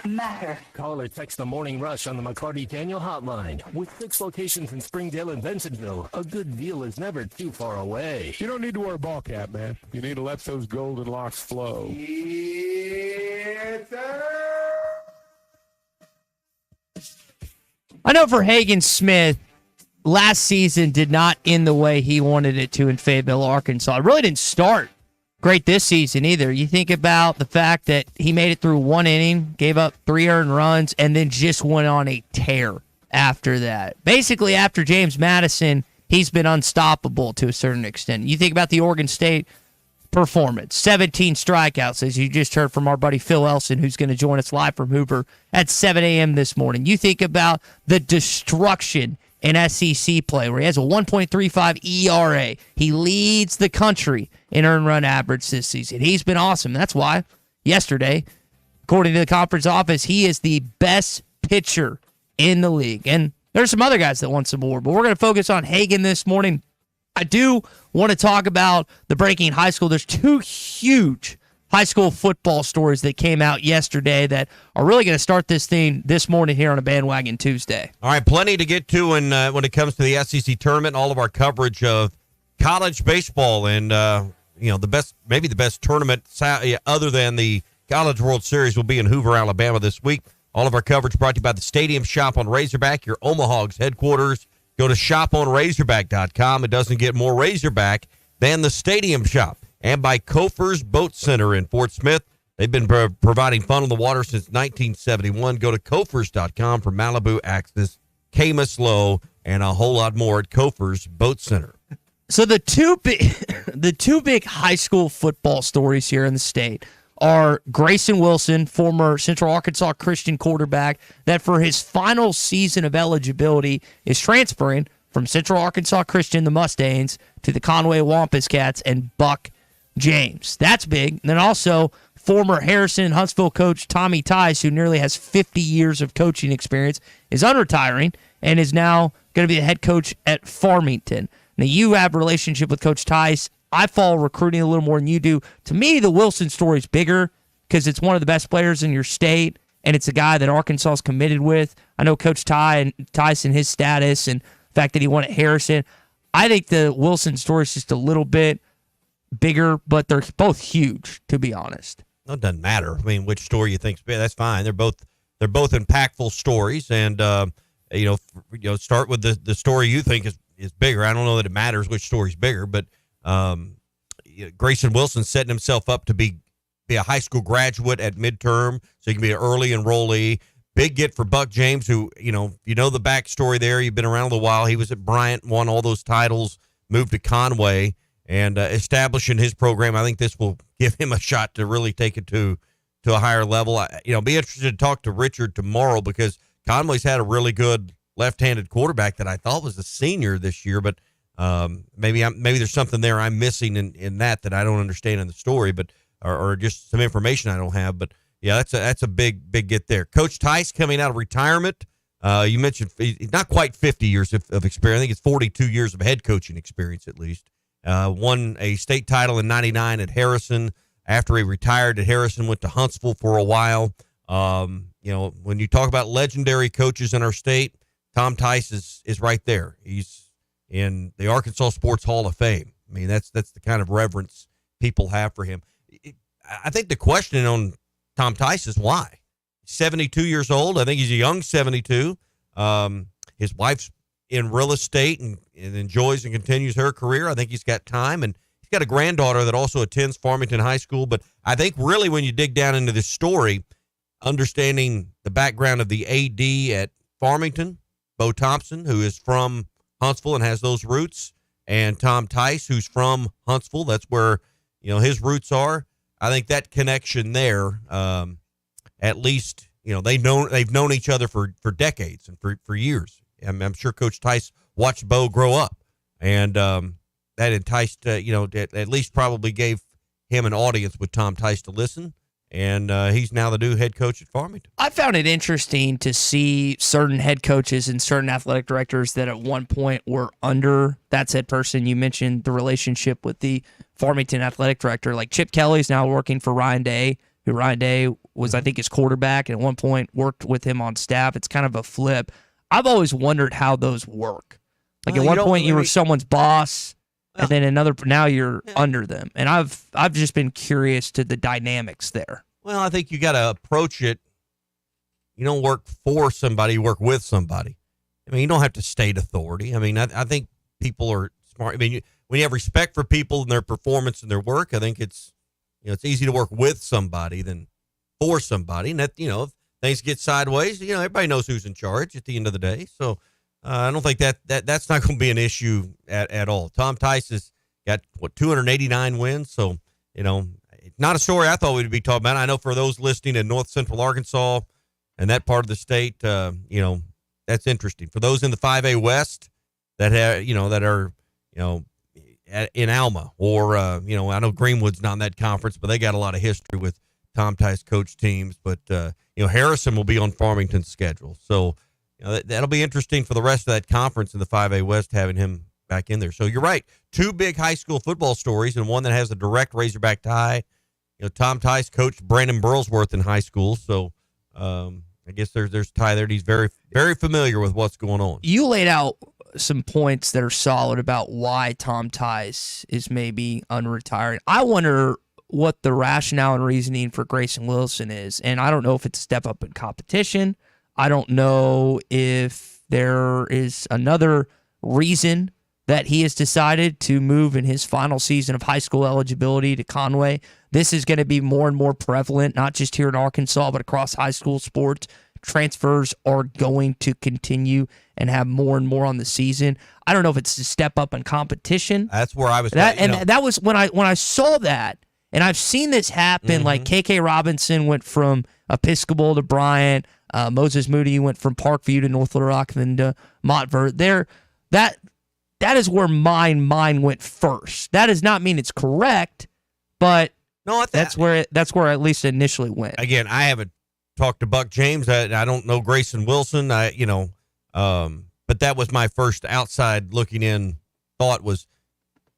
matter. Call or text the Morning Rush on the McLarty Daniel Hotline. With 6 locations in Springdale and Bensenville, a good deal is never too far away. You don't need to wear a ball cap, man. You need to let those golden locks flow. I know for Hagen Smith, last season did not end the way he wanted it to in Fayetteville, Arkansas. It really didn't start great this season either. You think about the fact that he made it through 1 inning, gave up 3 earned runs, and then just went on a tear after that. Basically, after James Madison, he's been unstoppable to a certain extent. You think about the Oregon State performance, 17 strikeouts, as you just heard from our buddy Phil Elson, who's going to join us live from Hoover at 7 a.m. this morning. You think about the destruction in SEC play, where he has a 1.35 ERA. He leads the country in earned run average this season. He's been awesome. That's why yesterday, according to the conference office, he is the best pitcher in the league. And there's some other guys that won some more, but we're going to focus on Hagen this morning. I do want to talk about the breaking high school. There's 2 huge high school football stories that came out yesterday that are really going to start this thing this morning here on a Bandwagon Tuesday. All right, plenty to get to when it comes to the SEC tournament, all of our coverage of college baseball and the best tournament other than the College World Series will be in Hoover, Alabama this week. All of our coverage brought to you by the Stadium Shop on Razorback, your Omaha's headquarters. Go to shoponrazorback.com. It doesn't get more Razorback than the Stadium Shop. And by Kofer's Boat Center in Fort Smith. They've been providing fun on the water since 1971. Go to Kofers.com for Malibu access, Camas Low, and a whole lot more at Kofer's Boat Center. So the two big high school football stories here in the state are Grayson Wilson, former Central Arkansas Christian quarterback, that for his final season of eligibility is transferring from Central Arkansas Christian, the Mustangs, to the Conway Wampus Cats and Buck James. That's big. And then also former Harrison Huntsville coach Tommy Tice, who nearly has 50 years of coaching experience, is unretiring and is now going to be the head coach at Farmington. Now, you have a relationship with Coach Tice. I follow recruiting a little more than you do. To me, the Wilson story is bigger because it's one of the best players in your state, and it's a guy that Arkansas is committed with. I know Coach Tice and his status and the fact that he won at Harrison. I think the Wilson story is just a little bit bigger, but they're both huge, to be honest. Well, it doesn't matter. I mean, which story you think's big, that's fine. They're both impactful stories, and start with the story you think is bigger. I don't know that it matters which story's bigger, but Grayson Wilson setting himself up to be a high school graduate at midterm, so he can be an early enrollee. Big get for Buck James, who, you know the backstory there. You've been around a little while. He was at Bryant, won all those titles, moved to Conway, and establishing his program. I think this will give him a shot to really take it to a higher level. Be interested to talk to Richard tomorrow because Conway's had a really good left-handed quarterback that I thought was a senior this year, but maybe there's something there I'm missing in that I don't understand in the story, but or just some information I don't have. But yeah, that's a big get there. Coach Tice coming out of retirement. You mentioned he's not quite 50 years of experience. I think it's 42 years of head coaching experience at least. Won a state title in '99 at Harrison. After he retired at Harrison, went to Huntsville for a while. When you talk about legendary coaches in our state, Tom Tice is right there. He's in the Arkansas Sports Hall of Fame. I mean, that's the kind of reverence people have for him. I think the question on Tom Tice is why. 72 years old. I think he's a young 72. His wife's in real estate and enjoys and continues her career. I think he's got time, and he's got a granddaughter that also attends Farmington High School. But I think really when you dig down into this story, understanding the background of the AD at Farmington, Bo Thompson, who is from Huntsville and has those roots, and Tom Tice, who's from Huntsville, that's where his roots are. I think that connection there, at least they've known each other for decades and for years. I'm sure Coach Tice watched Bo grow up, and that enticed at least probably gave him an audience with Tom Tice to listen. And he's now the new head coach at Farmington. I found it interesting to see certain head coaches and certain athletic directors that at one point were under that said person. You mentioned the relationship with the Farmington athletic director. Like Chip Kelly's now working for Ryan Day, who Ryan Day was, I think, his quarterback, and at one point worked with him on staff. It's kind of a flip. I've always wondered how those work. Like at one point you were someone's boss, and then now you're under them. And I've just been curious to the dynamics there. Well, I think you got to approach it. You don't work for somebody, you work with somebody. I mean, you don't have to state authority. I mean, I think people are smart. I mean, when you have respect for people and their performance and their work, I think it's easy to work with somebody than for somebody. And that, if things get sideways, everybody knows who's in charge at the end of the day. So I don't think that's not going to be an issue at all. Tom Tice has got 289 wins. So, not a story I thought we'd be talking about. I know for those listening in North Central Arkansas and that part of the state, that's interesting. For those in the 5A West that are in Alma or, I know Greenwood's not in that conference, but they got a lot of history with Tom Tice coach teams. But, Harrison will be on Farmington's schedule. So, that'll be interesting for the rest of that conference in the 5A West having him back in there. So you're right. Two big high school football stories and one that has a direct Razorback tie. Tom Tice coached Brandon Burlsworth in high school. So, I guess there's a tie there. He's very, very familiar with what's going on. You laid out some points that are solid about why Tom Tice is maybe unretiring. I wonder what the rationale and reasoning for Grayson Wilson is. And I don't know if it's a step up in competition. I don't know if there is another reason that he has decided to move in his final season of high school eligibility to Conway. This is going to be more and more prevalent, not just here in Arkansas, but across high school sports. Transfers are going to continue and have more and more on the season. I don't know if it's a step up in competition. That's where I was. That was when I saw that, and I've seen this happen. Mm-hmm. Like KK Robinson went from Episcopal to Bryant. Moses Moody went from Parkview to North Little Rock, then to Montverde. That is where my mind went first. That does not mean it's correct, but that's where at least initially went. Again, I haven't talked to Buck James. I don't know Grayson Wilson. But that was my first outside looking in thought was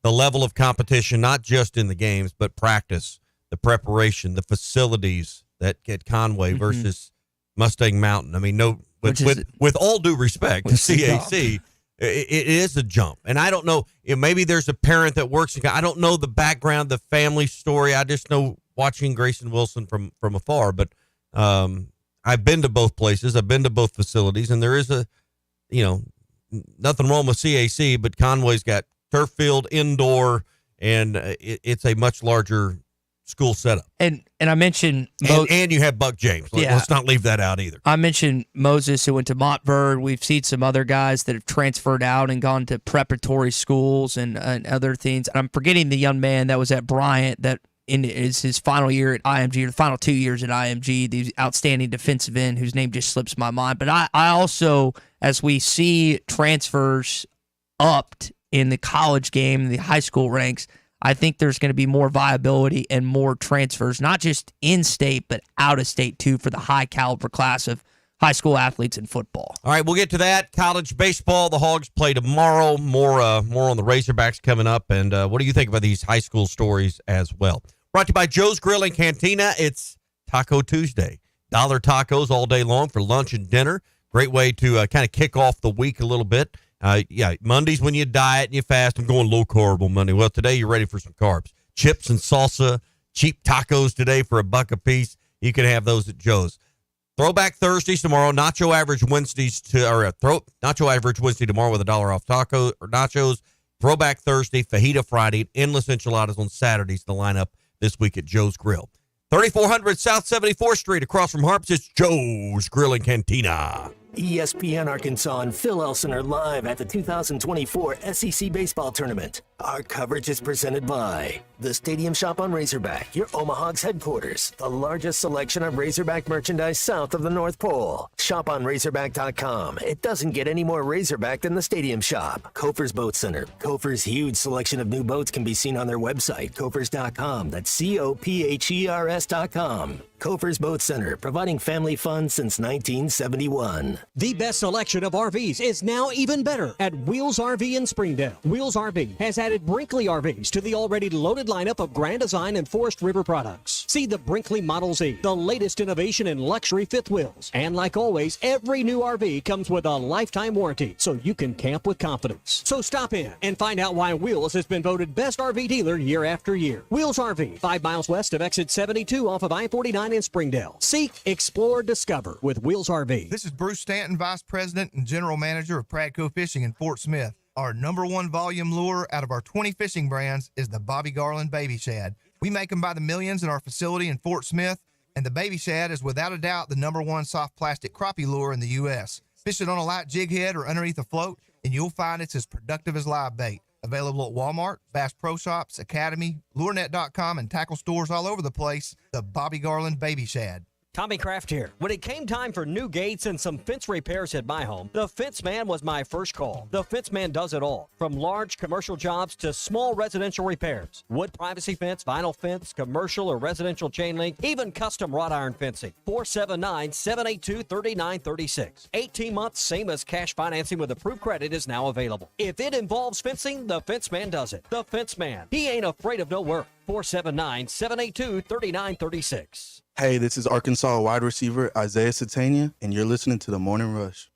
the level of competition, not just in the games, but practice, the preparation, the facilities that at Conway versus Mustang Mountain. I mean, with all due respect to CAC. It is a jump. And I don't know, maybe there's a parent that works. I don't know the background, the family story. I just know watching Grayson Wilson from afar. But I've been to both places. I've been to both facilities. And there is nothing wrong with CAC, but Conway's got turf field, indoor, and it's a much larger school setup. And I mentioned and you have Buck James. Let's not leave that out either. I mentioned Moses, who went to Montverde. We've seen some other guys that have transferred out and gone to preparatory schools and other things. I'm forgetting the young man that was at Bryant that is his final year at IMG, or the final 2 years at IMG, the outstanding defensive end whose name just slips my mind. But I also, as we see transfers upped in the college game, the high school ranks, I think there's going to be more viability and more transfers, not just in state, but out of state too, for the high caliber class of high school athletes in football. All right, we'll get to that. College baseball, the Hogs play tomorrow. More on the Razorbacks coming up. And what do you think about these high school stories as well? Brought to you by Joe's Grill and Cantina. It's Taco Tuesday. $1 tacos all day long for lunch and dinner. Great way to kind of kick off the week a little bit. Mondays when you diet and you fast, I'm going low carb on Monday. Well, today you're ready for some carbs. Chips and salsa, cheap tacos today for $1 a piece. You can have those at Joe's. Throwback Thursdays tomorrow. Nacho Average Wednesdays Nacho Average Wednesday tomorrow with $1 off taco or nachos. Throwback Thursday, Fajita Friday, and endless enchiladas on Saturdays. The lineup this week at Joe's Grill. 3400 South 74th Street across from Harps. It's Joe's Grill and Cantina. ESPN Arkansas and Phil Elson are live at the 2024 SEC Baseball Tournament. Our coverage is presented by the Stadium Shop on Razorback, your Omaha's headquarters, the largest selection of Razorback merchandise south of the North Pole. Shop on Razorback.com. It doesn't get any more Razorback than the Stadium Shop. Kofer's Boat Center. Kofer's huge selection of new boats can be seen on their website, Kofer's.com. That's COPHERS.com. Kofer's Boat Center, providing family fun since 1971. The best selection of RVs is now even better at Wheels RV in Springdale. Wheels RV has added Brinkley RVs to the already loaded lineup of Grand Design and Forest River products. See the Brinkley Model Z, the latest innovation in luxury fifth wheels. And like always, every new RV comes with a lifetime warranty, so you can camp with confidence. So stop in and find out why Wheels has been voted best RV dealer year after year. Wheels RV, 5 miles west of exit 72 off of I-49 in Springdale. Seek, explore, discover with Wheels RV. This is Bruce Stanton, Vice President and General Manager of Pradco Fishing in Fort Smith. Our number one volume lure out of our 20 fishing brands is the Bobby Garland Baby Shad. We make them by the millions in our facility in Fort Smith, and the Baby Shad is without a doubt the number one soft plastic crappie lure in the U.S. Fish it on a light jig head or underneath a float, and you'll find it's as productive as live bait. Available at Walmart, Bass Pro Shops, Academy, LureNet.com, and tackle stores all over the place. The Bobby Garland Baby Shad. Tommy Kraft here. When it came time for new gates and some fence repairs at my home, the Fence Man was my first call. The Fence Man does it all, from large commercial jobs to small residential repairs. Wood privacy fence, vinyl fence, commercial or residential chain link, even custom wrought iron fencing. 479-782-3936. 18 months, same as cash financing with approved credit is now available. If it involves fencing, the Fence Man does it. The Fence Man. He ain't afraid of no work. 479-782-3936. Hey, this is Arkansas wide receiver Isaiah Satania, and you're listening to The Morning Rush.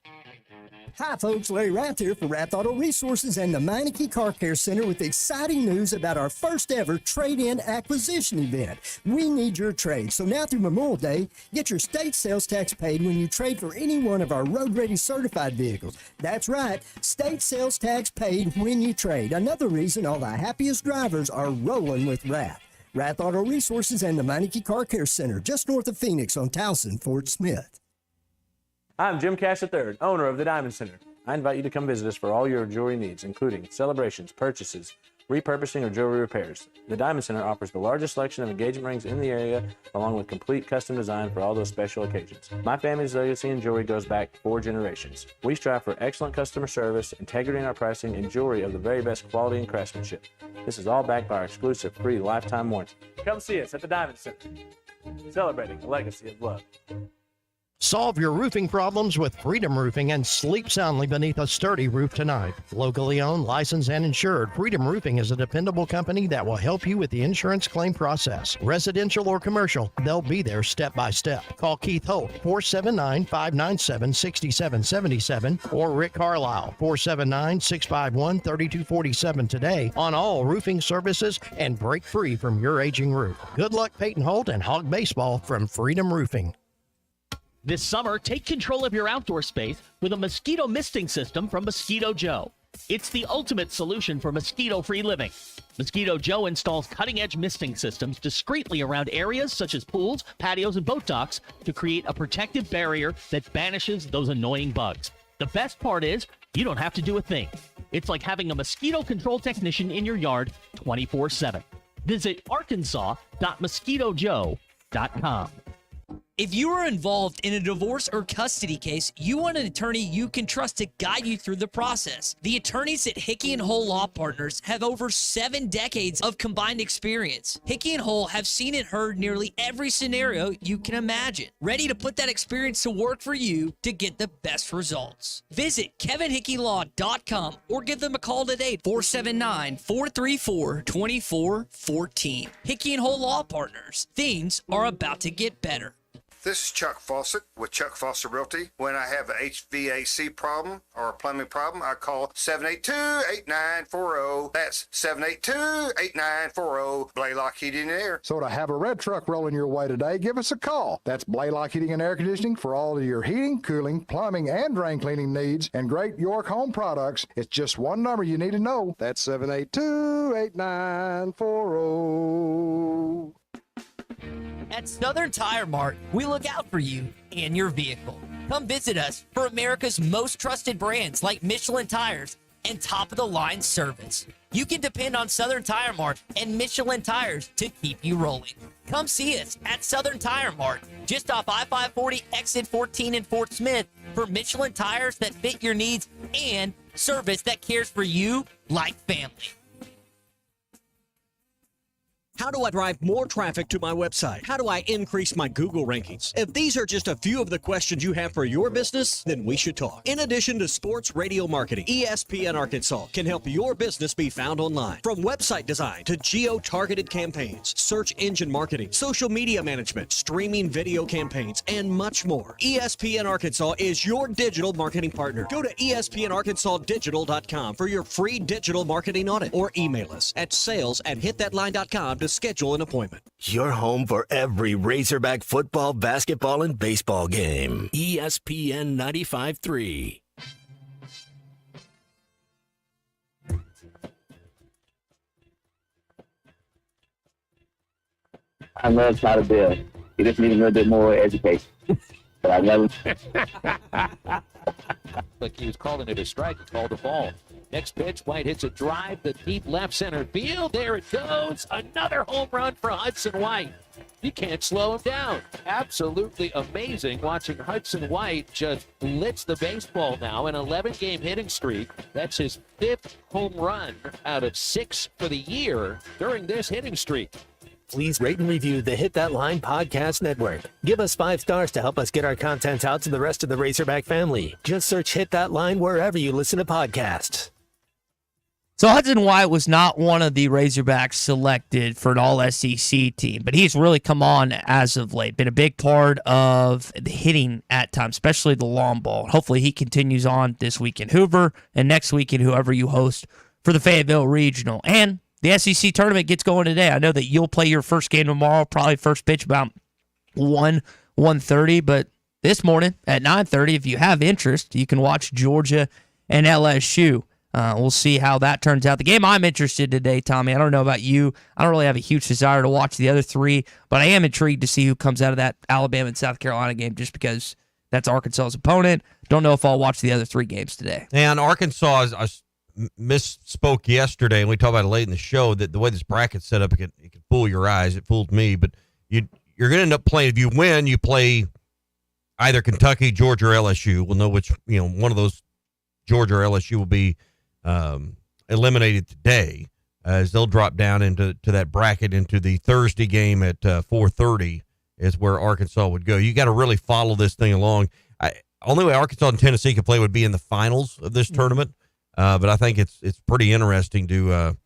Hi, folks. Larry Rath here for Rath Auto Resources and the Meineke Car Care Center with exciting news about our first ever trade-in acquisition event. We need your trade. So now through Memorial Day, get your state sales tax paid when you trade for any one of our road-ready certified vehicles. That's right, state sales tax paid when you trade. Another reason all the happiest drivers are rolling with Rath. Rath Auto Resources and the Meineke Car Care Center, just north of Phoenix on Towson, Fort Smith. I'm Jim Cash III, owner of the Diamond Center. I invite you to come visit us for all your jewelry needs, including celebrations, purchases, repurposing, or jewelry repairs. The Diamond Center offers the largest selection of engagement rings in the area, along with complete custom design for all those special occasions. My family's legacy in jewelry goes back 4 generations. We strive for excellent customer service, integrity in our pricing, and jewelry of the very best quality and craftsmanship. This is all backed by our exclusive free lifetime warranty. Come see us at the Diamond Center, celebrating a legacy of love. Solve your roofing problems with Freedom Roofing and sleep soundly beneath a sturdy roof tonight. Locally owned, licensed, and insured, Freedom Roofing is a dependable company that will help you with the insurance claim process. Residential or commercial, they'll be there step by step. Call Keith Holt, 479-597-6777, or Rick Carlisle, 479-651-3247 today on all roofing services and break free from your aging roof. Good luck, Peyton Holt and Hog Baseball from Freedom Roofing. This summer, take control of your outdoor space with a mosquito misting system from Mosquito Joe. It's the ultimate solution for mosquito-free living. Mosquito Joe installs cutting-edge misting systems discreetly around areas such as pools, patios, and boat docks to create a protective barrier that banishes those annoying bugs. The best part is, you don't have to do a thing. It's like having a mosquito control technician in your yard 24/7. Visit arkansas.mosquitojoe.com. If you are involved in a divorce or custody case, you want an attorney you can trust to guide you through the process. The attorneys at Hickey & Hole Law Partners have over 7 decades of combined experience. Hickey & Hole have seen and heard nearly every scenario you can imagine, ready to put that experience to work for you to get the best results. Visit kevinhickeylaw.com or give them a call today, 479-434-2414. Hickey & Hole Law Partners. Things are about to get better. This is Chuck Fawcett with Chuck Fawcett Realty. When I have an HVAC problem or a plumbing problem, I call 782-8940. That's 782-8940. Blaylock Heating and Air. So to have a red truck rolling your way today, give us a call. That's Blaylock Heating and Air Conditioning for all of your heating, cooling, plumbing, and drain cleaning needs and great York Home products. It's just one number you need to know. That's 782-8940. At Southern Tire Mart, we look out for you and your vehicle. Come visit us for America's most trusted brands like Michelin Tires and top-of-the-line service. You can depend on Southern Tire Mart and Michelin Tires to keep you rolling. Come see us at Southern Tire Mart, just off I-540 exit 14 in Fort Smith, for Michelin tires that fit your needs and service that cares for you like family. How do I drive more traffic to my website? How do I increase my Google rankings? If these are just a few of the questions you have for your business, then we should talk. In addition to sports radio marketing, ESPN Arkansas can help your business be found online. From website design to geo-targeted campaigns, search engine marketing, social media management, streaming video campaigns, and much more. ESPN Arkansas is your digital marketing partner. Go to espnarkansasdigital.com for your free digital marketing audit or email us at sales@hitthatline.com to schedule an appointment. Your home for every Razorback football, basketball, and baseball game. ESPN 95.3. I love Tyler Bill. He just needs a little bit more education. But I love him. Like he was calling it a strike. He called a ball. Next pitch, White hits a drive to deep left center field. There it goes. Another home run for Hudson White. You can't slow him down. Absolutely amazing watching Hudson White just blitz the baseball now. An 11-game hitting streak. That's his 5th home run out of 6 for the year during this hitting streak. Please rate and review the Hit That Line Podcast Network. Give us 5 stars to help us get our content out to the rest of the Razorback family. Just search Hit That Line wherever you listen to podcasts. So Hudson White was not one of the Razorbacks selected for an all-SEC team, but he's really come on as of late. Been a big part of the hitting at times, especially the long ball. Hopefully he continues on this week in Hoover and next week in whoever you host for the Fayetteville Regional. And the SEC tournament gets going today. I know that you'll play your first game tomorrow, probably first pitch about 1:30, but this morning at 9:30, if you have interest, you can watch Georgia and LSU. We'll see how that turns out. The game I'm interested in today, Tommy, I don't know about you. I don't really have a huge desire to watch the other 3, but I am intrigued to see who comes out of that Alabama and South Carolina game just because that's Arkansas's opponent. Don't know if I'll watch the other 3 games today. And Arkansas misspoke yesterday, and we talked about it late in the show, that the way this bracket's set up, it can fool your eyes. It fooled me, but you're going to end up playing. If you win, you play either Kentucky, Georgia, or LSU. We'll know which, one of those, Georgia or LSU, will be eliminated today, as they'll drop down into that bracket. Into the Thursday game at 4:30 is where Arkansas would go. You got to really follow this thing along. Only way Arkansas and Tennessee could play would be in the finals of this tournament. But I think it's pretty interesting to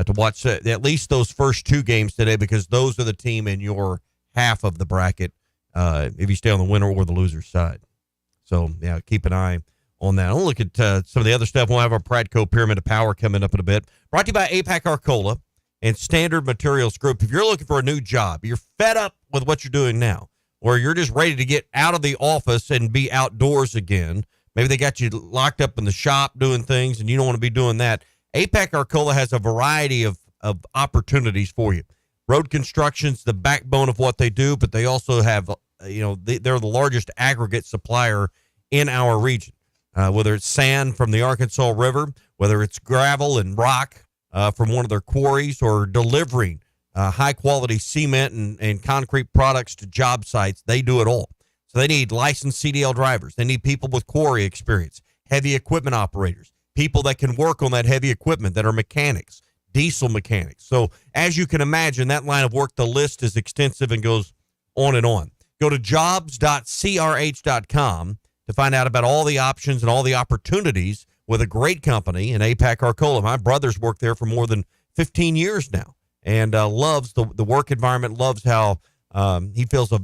watch at least those first 2 games today, because those are the team in your half of the bracket if you stay on the winner or the loser side. So, yeah, keep an eye on that. I'll look at some of the other stuff. We'll have our Pradco Pyramid of Power coming up in a bit. Brought to you by APAC Arcola and Standard Materials Group. If you're looking for a new job, you're fed up with what you're doing now, or you're just ready to get out of the office and be outdoors again, maybe they got you locked up in the shop doing things and you don't want to be doing that, APAC Arcola has a variety of opportunities for you. Road construction's the backbone of what they do, but they also have, they're the largest aggregate supplier in our region. Whether it's sand from the Arkansas River, whether it's gravel and rock from one of their quarries, or delivering high-quality cement and concrete products to job sites, they do it all. So they need licensed CDL drivers. They need people with quarry experience, heavy equipment operators, people that can work on that heavy equipment that are mechanics, diesel mechanics. So as you can imagine, that line of work, the list is extensive and goes on and on. Go to jobs.crh.com to find out about all the options and all the opportunities with a great company in APAC Arcola. My brother's worked there for more than 15 years now and loves the work environment, loves how he feels to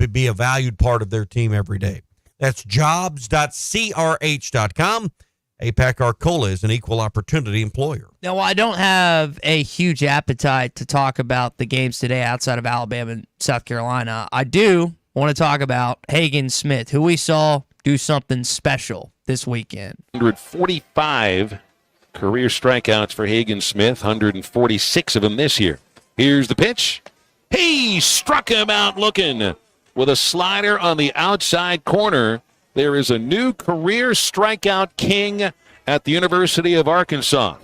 be a valued part of their team every day. That's jobs.crh.com. APAC Arcola is an equal opportunity employer. Now, while I don't have a huge appetite to talk about the games today outside of Alabama and South Carolina, I do want to talk about Hagen Smith, who we saw do something special this weekend. 145 career strikeouts for Hagen Smith, 146 of them this year. Here's the pitch. He struck him out looking with a slider on the outside corner. There is a new career strikeout king at the University of Arkansas.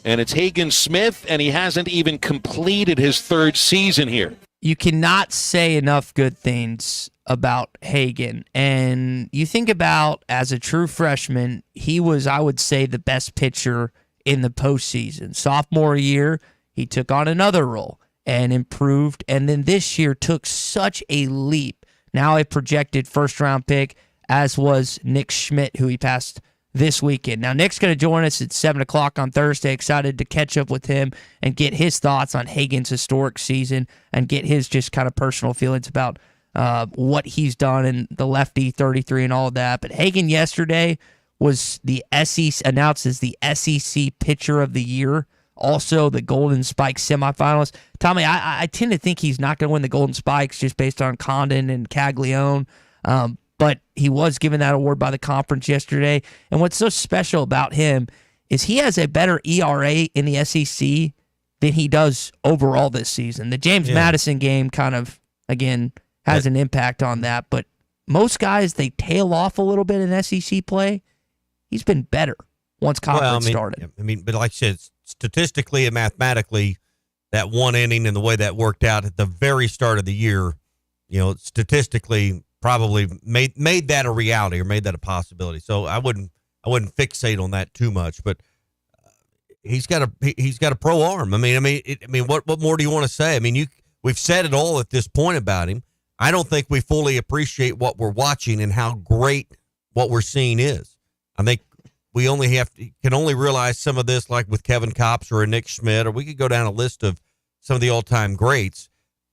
And it's Hagen Smith, and he hasn't even completed his 3rd season here. You cannot say enough good things about Hagen. And you think about, as a true freshman, he was, I would say, the best pitcher in the postseason. Sophomore year, he took on another role. and improved. And then this year took such a leap. Now a projected first-round pick, as was Nick Schmidt, who he passed this weekend. Now, Nick's going to join us at 7 o'clock on Thursday. Excited to catch up with him and get his thoughts on Hagen's historic season and get his just kind of personal feelings about what he's done and the lefty 33 and all of that. But Hagen yesterday was the SEC announced as the SEC Pitcher of the Year, also the Golden Spike semifinalist. Tommy, I tend to think he's not going to win the Golden Spikes just based on Condon and Caglione, but he was given that award by the conference yesterday. And what's so special about him is he has a better ERA in the SEC than he does overall this season. The James Madison game kind of, again, has an impact on that, but most guys, they tail off a little bit in SEC play. He's been better once conference started. But like I said, statistically and mathematically, that one inning and the way that worked out at the very start of the year, statistically probably made that a reality or made that a possibility. So I wouldn't fixate on that too much, but he's got a pro arm. What more do you want to say? We've said it all at this point about him. I don't think we fully appreciate what we're watching and how great what we're seeing is. I think we can only realize some of this, like with Kevin Kopps or a Nick Schmidt, or we could go down a list of some of the all-time greats.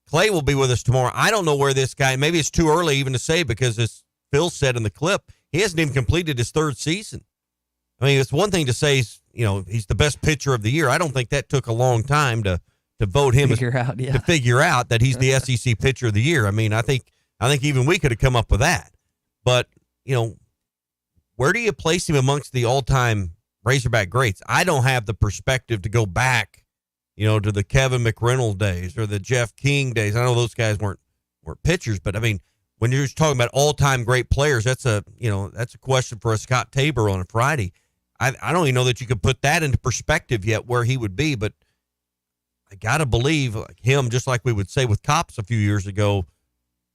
Clay will be with us tomorrow. I don't know where this guy, maybe it's too early even to say, because as Phil said in the clip, he hasn't even completed his third season. It's one thing to say he's the best pitcher of the year. I don't think that took a long time to vote him to figure out that he's the SEC Pitcher of the Year. I think even we could have come up with that. But, where do you place him amongst the all-time Razorback greats? I don't have the perspective to go back, to the Kevin McReynolds days or the Jeff King days. I know those guys weren't pitchers, but when you're just talking about all-time great players, that's a question for a Scott Tabor on a Friday. I don't even know that you could put that into perspective yet where he would be, but I got to believe him, just like we would say with Kopps a few years ago,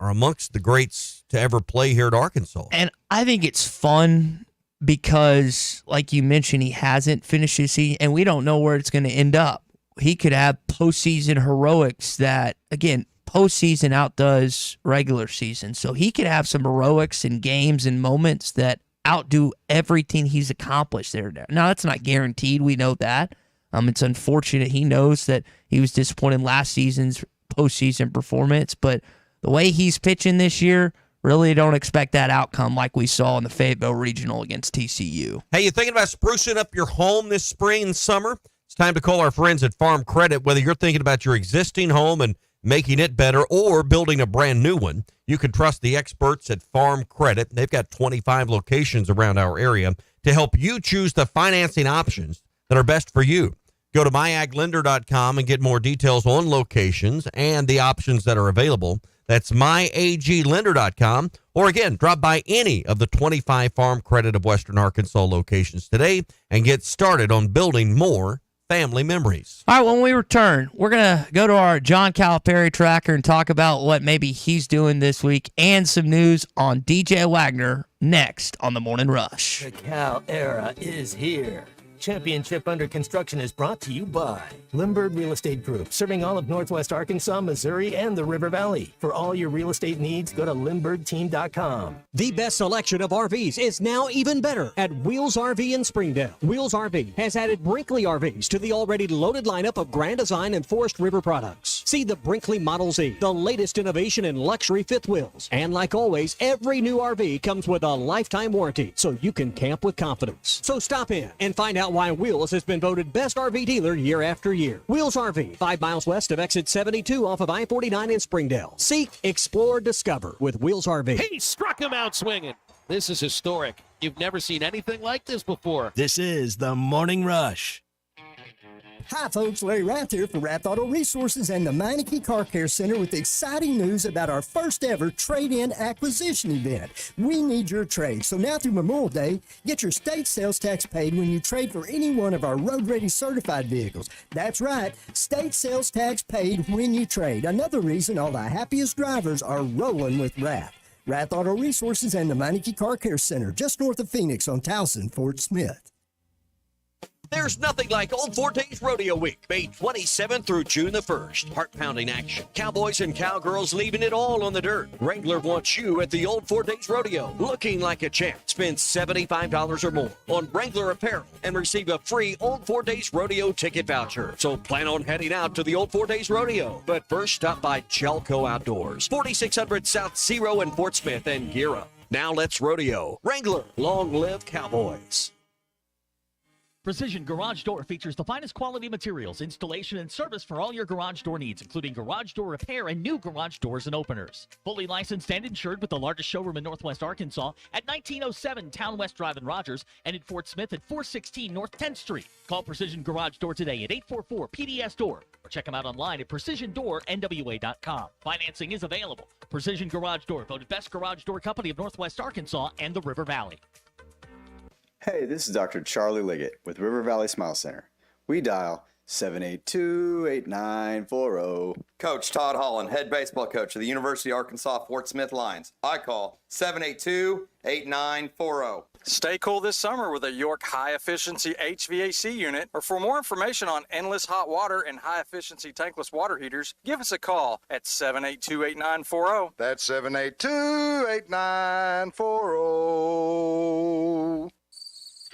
are amongst the greats to ever play here at Arkansas. And I think it's fun because, like you mentioned, he hasn't finished his season, and we don't know where it's going to end up. He could have postseason heroics that, again, postseason outdoes regular season. So he could have some heroics and games and moments that outdo everything he's accomplished there. Now, that's not guaranteed. We know that. It's unfortunate. He knows that he was disappointed in last season's postseason performance, but the way he's pitching this year, really don't expect that outcome like we saw in the Fayetteville Regional against TCU. Hey, you thinking about sprucing up your home this spring and summer? It's time to call our friends at Farm Credit. Whether you're thinking about your existing home and making it better or building a brand new one, you can trust the experts at Farm Credit. They've got 25 locations around our area to help you choose the financing options that are best for you. Go to myaglender.com and get more details on locations and the options that are available. That's myaglender.com. Or again, drop by any of the 25 Farm Credit of Western Arkansas locations today and get started on building more family memories. All right, when we return, we're going to go to our John Calipari tracker and talk about what maybe he's doing this week and some news on DJ Wagner next on the Morning Rush. The Cal era is here. Championship Under Construction is brought to you by Limbird Real Estate Group, serving all of Northwest Arkansas, Missouri, and the River Valley. For all your real estate needs, go to LimbirdTeam.com. The best selection of RVs is now even better at Wheels RV in Springdale. Wheels RV has added Brinkley RVs to the already loaded lineup of Grand Design and Forest River products. See the Brinkley Model Z, the latest innovation in luxury fifth wheels. And like always, every new RV comes with a lifetime warranty, so you can camp with confidence. So stop in and find out why Wheels has been voted best RV dealer year after year. Wheels RV, 5 miles west of exit 72 off of I-49 in Springdale. Seek, explore, discover with Wheels RV. He struck him out swinging. This is historic. You've never seen anything like this before. This is the Morning Rush. Hi folks, Larry Rath here for Rath Auto Resources and the Meineke Car Care Center with exciting news about our first ever trade-in acquisition event. We need your trade, so now through Memorial Day, get your state sales tax paid when you trade for any one of our road-ready certified vehicles. That's right, state sales tax paid when you trade. Another reason all the happiest drivers are rolling with Rath. Rath Auto Resources and the Meineke Car Care Center, just north of Phoenix on Towson, Fort Smith. There's nothing like Old Fort Days Rodeo Week, May 27th through June the 1st. Heart-pounding action. Cowboys and cowgirls leaving it all on the dirt. Wrangler wants you at the Old Fort Days Rodeo, looking like a champ. Spend $75 or more on Wrangler apparel and receive a free Old Fort Days Rodeo ticket voucher. So plan on heading out to the Old Fort Days Rodeo. But first, stop by Chelco Outdoors, 4600 South Zero in Fort Smith, and gear up. Now let's rodeo. Wrangler, long live Cowboys. Precision Garage Door features the finest quality materials, installation, and service for all your garage door needs, including garage door repair and new garage doors and openers. Fully licensed and insured with the largest showroom in Northwest Arkansas at 1907 Town West Drive in Rogers and in Fort Smith at 416 North 10th Street. Call Precision Garage Door today at 844-PDS-DOOR or check them out online at PrecisionDoorNWA.com. Financing is available. Precision Garage Door, voted best garage door company of Northwest Arkansas and the River Valley. Hey, this is Dr. Charlie Liggett with River Valley Smile Center. We dial 782-8940. Coach Todd Holland, head baseball coach of the University of Arkansas Fort Smith Lions. I call 782-8940. Stay cool this summer with a York high-efficiency HVAC unit. Or for more information on endless hot water and high-efficiency tankless water heaters, give us a call at 782-8940. That's 782-8940.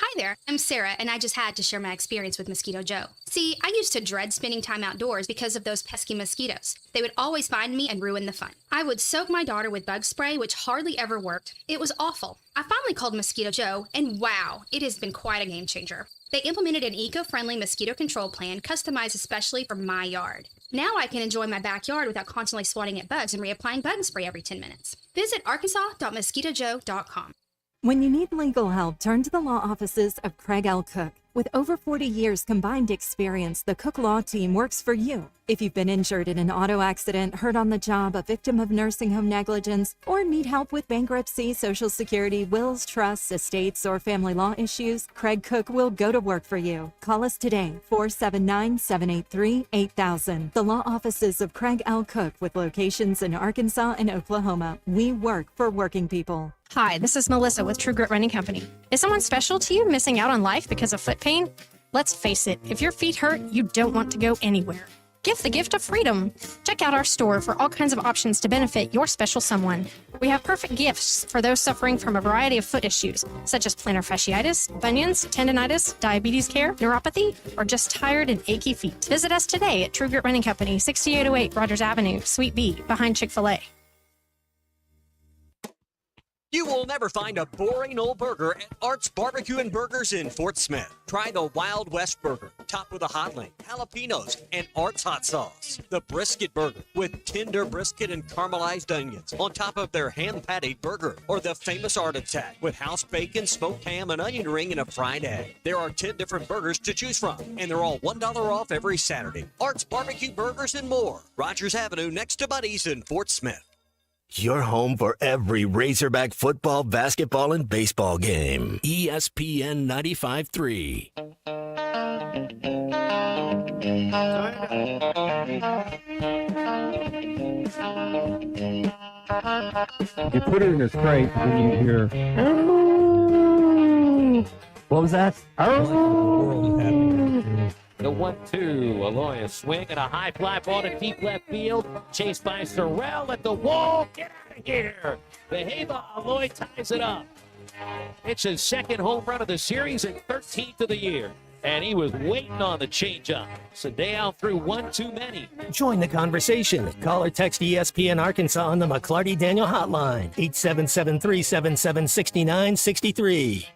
Hi there, I'm Sarah, and I just had to share my experience with Mosquito Joe. See, I used to dread spending time outdoors because of those pesky mosquitoes. They would always find me and ruin the fun. I would soak my daughter with bug spray, which hardly ever worked. It was awful. I finally called Mosquito Joe, and wow, it has been quite a game changer. They implemented an eco-friendly mosquito control plan customized especially for my yard. Now I can enjoy my backyard without constantly swatting at bugs and reapplying bug spray every 10 minutes. Visit arkansas.mosquitojoe.com. When you need legal help, turn to the law offices of Craig L. Cook. With over 40 years combined experience, the Cook Law Team works for you. If you've been injured in an auto accident, hurt on the job, a victim of nursing home negligence, or need help with bankruptcy, Social Security, wills, trusts, estates, or family law issues, Craig Cook will go to work for you. Call us today, 479-783-8000. The law offices of Craig L. Cook with locations in Arkansas and Oklahoma. We work for working people. Hi, this is Melissa with True Grit Running Company. Is someone special to you missing out on life because of foot pain? Let's face it, if your feet hurt, you don't want to go anywhere. Give the gift of freedom. Check out our store for all kinds of options to benefit your special someone. We have perfect gifts for those suffering from a variety of foot issues, such as plantar fasciitis, bunions, tendonitis, diabetes care, neuropathy, or just tired and achy feet. Visit us today at True Grit Running Company, 6808 Rogers Avenue, Suite B, behind Chick-fil-A. You will never find a boring old burger at Art's Barbecue and Burgers in Fort Smith. Try the Wild West Burger, topped with a hotling, jalapenos, and Art's hot sauce. The Brisket Burger, with tender brisket and caramelized onions on top of their hand-patted burger. Or the famous Art Attack, with house bacon, smoked ham, an onion ring, and a fried egg. There are 10 different burgers to choose from, and they're all $1 off every Saturday. Art's Barbecue Burgers and more. Rogers Avenue, next to Buddy's in Fort Smith. Your home for every Razorback football, basketball, and baseball game. ESPN 95.3. You put it in a crate when you hear. What was that? The 1-2. Aloy, swing and a high fly ball to deep left field. Chased by Sorrell at the wall. Get out of here. Behava Aloy ties it up. It's his second home run of the series and 13th of the year. And he was waiting on the changeup. Sadeo threw one too many. Join the conversation. Call or text ESPN Arkansas on the McLarty Daniel hotline. 877-377-6963.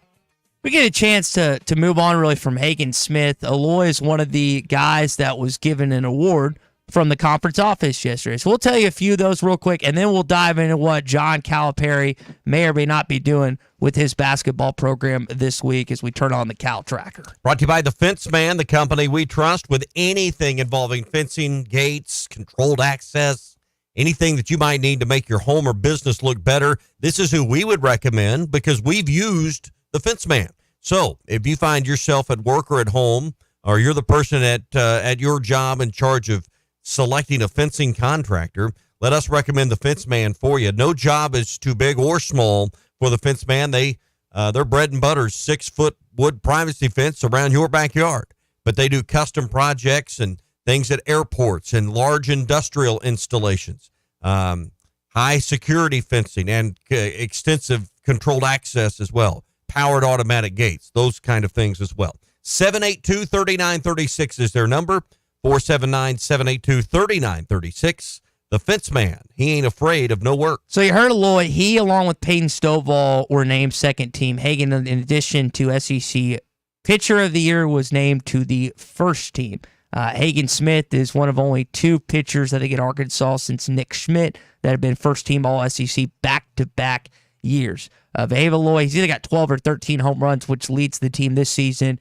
We get a chance to move on really from Hagen Smith. Aloy is one of the guys that was given an award from the conference office yesterday. So we'll tell you a few of those real quick, and then we'll dive into what John Calipari may or may not be doing with his basketball program this week as we turn on the Cal Tracker. Brought to you by the Fence Man, the company we trust with anything involving fencing, gates, controlled access, anything that you might need to make your home or business look better. This is who we would recommend because we've used the Fence Man. So if you find yourself at work or at home, or you're the person at your job in charge of selecting a fencing contractor, let us recommend the Fence Man for you. No job is too big or small for the Fence Man. Their bread and butter is 6 foot wood privacy fence around your backyard, but they do custom projects and things at airports and large industrial installations, high security fencing and extensive controlled access as well, powered automatic gates, those kind of things as well. 782-3936 is their number, 479-782-3936. The Fence Man, he ain't afraid of no work. So you heard Aloy. He, along with Peyton Stovall, were named second team. Hagen, in addition to SEC Pitcher of the Year, was named to the first team. Hagen Smith is one of only two pitchers, I think, at Arkansas since Nick Schmidt that have been first team All-SEC back-to-back years. Vaheva Aloy, he's either got 12 or 13 home runs, which leads the team this season.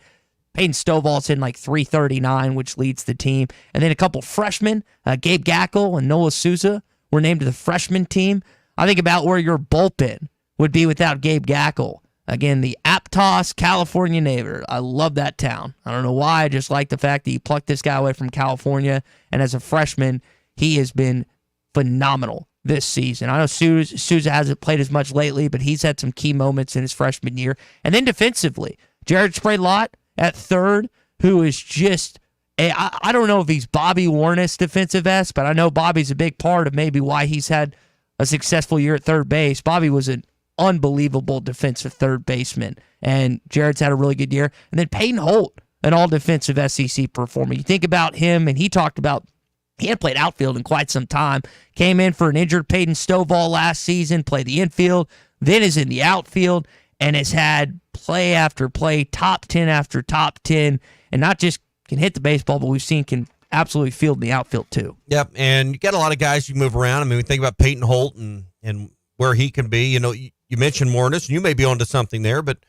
Peyton Stovall's in like 339, which leads the team. And then a couple freshmen, Gabe Gackle and Noah Souza, were named to the freshman team. I think about where your bullpen would be without Gabe Gackle. Again, the Aptos, California native. I love that town. I don't know why. I just like the fact that you plucked this guy away from California. And as a freshman, he has been phenomenal this season. I know Souza hasn't played as much lately, but he's had some key moments in his freshman year. And then defensively, Jared Spraylotte at third, who is just, I don't know if he's Bobby Warnes defensive-esque, but I know Bobby's a big part of maybe why he's had a successful year at third base. Bobby was an unbelievable defensive third baseman, and Jared's had a really good year. And then Peyton Holt, an all-defensive SEC performer. You think about him, and he talked about he hadn't played outfield in quite some time. Came in for an injured Peyton Stovall last season, played the infield, then is in the outfield, and has had play after play, top 10 after top 10, and not just can hit the baseball, but we've seen can absolutely field in the outfield too. Yep, and you got a lot of guys you move around. I mean, we think about Peyton Holt and where he can be. You know, you mentioned Warnes, and you may be onto something there, but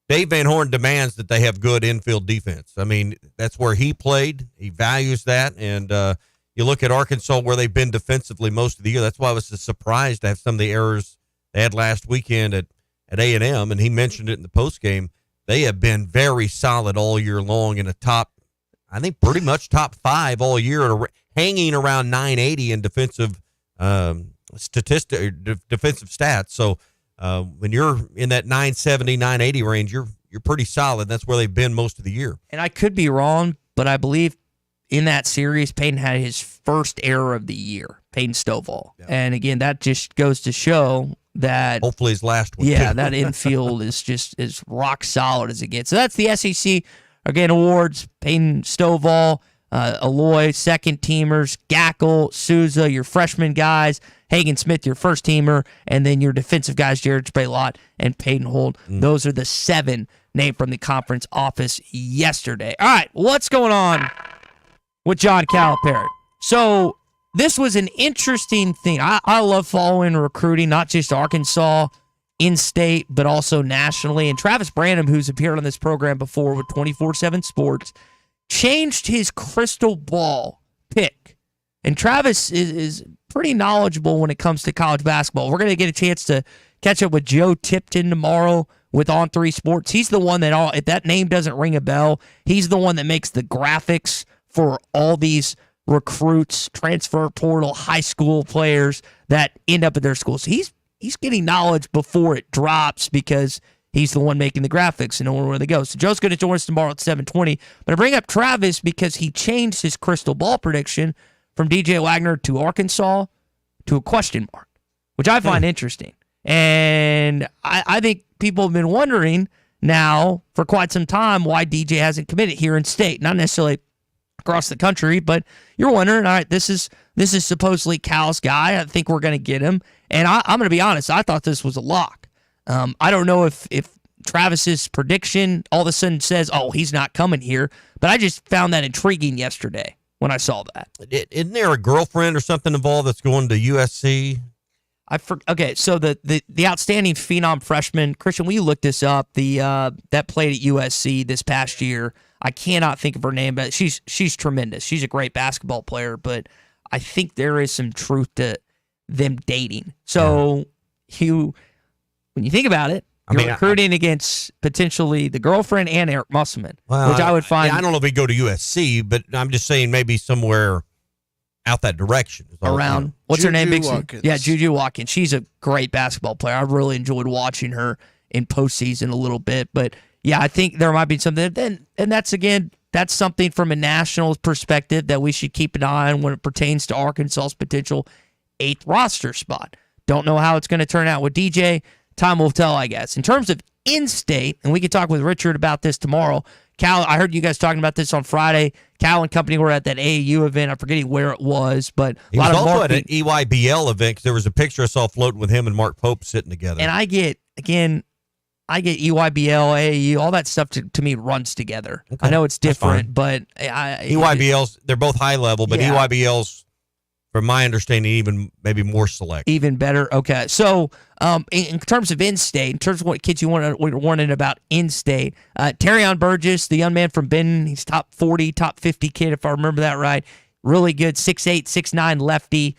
Dave Van Horn demands that they have good infield defense. I mean, that's where he played. He values that, and you look at Arkansas where they've been defensively most of the year. That's why I was surprised to have some of the errors they had last weekend at A&M, and he mentioned it in the postgame. They have been very solid all year long in a top, I think pretty much top 5 all year, hanging around 980 in defensive defensive stats. So when you're in that 970, 980 range, you're pretty solid. That's where they've been most of the year. And I could be wrong, but I believe in that series, Peyton had his first error of the year, Peyton Stovall. Yeah. And again, that just goes to show that hopefully his last one. Yeah, too. that infield is just as rock solid as it gets. So that's the SEC again awards. Peyton Stovall, Aloy, second teamers, Gackle, Souza, your freshman guys, Hagen Smith, your first teamer, and then your defensive guys, Jared Spraylotte and Peyton Holt. Those are the 7 named from the conference office yesterday. All right, what's going on with John Calipari? So this was an interesting thing. I love following recruiting, not just Arkansas in-state, but also nationally. And Travis Branham, who's appeared on this program before with 24/7 Sports, changed his crystal ball pick. And Travis is pretty knowledgeable when it comes to college basketball. We're going to get a chance to catch up with Joe Tipton tomorrow with On3 Sports. He's the one that, if that name doesn't ring a bell, he's the one that makes the graphics for all these recruits, transfer portal, high school players that end up at their schools. So he's getting knowledge before it drops because he's the one making the graphics and knowing where they go. So Joe's going to join us tomorrow at 7:20. But I bring up Travis because he changed his crystal ball prediction from DJ Wagner to Arkansas to a question mark, which I find interesting. And I think people have been wondering now for quite some time why DJ hasn't committed here in state. Not necessarily across the country, but you're wondering, all right, this is supposedly Cal's guy. I think we're going to get him. And I'm going to be honest, I thought this was a lock. I don't know if Travis's prediction all of a sudden says, oh, he's not coming here, but I just found that intriguing yesterday when I saw that. Isn't there a girlfriend or something involved that's going to USC? Okay, so the outstanding phenom freshman, Christian, will you look this up? That played at USC this past year. I cannot think of her name, but she's tremendous. She's a great basketball player, but I think there is some truth to them dating. So when you think about it, you're recruiting against potentially the girlfriend and Eric Musselman, which I would find. I don't know if he'd go to USC, but I'm just saying maybe somewhere out that direction. Around, what's her name? Watkins. Yeah, Juju Watkins. She's a great basketball player. I really enjoyed watching her in postseason a little bit, but yeah, I think there might be something. And that's something from a national perspective that we should keep an eye on when it pertains to Arkansas's potential 8th roster spot. Don't know how it's going to turn out with DJ. Time will tell, I guess. In terms of in-state, and we can talk with Richard about this tomorrow. Cal, I heard you guys talking about this on Friday. Cal and company were at that AAU event. I'm forgetting where it was, but he was also at an EYBL event because there was a picture I saw floating with him and Mark Pope sitting together. And I get EYBL, AAU, all that stuff to me runs together. Okay, I know it's different, but EYBL's, they're both high level, but EYBL's, from my understanding, even maybe more select. Even better. Okay. So, in terms of in-state, in terms of what kids you wanted about in-state, Terrion Burgess, the young man from Benton, he's top 40, top 50 kid, if I remember that right. Really good, 6'8", 6'9", lefty.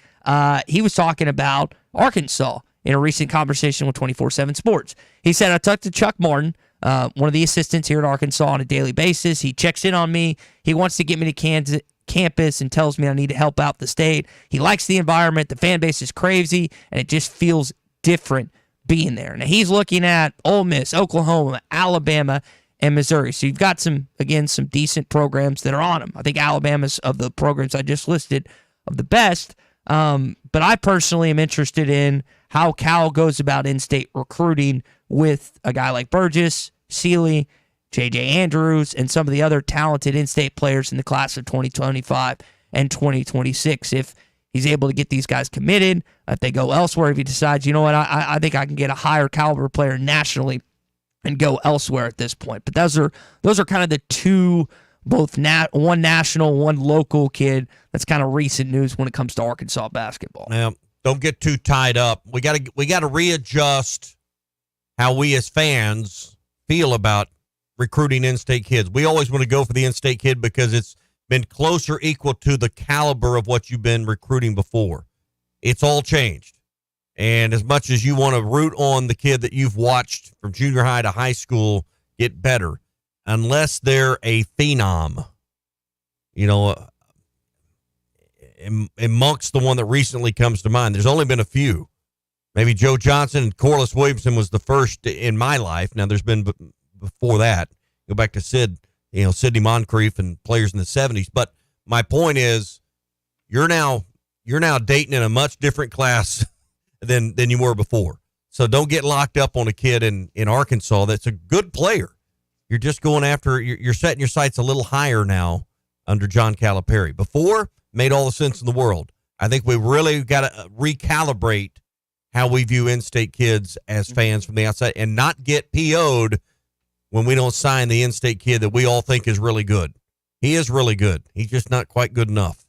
He was talking about Arkansas in a recent conversation with 24/7 Sports. He said, I talked to Chuck Martin, one of the assistants here at Arkansas on a daily basis. He checks in on me. He wants to get me to campus and tells me I need to help out the state. He likes the environment. The fan base is crazy, and it just feels different being there. Now, he's looking at Ole Miss, Oklahoma, Alabama, and Missouri. So you've got some decent programs that are on him. I think Alabama's, of the programs I just listed, of the best. But I personally am interested in how Cal goes about in-state recruiting with a guy like Burgess, Seeley, J.J. Andrews, and some of the other talented in-state players in the class of 2025 and 2026. If he's able to get these guys committed, if they go elsewhere, if he decides, you know what, I think I can get a higher caliber player nationally and go elsewhere at this point. But those are kind of the two, both one national, one local kid. That's kind of recent news when it comes to Arkansas basketball. Now, don't get too tied up. We got to readjust how we as fans feel about recruiting in-state kids. We always want to go for the in-state kid because it's been close or equal to the caliber of what you've been recruiting before. It's all changed. And as much as you want to root on the kid that you've watched from junior high to high school get better, unless they're a phenom, amongst the one that recently comes to mind, there's only been a few. Maybe Joe Johnson and Corliss Williamson was the first in my life. Now, there's been before that. Go back to Sidney Moncrief and players in the 70s. But my point is, you're now dating in a much different class than you were before. So don't get locked up on a kid in Arkansas that's a good player. You're just going after, you're setting your sights a little higher now under John Calipari. Before, made all the sense in the world. I think we really got to recalibrate how we view in-state kids as fans from the outside and not get PO'd when we don't sign the in-state kid that we all think is really good. He is really good. He's just not quite good enough.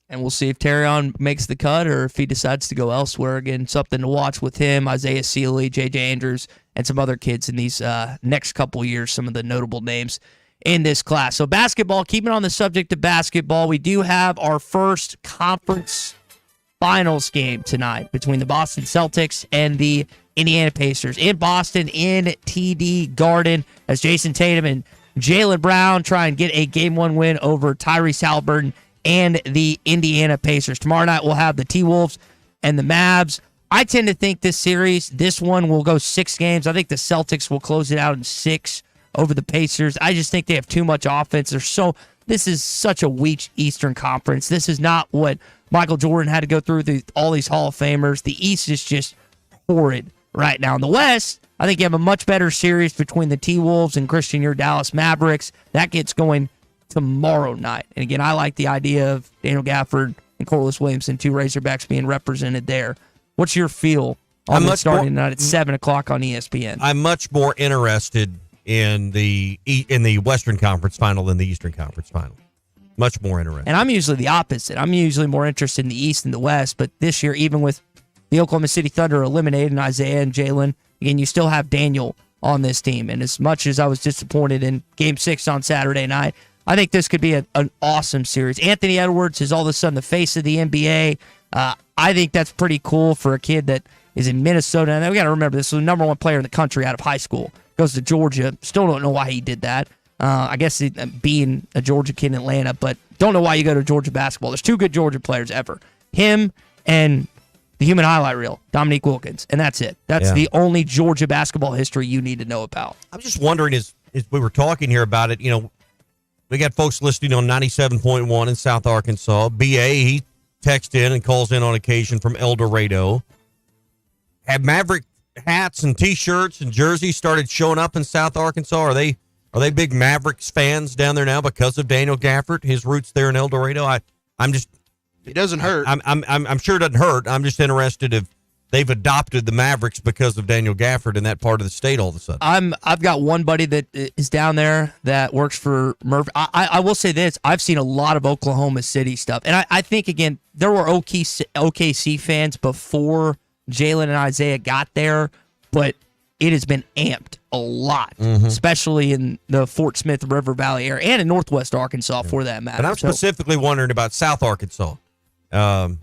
And we'll see if Terrion makes the cut or if he decides to go elsewhere. Again, something to watch with him, Isaiah Seeley, J.J. Andrews, and some other kids in these next couple years, some of the notable names in this class. So basketball, keeping on the subject of basketball, we do have our first conference finals game tonight between the Boston Celtics and the Indiana Pacers in Boston in TD Garden as Jason Tatum and Jaylen Brown try and get a Game 1 win over Tyrese Halliburton and the Indiana Pacers. Tomorrow night we'll have the T-Wolves and the Mavs. I tend to think this one will go 6 games. I think the Celtics will close it out in 6 over the Pacers. I just think they have too much offense. This is such a weak Eastern Conference. This is not what Michael Jordan had to go through all these Hall of Famers. The East is just horrid right now. In the West, I think you have a much better series between the T-Wolves and your Dallas Mavericks. That gets going tomorrow night. And again, I like the idea of Daniel Gafford and Corliss Williamson, 2 Razorbacks being represented there. What's your feel on this starting tonight at 7 o'clock on ESPN? I'm much more interested in the Western Conference Final than the Eastern Conference Final. Much more interested. And I'm usually the opposite. I'm usually more interested in the East than the West. But this year, even with the Oklahoma City Thunder eliminated and Isaiah and Jaylen, again, you still have Daniel on this team. And as much as I was disappointed in Game 6 on Saturday night, I think this could be an awesome series. Anthony Edwards is all of a sudden the face of the NBA. I think that's pretty cool for a kid that is in Minnesota. And we got to remember, this was the number 1 player in the country out of high school. Goes to Georgia. Still don't know why he did that. I guess being a Georgia kid in Atlanta, but don't know why you go to Georgia basketball. There's 2 good Georgia players ever. Him and The human highlight reel, Dominique Wilkins, and that's it. That's Yeah. the only Georgia basketball history you need to know about. I'm just wondering, as we were talking here about it, we got folks listening on 97.1 in South Arkansas. BA, he texts in and calls in on occasion from El Dorado. Have Maverick hats and T-shirts and jerseys started showing up in South Arkansas? Are they big Mavericks fans down there now because of Daniel Gafford, his roots there in El Dorado? I'm just. It doesn't hurt. I'm sure it doesn't hurt. I'm just interested if they've adopted the Mavericks because of Daniel Gafford in that part of the state all of a sudden. I've got one buddy that is down there that works for Murphy. I will say this. I've seen a lot of Oklahoma City stuff. And I think, again, there were OKC fans before Jalen and Isaiah got there, but it has been amped a lot, especially in the Fort Smith River Valley area and in Northwest Arkansas for that matter. And I'm specifically wondering about South Arkansas. El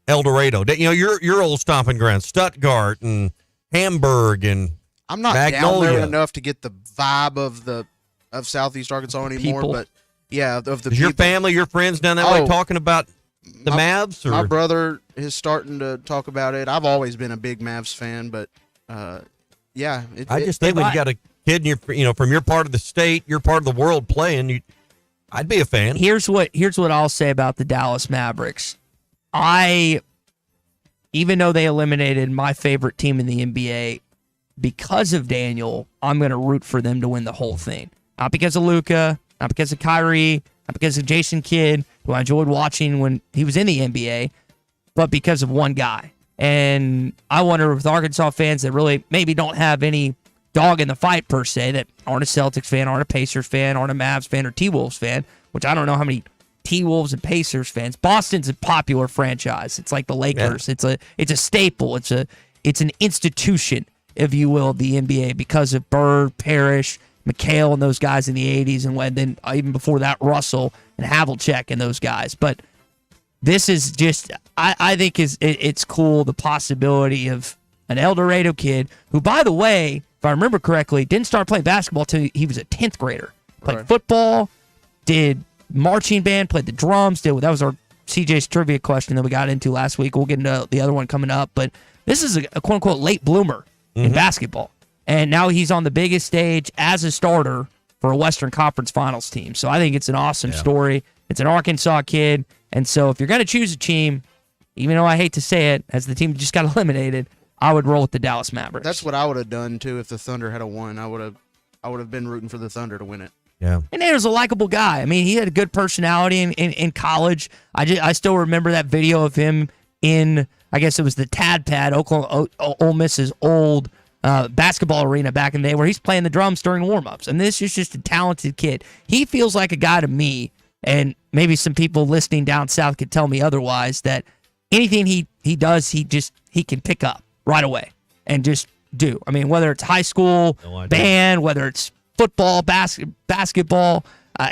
Dorado, your old stomping ground, Stuttgart and Hamburg and I'm not Magnolia. down there enough to get the vibe of Southeast Arkansas anymore, People. but yeah, of the Is your people. family, your friends down that way talking about the Mavs? Or? My brother is starting to talk about it. I've always been a big Mavs fan, but yeah, I just think when you got a kid in your, from your part of the state, your part of the world playing, I'd be a fan. Here's what I'll say about the Dallas Mavericks. Even though they eliminated my favorite team in the NBA, because of Daniel, I'm going to root for them to win the whole thing. Not because of Luka, not because of Kyrie, not because of Jason Kidd, who I enjoyed watching when he was in the NBA, but because of one guy. And I wonder with Arkansas fans that really maybe don't have any dog in the fight per se, that aren't a Celtics fan, aren't a Pacers fan, aren't a Mavs fan or T-Wolves fan, which I don't know how many T-Wolves and Pacers fans. Boston's a popular franchise. It's like the Lakers. Yeah. It's a staple. It's an institution, if you will, of the NBA because of Bird, Parrish, McHale, and those guys in the 80s, and then even before that, Russell and Havlicek and those guys. But this is just, I think it's cool, the possibility of an El Dorado kid who, by the way, if I remember correctly, didn't start playing basketball until he was a 10th grader. Played football, did marching band, played the drums. That was our CJ's trivia question that we got into last week. We'll get into the other one coming up. But this is a quote-unquote late bloomer in basketball. And now he's on the biggest stage as a starter for a Western Conference Finals team. So I think it's an awesome story. It's an Arkansas kid. And so if you're going to choose a team, even though I hate to say it, as the team just got eliminated, I would roll with the Dallas Mavericks. That's what I would have done, too, if the Thunder had won. I would have been rooting for the Thunder to win it. Yeah. And he was a likable guy. I mean, he had a good personality in college. I still remember that video of him in, I guess it was the Tad Pad, Ole Miss's old basketball arena back in the day, where he's playing the drums during warm-ups. And this is just a talented kid. He feels like a guy to me, and maybe some people listening down south could tell me otherwise, that anything he does, he can pick up right away and just do. I mean, whether it's high school, band, whether it's football, basketball,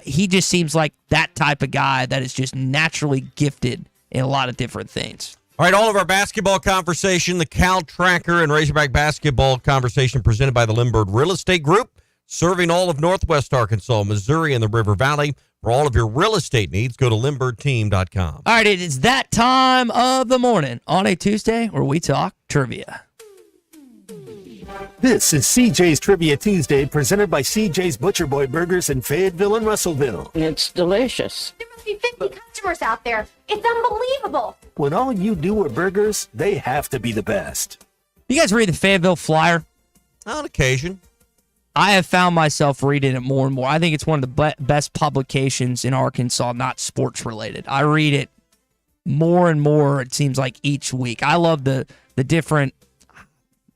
he just seems like that type of guy that is just naturally gifted in a lot of different things. All right, all of our basketball conversation, the Cal Tracker and Razorback basketball conversation presented by the Limbird Real Estate Group, serving all of Northwest Arkansas, Missouri, and the River Valley. For all of your real estate needs, go to LimberdTeam.com. All right, it is that time of the morning on a Tuesday where we talk trivia. This is CJ's Trivia Tuesday, presented by CJ's Butcher Boy Burgers in Fayetteville and Russellville. It's delicious. There must be 50 customers out there. It's unbelievable. When all you do are burgers, they have to be the best. You guys read the Fayetteville Flyer? On occasion. I have found myself reading it more and more. I think it's one of the best publications in Arkansas, not sports related. I read it more and more, it seems like, each week. I love the different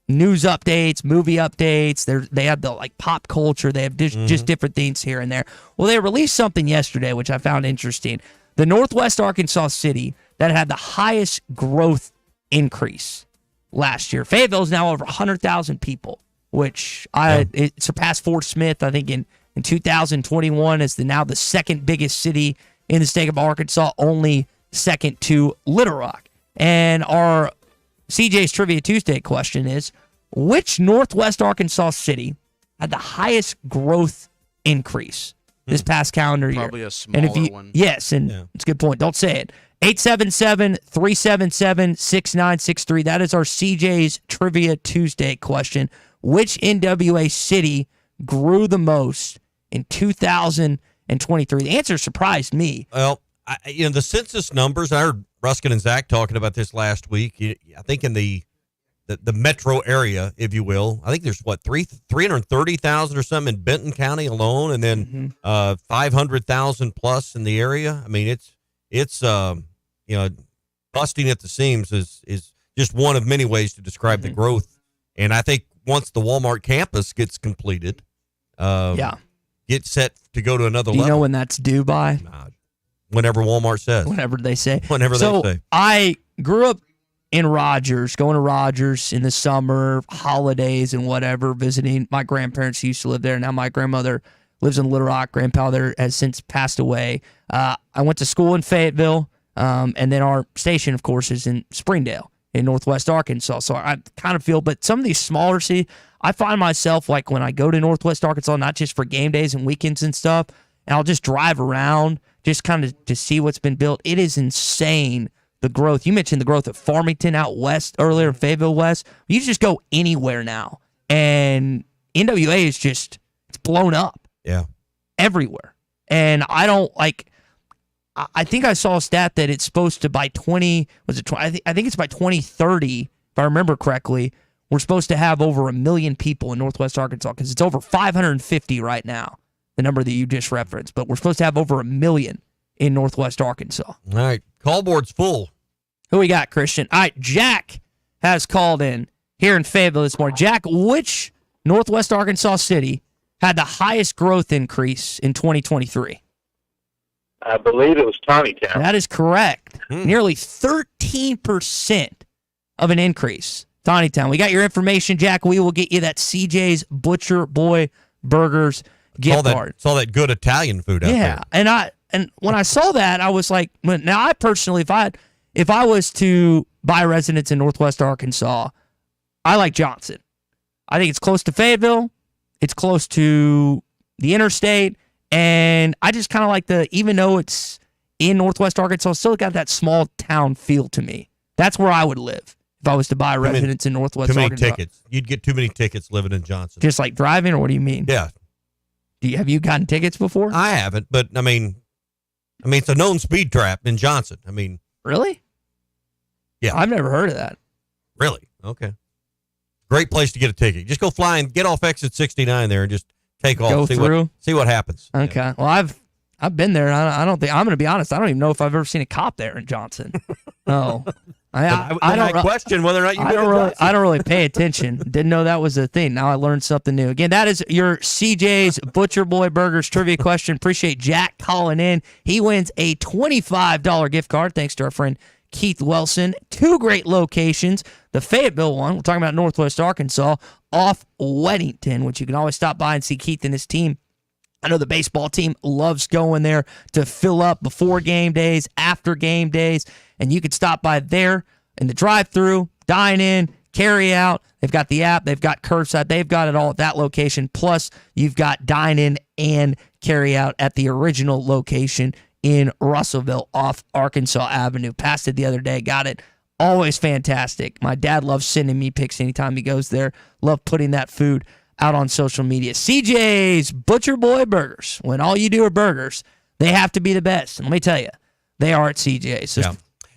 news updates, movie updates. They have the pop culture. They have just different things here and there. Well, they released something yesterday, which I found interesting. The Northwest Arkansas city that had the highest growth increase last year. Fayetteville is now over 100,000 people, which it surpassed Fort Smith, I think, in 2021 as now the second biggest city in the state of Arkansas, only second to Little Rock. And our CJ's Trivia Tuesday question is, which Northwest Arkansas city had the highest growth increase this past calendar year? Probably a smaller one. Yes, and it's a good point. Don't say it. 877-377-6963. That is our CJ's Trivia Tuesday question. Which NWA city grew the most in 2023? The answer surprised me. Well, the census numbers, I heard Ruskin and Zach talking about this last week. I think in the metro area, if you will, I think there's 330,000 or something in Benton County alone, and then 500,000 plus in the area. I mean, it's busting at the seams is just one of many ways to describe the growth. And I think once the Walmart campus gets completed, get set to go to another level. Do you know when that's due by? Whenever Walmart says. Whenever they say. Whenever they say. I grew up in Rogers, going to Rogers in the summer, holidays and whatever, visiting my grandparents who used to live there. Now my grandmother lives in Little Rock. Grandpa there has since passed away. I went to school in Fayetteville, and then our station, of course, is in Springdale in Northwest Arkansas. So I kind of feel, but some of these smaller cities, I find myself like when I go to Northwest Arkansas, not just for game days and weekends and stuff, and I'll just drive around just kind of to see what's been built. It is insane, the growth. You mentioned the growth of Farmington out west earlier, Fayetteville West. You just go anywhere now, and NWA is just, it's blown up. Yeah. Everywhere. And I don't like, I think I saw a stat that it's supposed to by 20, was it 20? I think it's by 2030, if I remember correctly, we're supposed to have over 1 million people in Northwest Arkansas, because it's over 550 right now, the number that you just referenced, but we're supposed to have over 1 million in Northwest Arkansas. All right. Call board's full. Who we got, Christian? All right. Jack has called in here in Fayetteville this morning. Jack, which Northwest Arkansas city had the highest growth increase in 2023? I believe it was Tommytown. That is correct. Nearly 13% of an increase. Tommytown. We got your information, Jack. We will get you that CJ's Butcher Boy Burgers gift card. It's all that good Italian food out there. Yeah, and when I saw that, I was like, now I personally, if I was to buy residence in Northwest Arkansas, I like Johnson. I think it's close to Fayetteville. It's close to the interstate. And I just kind of like even though it's in Northwest Arkansas, still got that small town feel to me. That's where I would live if I was to buy a residence in Northwest Arkansas. Too many tickets. You'd get too many tickets living in Johnson. Just like driving, or what do you mean? Yeah. Have you gotten tickets before? I haven't, but I mean, it's a known speed trap in Johnson. I mean, really? Yeah. I've never heard of that. Really? Okay. Great place to get a ticket. Just go fly and get off exit 69 there and just take off. Go through. See what happens. Okay. Yeah. Well, I've been there. I don't think, I'm going to be honest, I don't even know if I've ever seen a cop there in Johnson. No. I don't question whether or not I don't really pay attention. Didn't know that was a thing. Now I learned something new. Again, that is your CJ's Butcher Boy Burgers trivia question. Appreciate Jack calling in. He wins a $25 gift card thanks to our friend Keith Wilson. 2 great locations. The Fayetteville one, we're talking about Northwest Arkansas, off Weddington, which you can always stop by and see Keith and his team. I know the baseball team loves going there to fill up before game days, after game days, and you could stop by there in the drive-thru, dine in, carry out. They've got the app. They've got curbside. They've got it all at that location. Plus, you've got dine in and carry out at the original location in Russellville off Arkansas Avenue. Passed it the other day. Got it. Always fantastic. My dad loves sending me pics anytime he goes there. Love putting that food out on social media. CJ's Butcher Boy Burgers. When all you do are burgers, they have to be the best. And let me tell you, they are at CJ's. So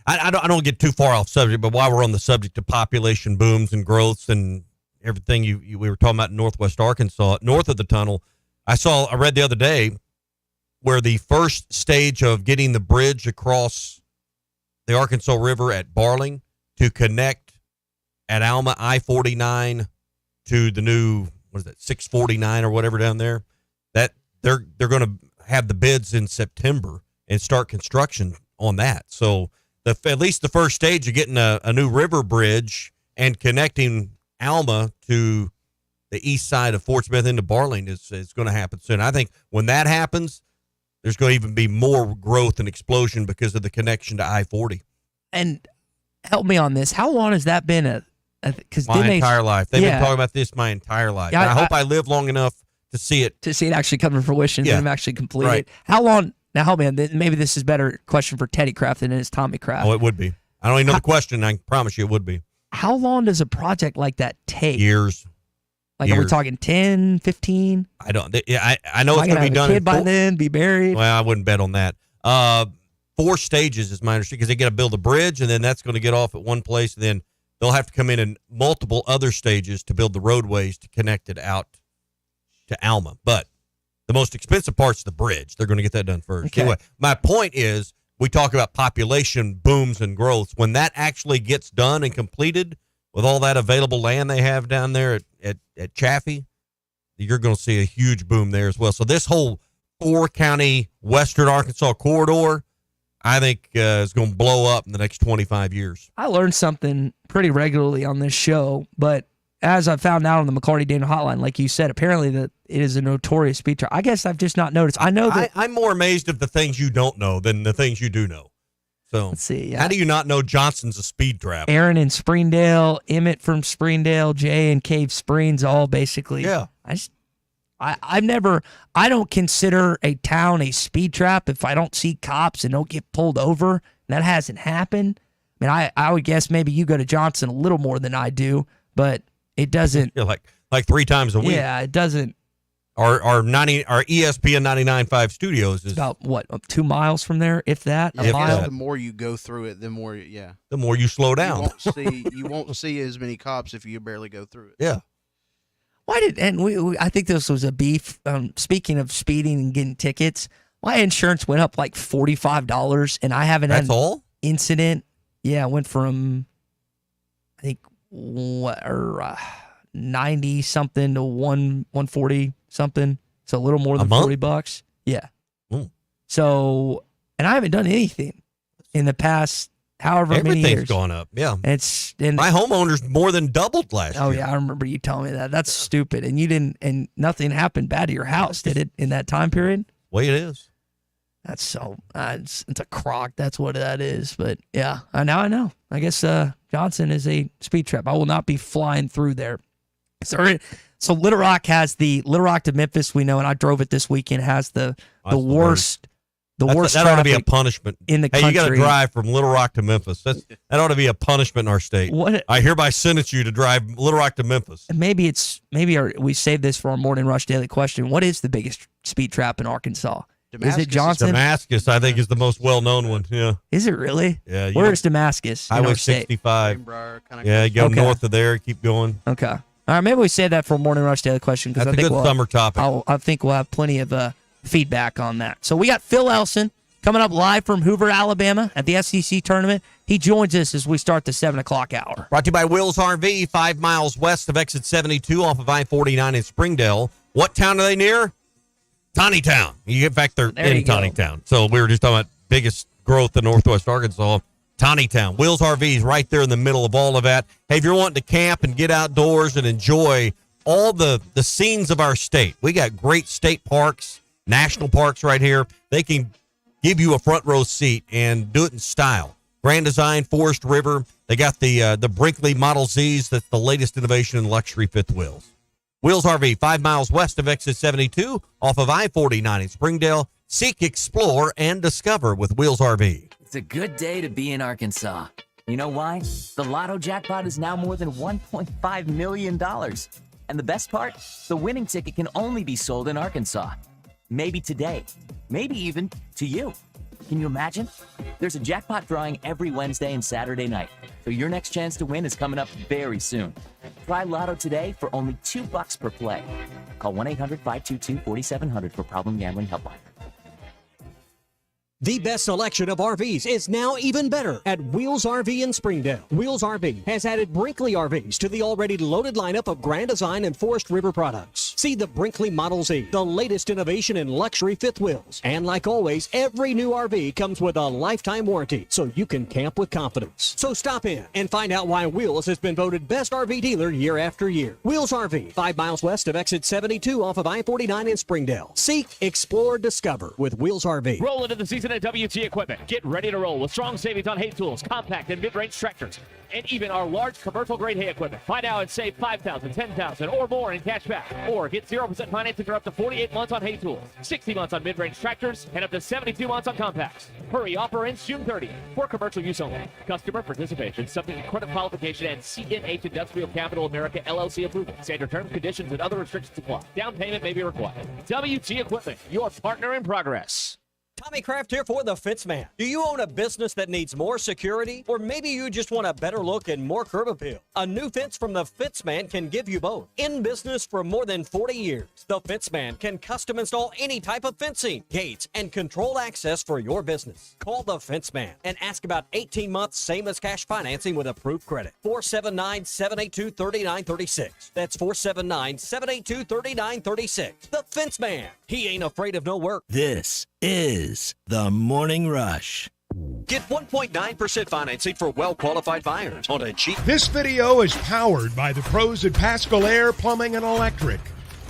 I don't get too far off subject, but while we're on the subject of population booms and growths and everything we were talking about in Northwest Arkansas, north of the tunnel, I read the other day where the first stage of getting the bridge across the Arkansas River at Barling to connect at Alma I-49 to the new, 649 or whatever down there, that they're going to have the bids in September and start construction on that. So at least the first stage of getting a new river bridge and connecting Alma to the east side of Fort Smith into Barling is going to happen soon. I think when that happens, there's going to even be more growth and explosion because of the connection to I-40. And help me on this. How long has that been my entire life? They've been talking about this my entire life. Yeah, I hope I live long enough to see it. To see it actually come to fruition and actually complete it. Right. How long Now, help me. Maybe this is a better question for Teddy Kraft than it is Tommy Kraft. Oh, it would be. I don't even know the question. I can promise you it would be. How long does a project like that take? Years. Like, are we talking 10, 15? I don't. Yeah, I know Am it's I going to be have done a kid in by then, be married. Well, I wouldn't bet on that. 4 stages is my understanding, because they got to build a bridge, and then that's going to get off at one place, and then they'll have to come in multiple other stages to build the roadways to connect it out to Alma. But the most expensive part's the bridge. They're going to get that done first. Okay. Anyway, my point is, we talk about population booms and growths. When that actually gets done and completed with all that available land they have down there at Chaffee, you're going to see a huge boom there as well. So this whole 4-county Western Arkansas corridor, I think is going to blow up in the next 25 years. I learned something pretty regularly on this show, but as I found out on the McLarty Daniel Hotline, like you said, apparently that it is a notorious speed trap. I guess I've just not noticed. I know that I'm more amazed at the things you don't know than the things you do know. So let's see. Yeah. How do you not know Johnson's a speed trap? Aaron in Springdale, Emmett from Springdale, Jay in Cave Springs, all basically. Yeah. I don't consider a town a speed trap if I don't see cops and don't get pulled over. That hasn't happened. I mean, I would guess maybe you go to Johnson a little more than I do, but it doesn't. Yeah, like 3 times a week. Yeah, it doesn't. Our ESPN 99.5 studios is about 2 miles from there, if that. Yeah, A mile. the more you go through it, the more you slow down. You won't see as many cops if you barely go through it. Yeah. I think this was a beef. Speaking of speeding and getting tickets, my insurance went up like $45, and I haven't had an incident. Yeah, it went from I think 90 something to 140 something. So a little more than $40. Yeah. So, and I haven't done anything in the past however many years. Everything's gone up. Yeah. My homeowner's more than doubled last year. Oh yeah, I remember you telling me that. That's stupid. And you didn't, and nothing happened bad to your house, did it, in that time period? Way it is. That's so. It's a crock. That's what that is. But yeah, now I know. I guess Johnson is a speed trap. I will not be flying through there. So Little Rock has the Little Rock to Memphis. We know, and I drove it this weekend. Has the worst. That ought to be a punishment in the country. You got to drive from Little Rock to Memphis. That ought to be a punishment in our state. I hereby sentence you to drive Little Rock to Memphis. Maybe we save this for our morning rush daily question. What is the biggest speed trap in Arkansas? Damascus. Is it Johnson? Damascus, I think, is the most well-known one. Yeah. Is it really? Yeah. Where is Damascus? Highway 65. Yeah, you go north of there, keep going. Okay. All right, maybe we save that for a morning rush daily question, because That's I think a good summer topic. I think we'll have plenty of feedback on that. So we got Phil Elson coming up live from Hoover, Alabama at the SEC tournament. He joins us as we start the 7 o'clock hour. Brought to you by Will's RV, 5 miles west of exit 72 off of I-49 in Springdale. What town are they near? Tawnytown. In fact, they're in Tawnytown. So we were just talking about biggest growth in Northwest Arkansas. Tawnytown. Will's RV is right there in the middle of all of that. Hey, if you're wanting to camp and get outdoors and enjoy all the scenes of our state, we got great state parks, national parks right here. They can give you a front row seat and do it in style. Grand Design, Forest River. They got the Brinkley Model Zs. That's the latest innovation in luxury fifth wheels. Wheels RV, 5 miles west of exit 72 off of I-49 in Springdale. Seek, explore, and discover with Wheels RV. It's a good day to be in Arkansas. You know why? The Lotto jackpot is now more than $1.5 million. And the best part? The winning ticket can only be sold in Arkansas. Maybe today. Maybe even to you. Can you imagine? There's a jackpot drawing every Wednesday and Saturday night. So your next chance to win is coming up very soon. Try Lotto today for only $2 per play. Call 1-800-522-4700 for Problem Gambling Helpline. The best selection of RVs is now even better at Wheels RV in Springdale. Wheels RV has added Brinkley RVs to the already loaded lineup of Grand Design and Forest River products. See the Brinkley Model Z, the latest innovation in luxury fifth wheels. And like always, every new RV comes with a lifetime warranty, so you can camp with confidence. So stop in and find out why Wheels has been voted best RV dealer year after year. Wheels RV, 5 miles west of exit 72 off of I-49 in Springdale. Seek, explore, discover with Wheels RV. Roll into the season at WT Equipment. Get ready to roll with strong savings on hay tools, compact and mid-range tractors, and even our large commercial grade hay equipment. Find out and save $5,000, $10,000 or more in cash back, or Get 0% financing for up to 48 months on hay tools, 60 months on mid-range tractors, and up to 72 months on compacts. Hurry, offer ends June 30th for commercial use only. Customer participation subject to credit qualification and CNH Industrial Capital America LLC approval. Standard terms, conditions, and other restrictions apply. Down payment may be required. WT Equipment, your partner in progress. Tommy Kraft here for the Fence Man. Do you own a business that needs more security? Or maybe you just want a better look and more curb appeal? A new fence from the Fence Man can give you both. In business for more than 40 years, the Fence Man can custom install any type of fencing, gates, and controlled access for your business. Call the Fence Man and ask about 18 months same as cash financing with approved credit. 479-782-3936. That's 479-782-3936. The Fence Man. He ain't afraid of no work. This is The Morning Rush. Get 1.9% financing for well-qualified buyers on a cheap. This video is powered by the pros at Pascal Air Plumbing and Electric.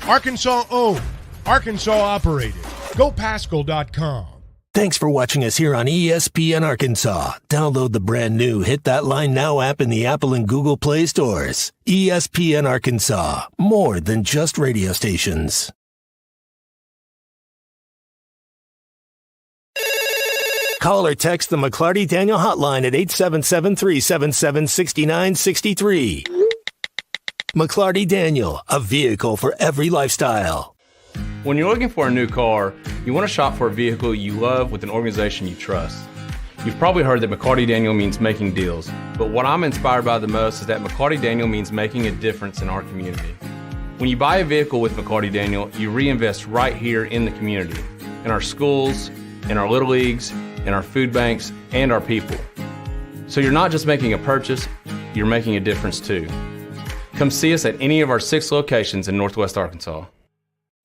Arkansas owned, Arkansas operated. GoPascal.com. Thanks for watching us here on ESPN Arkansas. Download the brand new Hit That Line Now app in the Apple and Google Play stores. ESPN Arkansas, more than just radio stations. Call or text the McLarty Daniel hotline at 877-377-6963. McLarty Daniel, a vehicle for every lifestyle. When you're looking for a new car, you want to shop for a vehicle you love with an organization you trust. You've probably heard that McLarty Daniel means making deals, but what I'm inspired by the most is that McLarty Daniel means making a difference in our community. When you buy a vehicle with McLarty Daniel, you reinvest right here in the community, in our schools, in our little leagues, in our food banks, and our people. So you're not just making a purchase, you're making a difference too. Come see us at any of our 6 locations in Northwest Arkansas.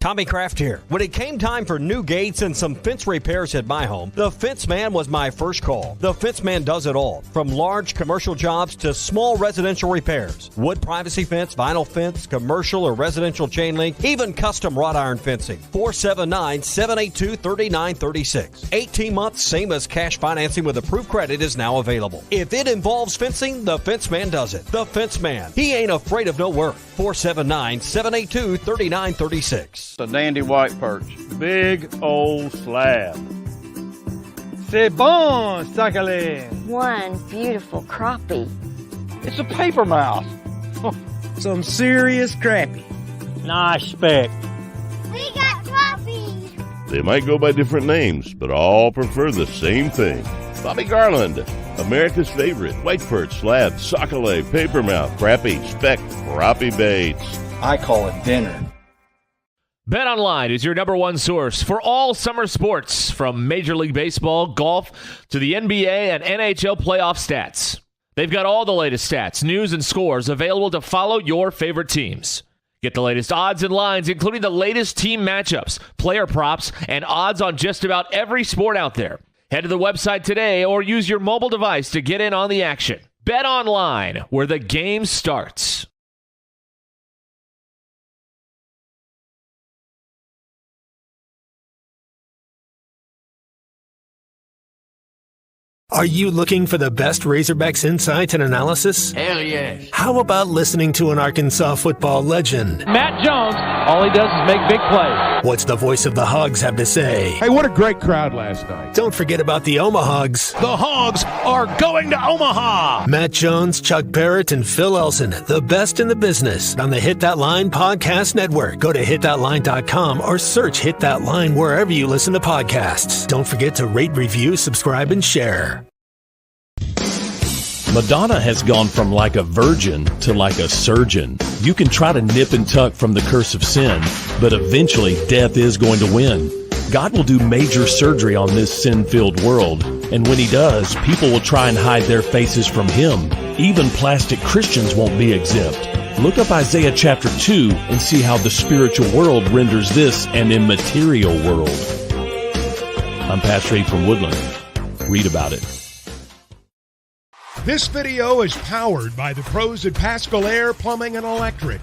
Tommy Kraft here. When it came time for new gates and some fence repairs at my home, the Fence Man was my first call. The Fence Man does it all, from large commercial jobs to small residential repairs. Wood privacy fence, vinyl fence, commercial or residential chain link, even custom wrought iron fencing. 479-782-3936. 18 months, same as cash financing with approved credit is now available. If it involves fencing, the Fence Man does it. The Fence Man. He ain't afraid of no work. 479-782-3936. A dandy white perch. Big old slab. C'est bon, sacalé. One beautiful crappie. It's a paper mouse. Some serious crappie. Nice speck. We got crappies. They might go by different names, but all prefer the same thing. Bobby Garland, America's favorite. White perch, slab, sockeye, papermouth, crappie, speck, crappie baits. I call it dinner. BetOnline is your number one source for all summer sports, from Major League Baseball, golf, to the NBA and NHL playoff stats. They've got all the latest stats, news, and scores available to follow your favorite teams. Get the latest odds and lines, including the latest team matchups, player props, and odds on just about every sport out there. Head to the website today or use your mobile device to get in on the action. BetOnline, where the game starts. Are you looking for the best Razorbacks insight and analysis? Hell yes. How about listening to an Arkansas football legend? Matt Jones, all he does is make big plays. What's the voice of the Hogs have to say? Hey, what a great crowd last night. Don't forget about the Omahogs. The Hogs are going to Omaha. Matt Jones, Chuck Barrett, and Phil Elson, the best in the business on the Hit That Line Podcast Network. Go to hitthatline.com or search Hit That Line wherever you listen to podcasts. Don't forget to rate, review, subscribe, and share. Madonna has gone from like a virgin to like a surgeon. You can try to nip and tuck from the curse of sin, but eventually death is going to win. God will do major surgery on this sin-filled world, and when he does, people will try and hide their faces from him. Even plastic Christians won't be exempt. Look up Isaiah chapter 2 and see how the spiritual world renders this an immaterial world. I'm Pastor Abe from Woodland. Read about it. This video is powered by the pros at Pascal Air Plumbing and Electric.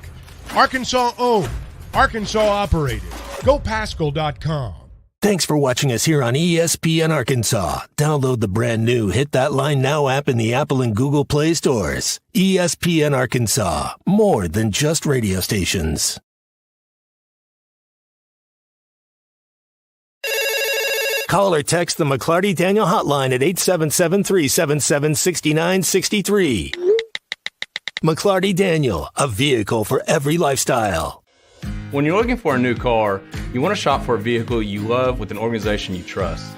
Arkansas owned, Arkansas operated. GoPascal.com. Thanks for watching us here on ESPN Arkansas. Download the brand new Hit That Line Now app in the Apple and Google Play stores. ESPN Arkansas, more than just radio stations. Call or text the McLarty Daniel hotline at 877-377-6963. McLarty Daniel, a vehicle for every lifestyle. When you're looking for a new car, you want to shop for a vehicle you love with an organization you trust.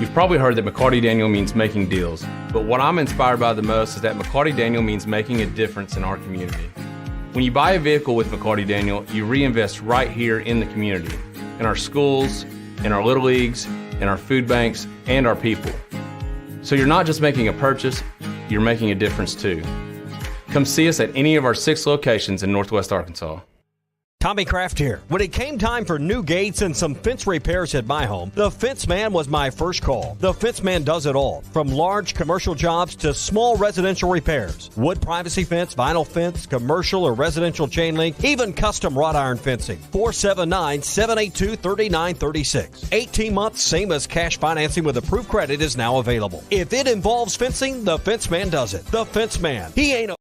You've probably heard that McLarty Daniel means making deals, but what I'm inspired by the most is that McLarty Daniel means making a difference in our community. When you buy a vehicle with McLarty Daniel, you reinvest right here in the community, in our schools, in our little leagues, in our food banks, and our people. So you're not just making a purchase, you're making a difference too. Come see us at any of our 6 locations in Northwest Arkansas. Tommy Kraft here. When it came time for new gates and some fence repairs at my home, the Fence Man was my first call. The Fence Man does it all, from large commercial jobs to small residential repairs. Wood privacy fence, vinyl fence, commercial or residential chain link, even custom wrought iron fencing. 479-782-3936. 18 months, same as cash financing with approved credit is now available. If it involves fencing, the Fence Man does it. The Fence Man. He ain't a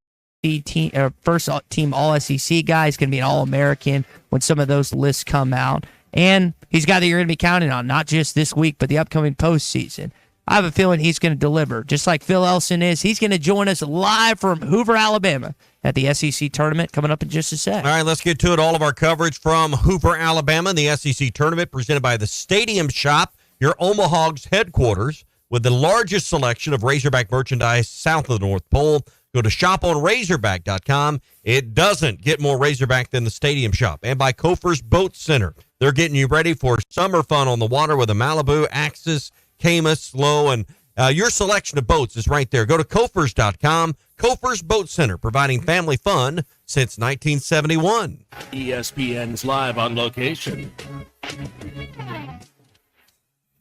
first team All-SEC guy. He's going to be an All-American when some of those lists come out. And he's a guy that you're going to be counting on, not just this week, but the upcoming postseason. I have a feeling he's going to deliver, just like Phil Elson is. He's going to join us live from Hoover, Alabama at the SEC tournament coming up in just a sec. All right, let's get to it. All of our coverage from Hoover, Alabama, the SEC tournament presented by the Stadium Shop, your Omaha's headquarters, with the largest selection of Razorback merchandise south of the North Pole. Go to shoponrazorback.com. It doesn't get more Razorback than the Stadium Shop. And by Kofer's Boat Center. They're getting you ready for summer fun on the water with a Malibu, Axis, Camus, Slow, and your selection of boats is right there. Go to Kofers.com. Kofer's Boat Center, providing family fun since 1971. ESPN's live on location.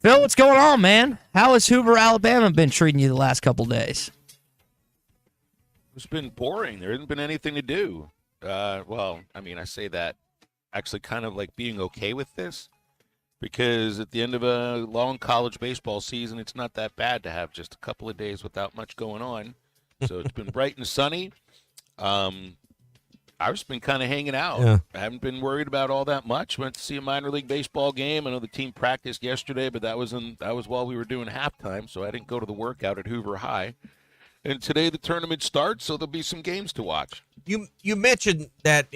Phil, what's going on, man? How has Hoover, Alabama been treating you the last couple days? It's been boring. There hasn't been anything to do. Well, I mean, I say that actually kind of like being okay with this, because at the end of a long college baseball season, it's not that bad to have just a couple of days without much going on. So it's been bright and sunny. I've just been kind of hanging out. Yeah. I haven't been worried about all that much. Went to see a minor league baseball game. I know the team practiced yesterday, but that was while we were doing halftime, so I didn't go to the workout at Hoover High. And today the tournament starts, so there'll be some games to watch. You mentioned that,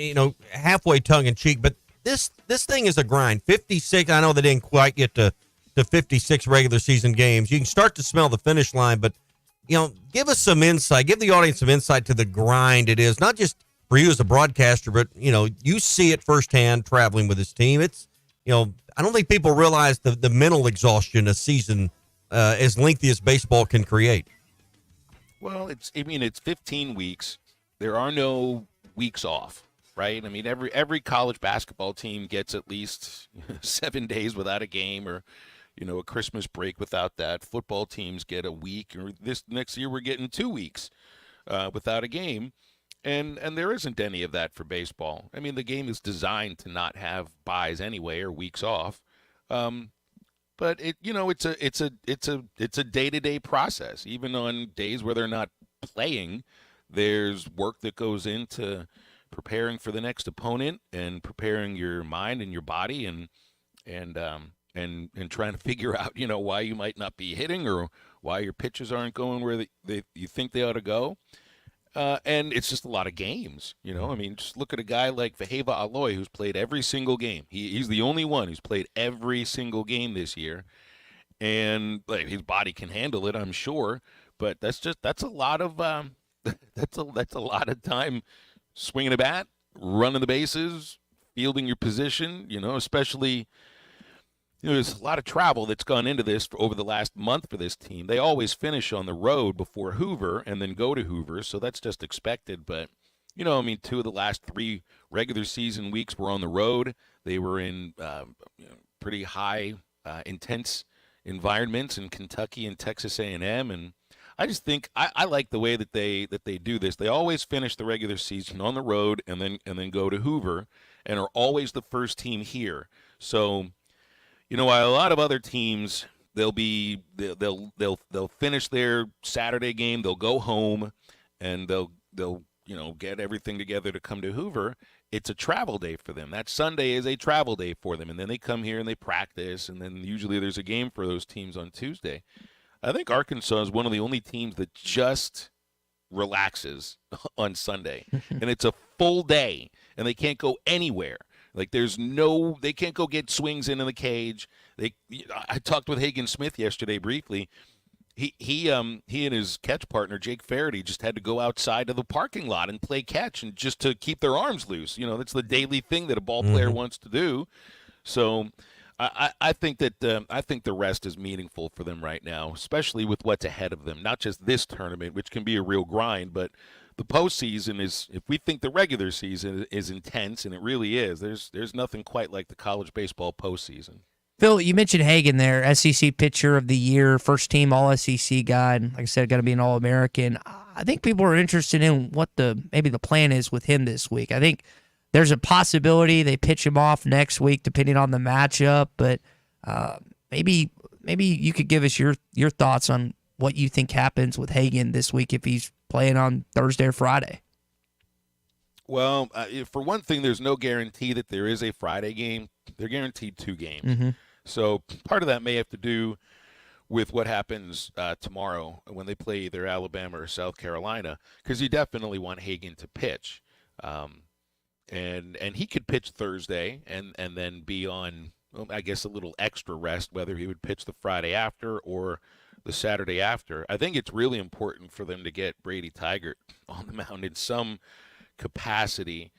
halfway tongue-in-cheek, but this thing is a grind. 56, I know they didn't quite get to 56 regular season games. You can start to smell the finish line, but, give us some insight. Give the audience some insight to the grind it is, not just for you as a broadcaster, but, you see it firsthand traveling with this team. It's, I don't think people realize the mental exhaustion a season as lengthy as baseball can create. Well, it's 15 weeks. There are no weeks off, right? I mean, every college basketball team gets at least 7 days without a game, or, a Christmas break without that. Football teams get a week, or this next year we're getting 2 weeks without a game. And there isn't any of that for baseball. I mean, the game is designed to not have byes anyway, or weeks off. But it's a day-to-day process. Even on days where they're not playing, there's work that goes into preparing for the next opponent and preparing your mind and your body and trying to figure out why you might not be hitting, or why your pitches aren't going where you think they ought to go. And it's just a lot of games, I mean, just look at a guy like Vaheva Aloy, who's played every single game. He's the only one who's played every single game this year, and his body can handle it, I'm sure. But that's a lot of that's a lot of time swinging a bat, running the bases, fielding your position. Especially. There's a lot of travel that's gone into this over the last month for this team. They always finish on the road before Hoover and then go to Hoover, so that's just expected. But, 2 of the last 3 regular season weeks were on the road. They were in pretty high, intense environments in Kentucky and Texas A&M. And I just think I like the way that they do this. They always finish the regular season on the road and then go to Hoover, and are always the first team here. So, while a lot of other teams, they'll finish their Saturday game, they'll go home, and they'll get everything together to come to Hoover. it's a travel day for them. That Sunday is a travel day for them, and then they come here and they practice, and then usually there's a game for those teams on Tuesday. I think Arkansas is one of the only teams that just relaxes on Sunday, and it's a full day, and they can't go anywhere. Like they can't go get swings into the cage. I talked with Hagen Smith yesterday briefly. He and his catch partner Jake Faraday just had to go outside to the parking lot and play catch, and just to keep their arms loose. That's the daily thing that a ball player wants to do. So I think that I think the rest is meaningful for them right now, especially with what's ahead of them. Not just this tournament, which can be a real grind, but the postseason is. If we think the regular season is intense, and it really is, there's nothing quite like the college baseball postseason. Phil, you mentioned Hagen there, SEC Pitcher of the Year, first team All-SEC guy, and like I said, got to be an All-American. I think people are interested in what maybe the plan is with him this week. I think there's a possibility they pitch him off next week, depending on the matchup. But maybe you could give us your thoughts on what you think happens with Hagen this week if he's playing on Thursday or Friday. Well, for one thing, there's no guarantee that there is a Friday game. They're guaranteed 2 games. Mm-hmm. So part of that may have to do with what happens tomorrow when they play either Alabama or South Carolina, because you definitely want Hagen to pitch. And he could pitch Thursday and then be on, I guess, a little extra rest, whether he would pitch the Friday after or the Saturday after. I think it's really important for them to get Brady Tigert on the mound in some capacity.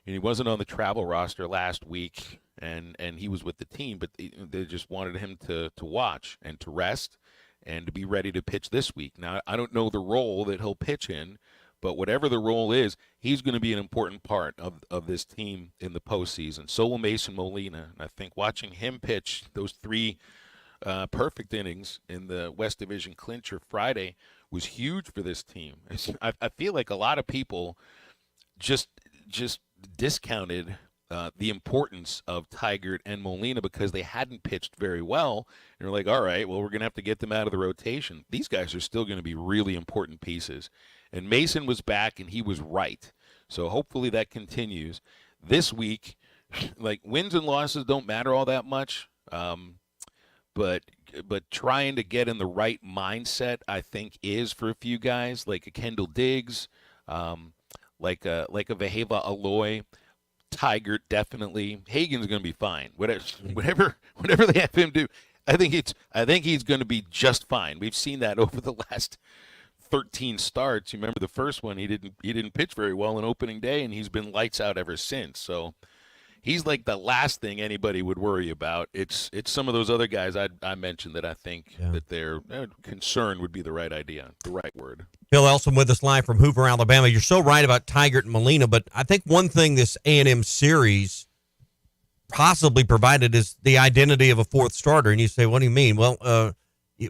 And he wasn't on the travel roster last week, and he was with the team, but they just wanted him to watch and to rest and to be ready to pitch this week. Now, I don't know the role that he'll pitch in, but whatever the role is, he's going to be an important part of this team in the postseason. So will Mason Molina. And I think watching him pitch those 3 perfect innings in the West Division clincher Friday was huge for this team. I feel like a lot of people just discounted the importance of Tigert and Molina because they hadn't pitched very well. And we're like, all right, well, we're going to have to get them out of the rotation. These guys are still going to be really important pieces. And Mason was back, and he was right. So hopefully that continues. This week, like, wins and losses don't matter all that much. But trying to get in the right mindset, I think, is for a few guys, like a Kendall Diggs, like a Vaheva Aloy, Tigert definitely. Hagen's going to be fine. Whatever they have him do, I think he's going to be just fine. We've seen that over the last 13 starts. You remember the first one, he didn't pitch very well on opening day, and he's been lights out ever since. So he's like the last thing anybody would worry about. It's some of those other guys I mentioned that I think that their concern would be the right idea, the right word. Phil Elson with us live from Hoover, Alabama. You're so right about Tigert and Molina, but I think one thing this A&M series possibly provided is the identity of a 4th starter. And you say, what do you mean? Well,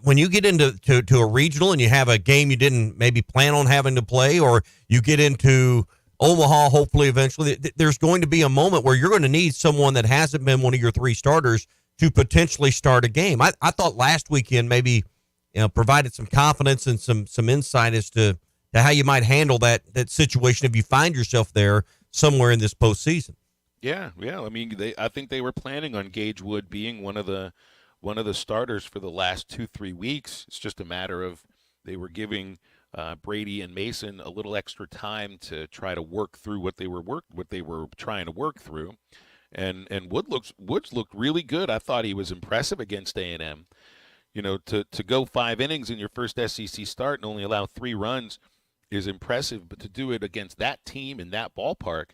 when you get into a regional and you have a game you didn't maybe plan on having to play, or you get into Omaha, hopefully eventually, there's going to be a moment where you're going to need someone that hasn't been one of your 3 starters to potentially start a game. I thought last weekend maybe provided some confidence and some insight as to how you might handle that situation if you find yourself there somewhere in this postseason. Yeah. I mean, I think they were planning on Gage Wood being one of the starters for the last 2-3 weeks. It's just a matter of they were giving Brady and Mason a little extra time to try to work through what they were trying to work through. And Woods looked really good. I thought he was impressive against A&M. To go 5 innings in your first SEC start and only allow 3 runs is impressive, but to do it against that team in that ballpark,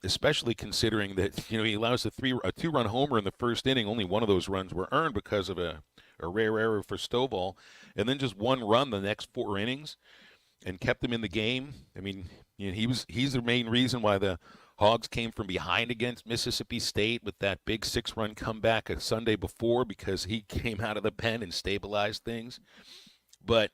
especially considering that he allows a 2-run homer in the first inning, only one of those runs were earned because of a rare error for Stovall, and then just 1 run the next 4 innings, and kept them in the game. I mean, he's the main reason why the Hogs came from behind against Mississippi State with that big 6-run comeback a Sunday before, because he came out of the pen and stabilized things. But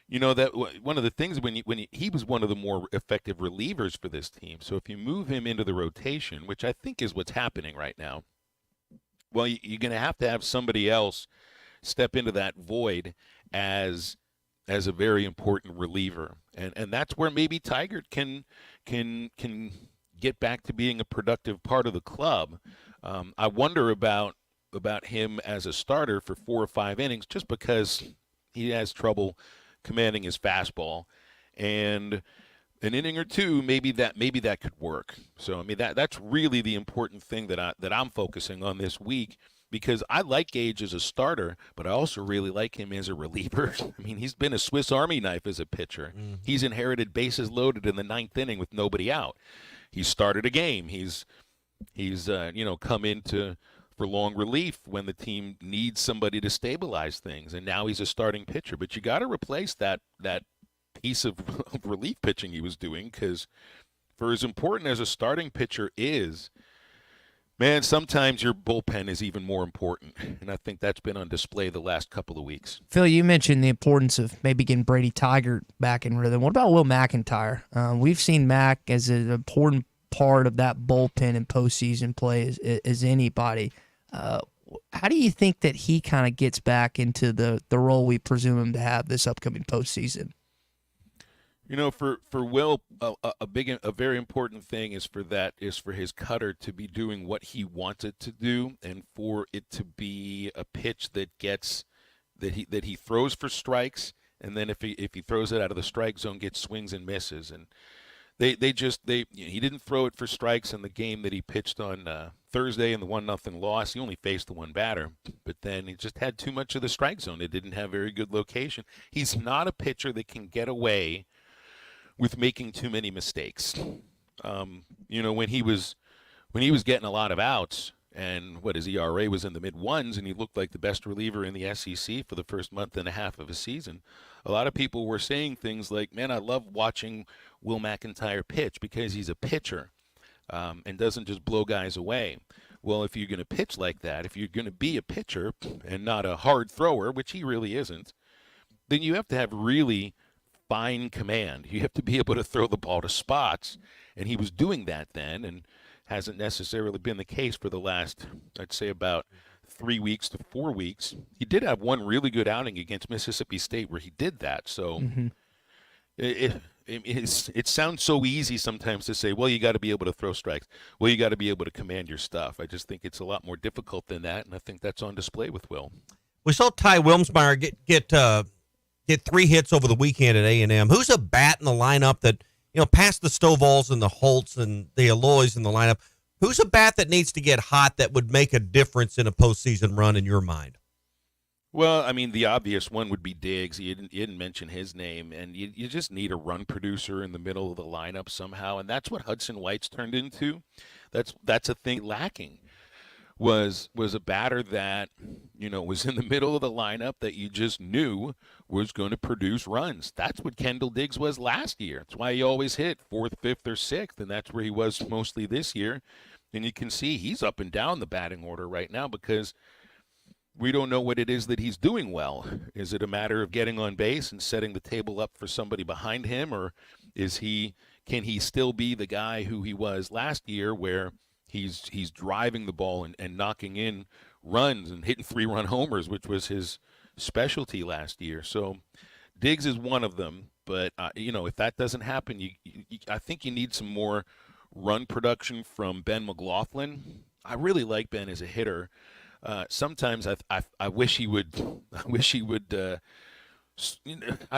that one of the things when he was one of the more effective relievers for this team. So if you move him into the rotation, which I think is what's happening right now, well, you're going to have somebody else step into that void as a very important reliever, and that's where maybe Tigert can get back to being a productive part of the club. I wonder about him as a starter for 4 or 5 innings, just because he has trouble commanding his fastball, and an inning or two, maybe that could work. So I mean that's really the important thing that I'm focusing on this week, because I like Gage as a starter, but I also really like him as a reliever. I mean, he's been a Swiss Army knife as a pitcher. Mm-hmm. He's inherited bases loaded in the 9th inning with nobody out. He started a game. He's come into for long relief when the team needs somebody to stabilize things, and now he's a starting pitcher. But you got to replace that piece of relief pitching he was doing, because for as important as a starting pitcher is, man, sometimes your bullpen is even more important, and I think that's been on display the last couple of weeks. Phil, you mentioned the importance of maybe getting Brady Tigert back in rhythm. What about Will McIntyre? We've seen Mac as an important part of that bullpen in postseason play as anybody. How do you think that he kind of gets back into the role we presume him to have this upcoming postseason? You know, for Will, a very important thing is for his cutter to be doing what he wants it to do, and for it to be a pitch that he throws for strikes, and then if he throws it out of the strike zone, gets swings and misses. And he didn't throw it for strikes in the game that he pitched on Thursday in the 1-0 loss. He only faced the one batter, but then he just had too much of the strike zone. It didn't have very good location. He's not a pitcher that can get away with making too many mistakes. When he was getting a lot of outs, and his ERA was in the mid-1s, and he looked like the best reliever in the SEC for the first month and a half of a season, a lot of people were saying things like, man, I love watching Will McIntyre pitch because he's a pitcher and doesn't just blow guys away. Well, if you're going to pitch like that, if you're going to be a pitcher and not a hard thrower, which he really isn't, then you have to have really fine command. You have to be able to throw the ball to spots, and he was doing that then, and hasn't necessarily been the case for the last, I'd say, about 3 weeks to 4 weeks. He did have one really good outing against Mississippi State where he did that. So it sounds so easy sometimes to say, well, you got to be able to throw strikes. Well, you got to be able to command your stuff. I just think it's a lot more difficult than that, and I think that's on display with Will. We saw Ty Wilmsmeyer get 3 hits over the weekend at A&M. Who's a bat in the lineup that, past the Stovall's and the Holtz and the Aloys in the lineup, who's a bat that needs to get hot that would make a difference in a postseason run in your mind? Well, I mean, the obvious one would be Diggs. You didn't mention his name, and you just need a run producer in the middle of the lineup somehow, and that's what Hudson White's turned into. That's a thing lacking. Was a batter that, was in the middle of the lineup that you just knew was going to produce runs. That's what Kendall Diggs was last year. That's why he always hit 4th, 5th, or 6th, and that's where he was mostly this year. And you can see he's up and down the batting order right now because we don't know what it is that he's doing well. Is it a matter of getting on base and setting the table up for somebody behind him, or can he still be the guy who he was last year where he's driving the ball and knocking in runs and hitting 3-run homers, which was his specialty last year. So Diggs is one of them, but if that doesn't happen, I think you need some more run production from Ben McLaughlin. I really like Ben as a hitter. Sometimes I wish he would. I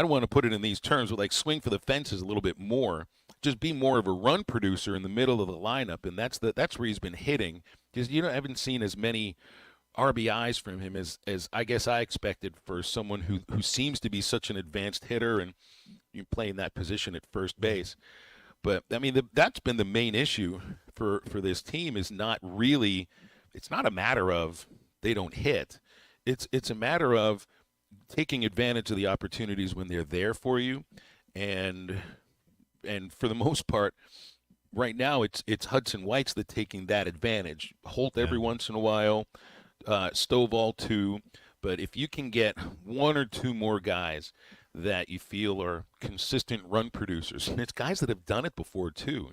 don't want to put it in these terms, but swing for the fences a little bit more. Just be more of a run producer in the middle of the lineup, and that's where he's been hitting. Because haven't seen as many RBIs from him as I guess I expected for someone who seems to be such an advanced hitter and you playing that position at first base. But I mean, that's been the main issue for this team. Is not really. It's not a matter of they don't hit. It's a matter of taking advantage of the opportunities when they're there for you, and for the most part, right now it's Hudson White's that taking that advantage. Holt every once in a while, Stovall too, but if you can get 1 or 2 more guys that you feel are consistent run producers, and it's guys that have done it before too,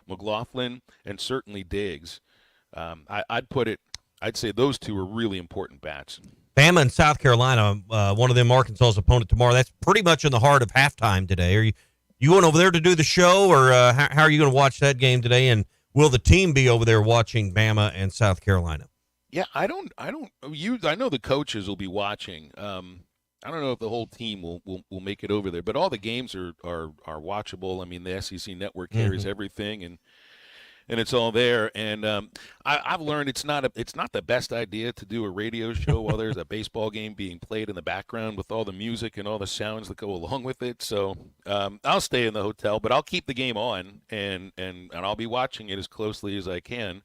McLaughlin and certainly Diggs. I'd say those 2 are really important bats. Bama and South Carolina, one of them Arkansas's opponent tomorrow. That's pretty much in the heart of halftime today. You going over there to do the show, or how are you going to watch that game today? And will the team be over there watching Bama and South Carolina? Yeah, I know the coaches will be watching. I don't know if the whole team will make it over there, but all the games are watchable. I mean, the SEC network carries everything, and it's all there. And I've learned it's not the best idea to do a radio show while there's a baseball game being played in the background with all the music and all the sounds that go along with it. So I'll stay in the hotel, but I'll keep the game on, and I'll be watching it as closely as I can.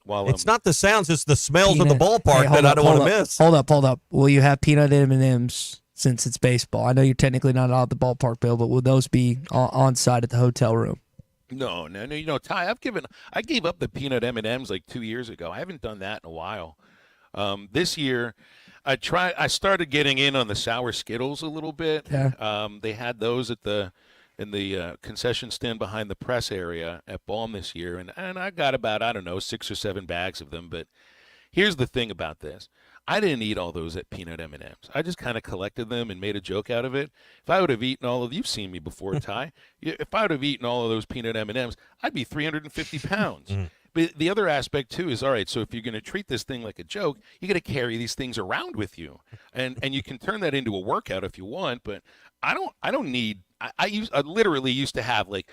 While it's not the sounds, it's the smells of the ballpark that I don't want to miss. Hold up. Will you have peanut M&Ms since it's baseball? I know you're technically not allowed at the ballpark, Bill, but will those be on site at the hotel room? No. You know, Ty, I gave up the peanut M&Ms like 2 years ago. I haven't done that in a while. This year, I started getting in on the sour Skittles a little bit. Yeah. They had those in the concession stand behind the press area at Baum this year, and I got about, 6 or 7 bags of them. But here's the thing about this. I didn't eat all those at peanut M&Ms. I just kind of collected them and made a joke out of it. If I would have eaten all of, you've seen me before, Ty. If I would have eaten all of those peanut M&Ms, I'd be 350 pounds. But the other aspect, too, is, all right, so if you're going to treat this thing like a joke, you got to carry these things around with you. And you can turn that into a workout if you want, but I don't need – I literally used to have like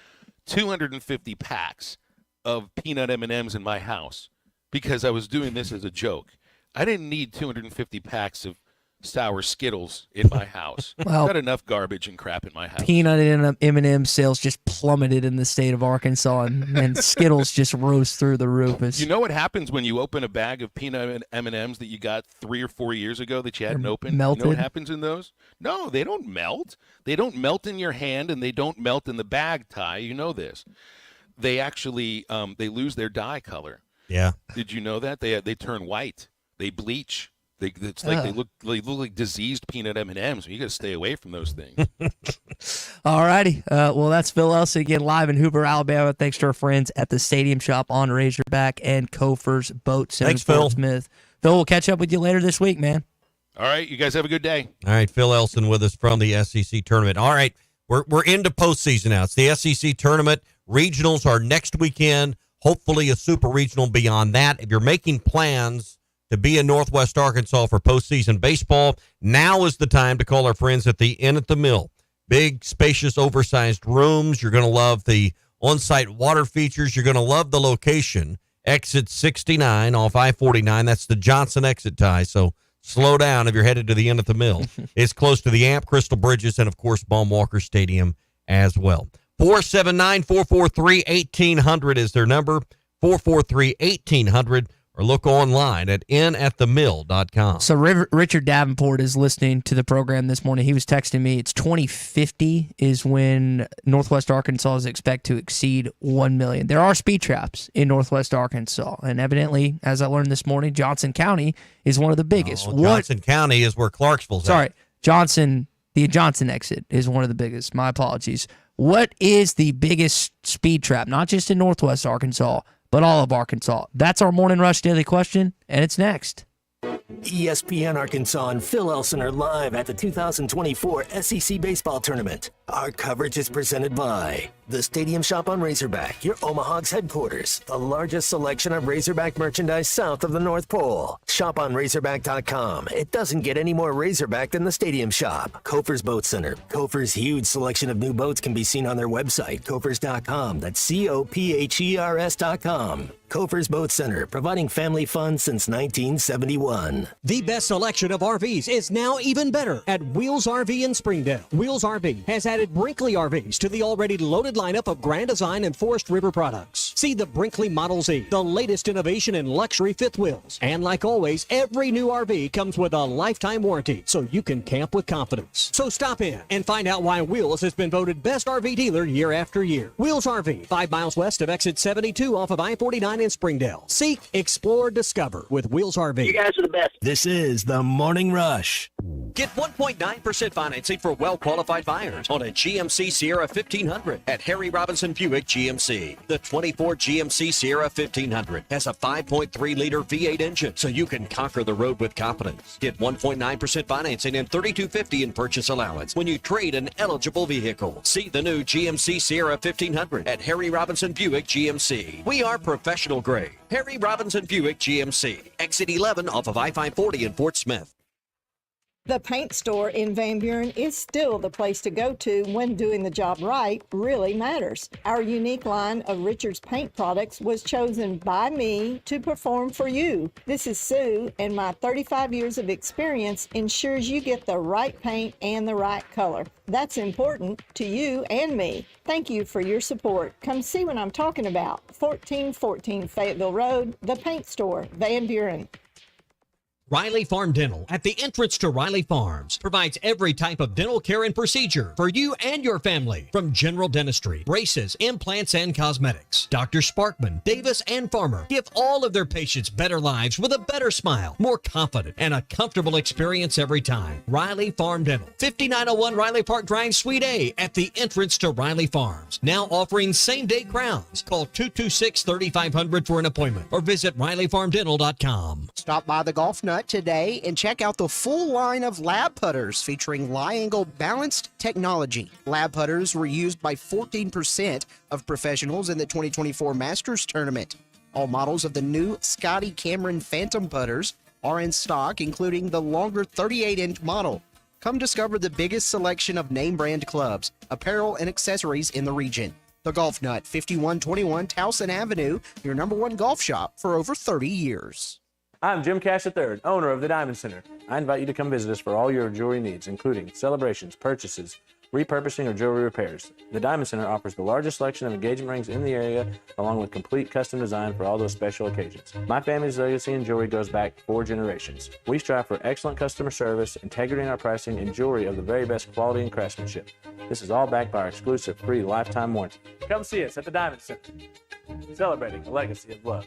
250 packs of peanut M&Ms in my house because I was doing this as a joke. I didn't need 250 packs of sour Skittles in my house. Well, I've got enough garbage and crap in my house. Peanut M&M sales just plummeted in the state of Arkansas, and Skittles just rose through the roof. You know what happens when you open a bag of peanut M&Ms that you got 3 or 4 years ago that you hadn't opened? Melted? You know what happens in those? No, they don't melt. They don't melt in your hand, and they don't melt in the bag, Ty. You know this. They actually they lose their dye color. Yeah. Did you know that? They turn white. They bleach. It's like they look like diseased peanut M&Ms. You got to stay away from those things. All righty. Well, that's Phil Elson again live in Hoover, Alabama. Thanks to our friends at the Stadium Shop on Razorback and Kofer's Boat Center. Thanks, Phil. Smith. Phil, we'll catch up with you later this week, man. All right, you guys have a good day. All right, Phil Elson with us from the SEC tournament. All right, we're into postseason now. It's the SEC tournament. Regionals are next weekend. Hopefully a super regional beyond that. If you're making plans to be in Northwest Arkansas for postseason baseball, now is the time to call our friends at the Inn at the Mill. Big, spacious, oversized rooms. You're going to love the on-site water features. You're going to love the location. Exit 69 off I-49. That's the Johnson exit, Ty. So slow down if you're headed to the Inn at the Mill. It's close to the Amp, Crystal Bridges, and, of course, Baum Walker Stadium as well. 479-443-1800 is their number. 443-1800. Or look online at inatthemill.com. So Richard Davenport is listening to the program this morning. He was texting me. It's 2050 is when Northwest Arkansas is expected to exceed 1 million. There are speed traps in Northwest Arkansas. And evidently, as I learned this morning, Johnson County is one of the biggest. Johnson County is where Clarksville's at. The Johnson exit is one of the biggest. My apologies. What is the biggest speed trap, not just in Northwest Arkansas, but all of Arkansas? That's our Morning Rush Daily Question, and it's next. ESPN Arkansas and Phil Elson are live at the 2024 SEC Baseball Tournament. Our coverage is presented by the Stadium Shop on Razorback, your Omaha's headquarters. The largest selection of Razorback merchandise south of the North Pole. Shop on Razorback.com. It doesn't get any more Razorback than the Stadium Shop. Kofer's Boat Center. Kofer's huge selection of new boats can be seen on their website, Kofer's.com. That's COPHERS.com. Kofer's Boat Center, providing family fun since 1971. The best selection of RVs is now even better at Wheels RV in Springdale. Wheels RV has added Brinkley RVs to the already loaded lineup of Grand Design and Forest River products. See the Brinkley Model Z, the latest innovation in luxury fifth wheels. And like always, every new RV comes with a lifetime warranty, so you can camp with confidence. So stop in and find out why Wheels has been voted best RV dealer year after year. Wheels RV, 5 miles west of exit 72 off of I-49 in Springdale. Seek, explore, discover with Wheels RV. You guys are the best. This is the Morning Rush. Get 1.9% financing for well-qualified buyers on a GMC Sierra 1500 at Harry Robinson Buick GMC. The 24 Ford GMC Sierra 1500 has a 5.3-liter V8 engine, so you can conquer the road with confidence. Get 1.9% financing and $3,250 in purchase allowance when you trade an eligible vehicle. See the new GMC Sierra 1500 at Harry Robinson Buick GMC. We are professional grade. Harry Robinson Buick GMC. Exit 11 off of I-540 in Fort Smith. The paint store in Van Buren is still the place to go to when doing the job right really matters. Our unique line of Richards paint products was chosen by me to perform for you. This is Sue, and my 35 years of experience ensures you get the right paint and the right color. That's important to you and me. Thank you for your support. Come see what I'm talking about. 1414 Fayetteville Road, the paint store, Van Buren. Riley Farm Dental at the entrance to Riley Farms provides every type of dental care and procedure for you and your family, from general dentistry, braces, implants, and cosmetics. Dr. Sparkman, Davis, and Farmer give all of their patients better lives with a better smile, more confident, and a comfortable experience every time. Riley Farm Dental, 5901 Riley Park Drive, Suite A at the entrance to Riley Farms. Now offering same-day crowns. Call 226-3500 for an appointment or visit RileyFarmDental.com. Stop by the Golf Nut today and check out the full line of lab putters featuring Lie-Angle balanced technology. Lab putters were used by 14% of professionals in the 2024 Masters Tournament. All models of the new Scotty Cameron Phantom putters are in stock, including the longer 38-inch model. Come discover the biggest selection of name brand clubs, apparel, and accessories in the region. The Golf Nut, 5121 Towson Avenue, your #1 golf shop for over 30 years. I'm Jim Cash III, owner of the Diamond Center. I invite you to come visit us for all your jewelry needs, including celebrations, purchases, repurposing, or jewelry repairs. The Diamond Center offers the largest selection of engagement rings in the area, along with complete custom design for all those special occasions. My family's legacy in jewelry goes back 4 generations. We strive for excellent customer service, integrity in our pricing, and jewelry of the very best quality and craftsmanship. This is all backed by our exclusive free lifetime warranty. Come see us at the Diamond Center, celebrating a legacy of love.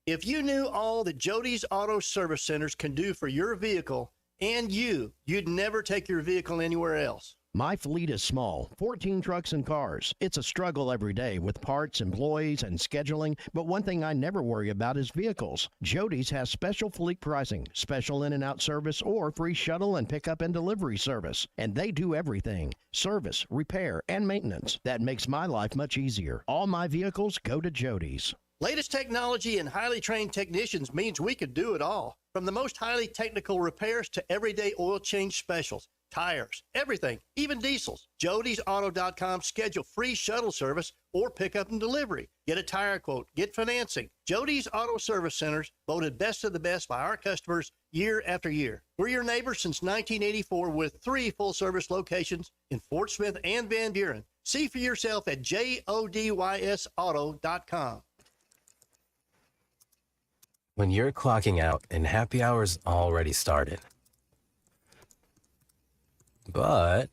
If you knew all that Jody's Auto Service Centers can do for your vehicle and you'd never take your vehicle anywhere else. My fleet is small, 14 trucks and cars. It's a struggle every day with parts, employees, and scheduling, but one thing I never worry about is vehicles. Jody's has special fleet pricing, special in and out service, or free shuttle and pickup and delivery service. And they do everything: service, repair, and maintenance. That makes my life much easier. All my vehicles go to Jody's. Latest technology and highly trained technicians means we could do it all. From the most highly technical repairs to everyday oil change specials, tires, everything, even diesels. Jody'sAuto.com. Schedule free shuttle service or pickup and delivery. Get a tire quote, get financing. Jody's Auto Service Centers, voted best of the best by our customers year after year. We're your neighbors since 1984 with 3 full-service locations in Fort Smith and Van Buren. See for yourself at JODYSauto.com. When you're clocking out and happy hour's already started. But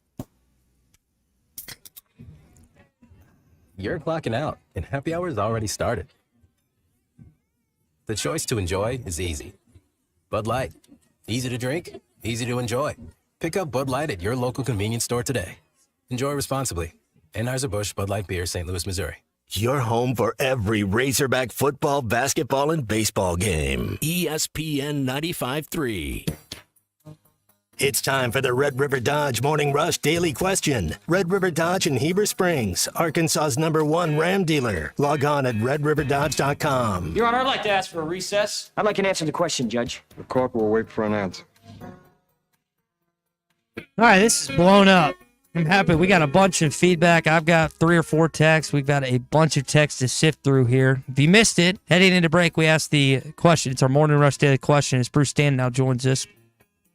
you're clocking out and happy hour's already started. The choice to enjoy is easy. Bud Light. Easy to drink, easy to enjoy. Pick up Bud Light at your local convenience store today. Enjoy responsibly. Anheuser-Busch Bud Light Beer, St. Louis, Missouri. Your home for every Razorback football, basketball, and baseball game. ESPN 95.3. It's time for the Red River Dodge Morning Rush Daily Question. Red River Dodge in Heber Springs, Arkansas's #1 Ram dealer. Log on at redriverdodge.com. Your Honor, I'd like to ask for a recess. I'd like an answer to the question, Judge. The court will wait for an answer. All right, this is blown up. I'm happy. We got a bunch of feedback. I've got 3 or 4 texts. We've got a bunch of texts to sift through here. If you missed it, heading into break, we asked the question. It's our Morning Rush Daily Question. As Bruce Stanton now joins us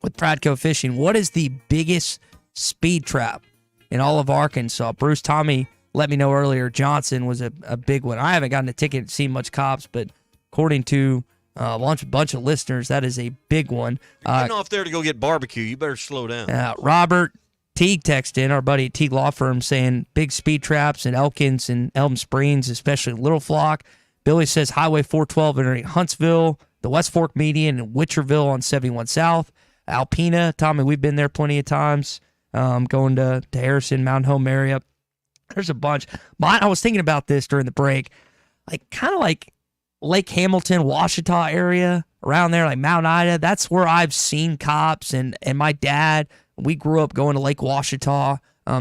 with Pradco Fishing. What is the biggest speed trap in all of Arkansas? Bruce, Tommy let me know earlier Johnson was a big one. I haven't gotten a ticket to see much cops, but according to a bunch of listeners, that is a big one. Getting off there to go get barbecue, you better slow down. Robert Teague texted in, our buddy at Teague Law Firm, saying big speed traps in Elkins and Elm Springs, especially Little Flock. Billy says Highway 412 entering Huntsville, the West Fork median in Witcherville on 71 South, Alpena. Tommy, we've been there plenty of times, going to Harrison, Mount Home area. There's a bunch. I was thinking about this during the break. like kind of like Lake Hamilton, Washita area around there, like Mount Ida. That's where I've seen cops. And my dad, we grew up going to Lake Washita,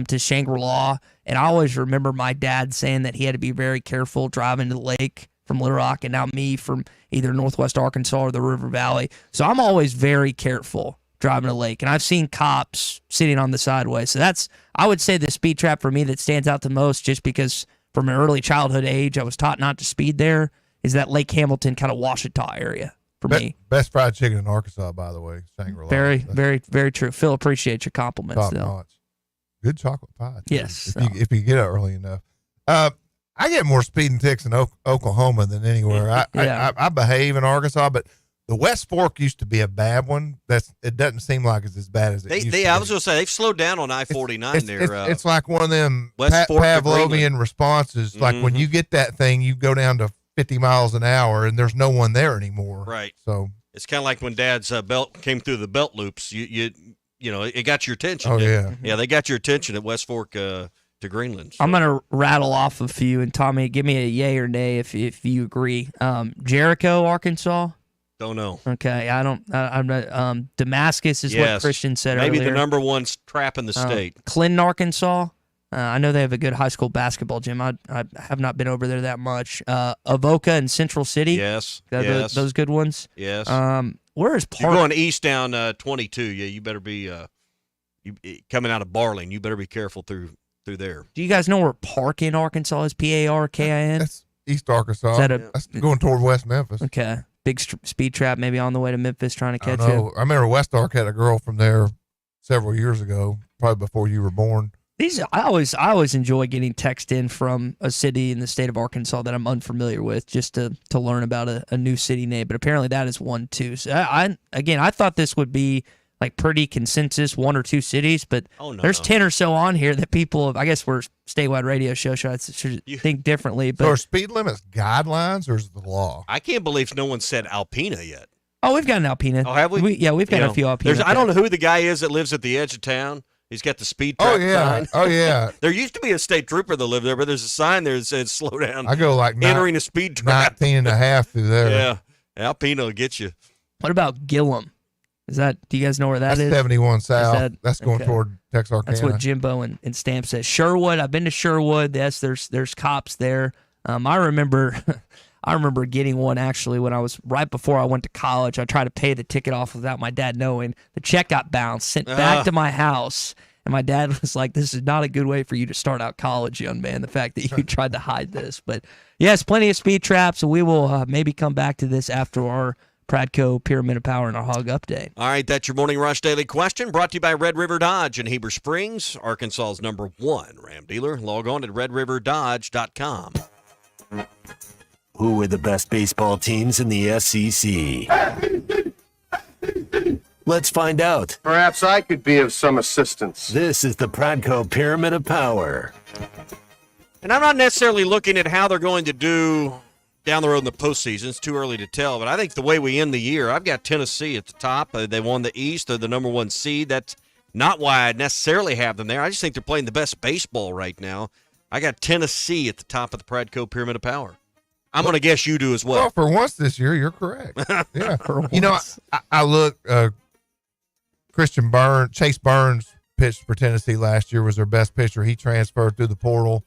to Shangri-La. And I always remember my dad saying that he had to be very careful driving to the lake from Little Rock, and now me from either Northwest Arkansas or the River Valley. So I'm always very careful driving to the lake. And I've seen cops sitting on the sideway. So that's, I would say, the speed trap for me that stands out the most, just because from an early childhood age, I was taught not to speed there, is that Lake Hamilton kind of Washita area for me. Best fried chicken in Arkansas, by the way, Shangri-La. Very, very true. Phil, appreciate your compliments. Top though. notch. Good chocolate pie, too, Yes. if you get up early enough. I get more speeding ticks in Oklahoma than anywhere. I behave in Arkansas, but the West Fork used to be a bad one. It doesn't seem like it's as bad as it used to be. I was going to say, they've slowed down on I-49 there. It's like one of them West Fork to Pavlovian Greenland. responses. Like when you get that thing, you go down to 50 miles an hour, and there's no one there anymore. Right. So it's kind of like when Dad's belt came through the belt loops. You know, it got your attention. Oh, didn't yeah. it? Yeah, they got your attention at West Fork to Greenland. So. I'm going to rattle off a few, and Tommy, give me a yay or nay if you agree. Jericho, Arkansas. Don't know. Okay, I'm not. Damascus is what Christian said Maybe earlier. the number one trap in the state. Clinton, Arkansas. I know they have a good high school basketball gym. I have not been over there that much. Avoca and Central City. Yes. Those good ones. Yes. Where is You're going east down 22. Yeah, you better be coming out of Barling. You better be careful through there. Do you guys know where Park in Arkansas is? Parkin? That's East Arkansas. Is that That's going toward West Memphis. Okay. Big speed trap maybe on the way to Memphis trying to catch I you. I remember West Ark had a girl from there several years ago, probably before you were born. I always enjoy getting text in from a city in the state of Arkansas that I'm unfamiliar with, just to learn about a new city name. But apparently that is one too. So I thought this would be like pretty consensus, one or two cities, but there's 10 or so on here that people, I guess we're a statewide radio show, should think differently. But So are speed limits guidelines or is it the law? I can't believe no one said Alpena yet. Oh, we've got an Alpena. Oh, have we? We've got a few Alpena. I don't know who the guy is that lives at the edge of town. He's got the speed trap sign. Oh, yeah. There used to be a state trooper that lived there, but there's a sign there that says slow down. I go like entering a speed trap. 19 and a half through there. Yeah. Alpena will get you. What about Gillum? Do you guys know where that That's is? 71 south. That's going toward Texarkana. That's what Jimbo and Stamp says. Sherwood. I've been to Sherwood. Yes, there's cops there. I remember getting one actually when I was right before I went to college. I tried to pay the ticket off without my dad knowing. The check got bounced, sent back to my house. And my dad was like, "This is not a good way for you to start out college, young man, the fact that you tried to hide this." But yes, plenty of speed traps. So we will maybe come back to this after our Pradco Pyramid of Power and our Hog Update. All right, that's your Morning Rush Daily Question, brought to you by Red River Dodge in Heber Springs, Arkansas's #1 Ram dealer. Log on at redriverdodge.com. Who are the best baseball teams in the SEC? Let's find out. Perhaps I could be of some assistance. This is the Pradco Pyramid of Power. And I'm not necessarily looking at how they're going to do down the road in the postseason. It's too early to tell, but I think the way we end the year, I've got Tennessee at the top. They won the East. They're the #1 seed. That's not why I necessarily have them there. I just think they're playing the best baseball right now. I got Tennessee at the top of the Pradco Pyramid of Power. I'm going to guess you do as well. Well, for once this year, you're correct. Yeah. You know, I look, Chase Burns pitched for Tennessee last year, was their best pitcher. He transferred through the portal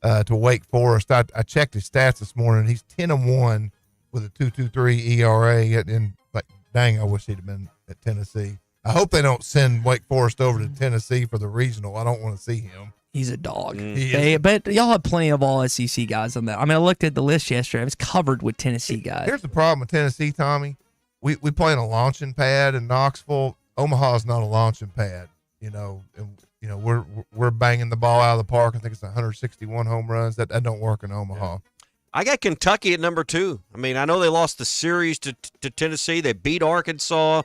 to Wake Forest. I checked his stats this morning. He's 10-1 with a 2.23 ERA. And like, dang, I wish he'd have been at Tennessee. I hope they don't send Wake Forest over to Tennessee for the regional. I don't want to see him. He's a dog. He but y'all have plenty of all SEC guys on that. I mean, I looked at the list yesterday. It was covered with Tennessee guys. Here's the problem with Tennessee, Tommy. We play in a launching pad in Knoxville. Omaha's not a launching pad, we're banging the ball out of the park. I think it's 161 home runs. That don't work in Omaha. I got Kentucky at #2. I mean, I know they lost the series to Tennessee. They beat Arkansas.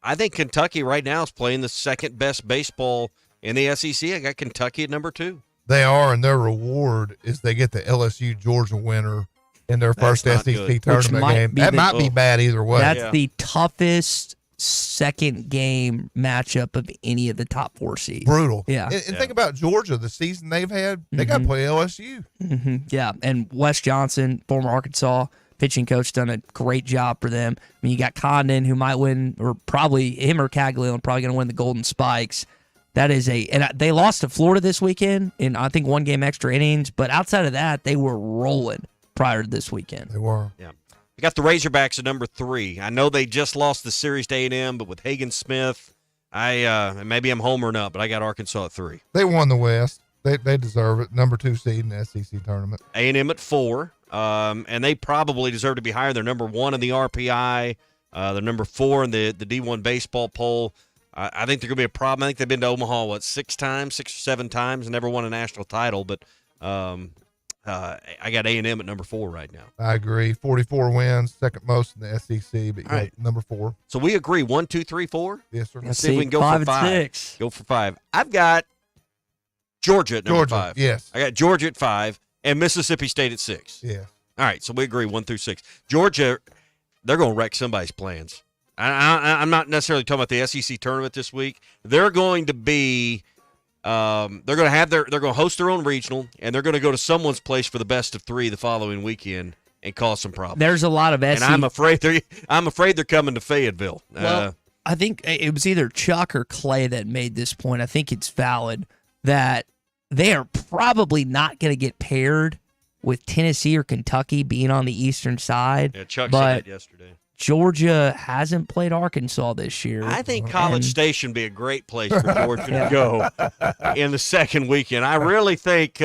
I think Kentucky right now is playing the second best baseball in the SEC. I got Kentucky at #2. They are, and their reward is they get the LSU Georgia winner in their first SEC tournament game. That might be bad either way. That's the toughest second game matchup of any of the top 4 seeds. Brutal. Yeah. And think about Georgia, the season they've had. They got to play LSU. Yeah. And Wes Johnson, former Arkansas pitching coach, done a great job for them. I mean, you got Condon, who might win, or probably him or Caglione, probably going to win the Golden Spikes. That is and they lost to Florida this weekend in, I think, 1 game extra innings. But outside of that, they were rolling prior to this weekend. They were. Yeah. We got the Razorbacks at number 3. I know they just lost the series to A&M, but with Hagen Smith, maybe I'm homering up, but I got Arkansas at 3. They won the West. They deserve it. Number 2 seed in the SEC tournament. A&M at 4, and they probably deserve to be higher. They're number 1 in the RPI. They're number 4 in the D1 baseball poll. I think they're going to be a problem. I think they've been to Omaha, 6 or 7 times, and never won a national title, but I got A&M at number 4 right now. I agree. 44 wins, second most in the SEC, but you got number 4. So we agree. 1, 2, 3, 4. Yes, sir. Let's see if we can go 5 for 5. and 6. Go for 5. I've got Georgia at number 5. Yes. I got Georgia at 5 and Mississippi State at 6. Yeah. All right. So we agree 1 through 6. Georgia, they're going to wreck somebody's plans. I'm not necessarily talking about the SEC tournament this week. They're going to be. They're going to host their own regional, and they're going to go to someone's place for the best of 3 the following weekend and cause some problems. There's a lot of SEC. And I'm afraid they're coming to Fayetteville. Well, I think it was either Chuck or Clay that made this point. I think it's valid that they are probably not going to get paired with Tennessee or Kentucky being on the eastern side. Yeah, Chuck said that yesterday. Georgia hasn't played Arkansas this year. I think College Station would be a great place for Georgia to go in the second weekend. I really think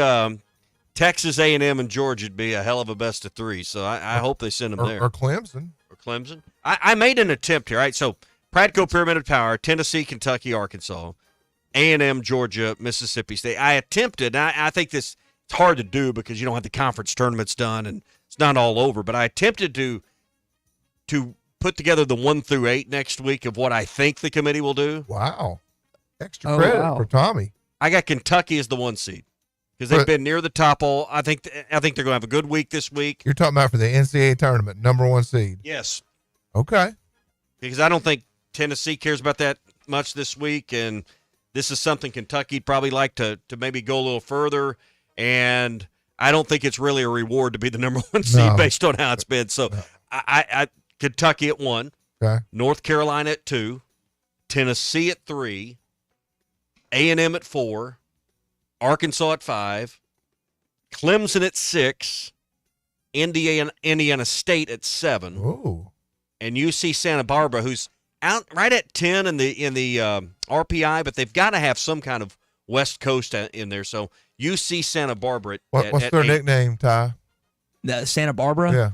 Texas A&M and Georgia would be a hell of a best of 3, so I hope they send them there. Or Clemson. Or Clemson. I made an attempt here, right? So Pradco Pyramid of Power, Tennessee, Kentucky, Arkansas, A&M, Georgia, Mississippi State. I attempted, and I think it's hard to do because you don't have the conference tournaments done and it's not all over, but I attempted to put together the 1 through 8 next week of what I think the committee will do. Wow. Extra credit for Tommy. I got Kentucky as the 1 seed because they've been near the top all. I think they're going to have a good week this week. You're talking about for the NCAA tournament, number 1 seed. Yes. Okay. Because I don't think Tennessee cares about that much this week, and this is something Kentucky'd probably like to maybe go a little further, and I don't think it's really a reward to be the number 1 seed based on how it's been. So I Kentucky at 1, okay. North Carolina at 2, Tennessee at 3, A&M at 4, Arkansas at 5, Clemson at 6, Indiana State at 7, and UC Santa Barbara, who's out right at 10 in the RPI, but they've got to have some kind of West Coast in there. So UC Santa Barbara. What's their 8. nickname, Ty? The Santa Barbara? Yeah.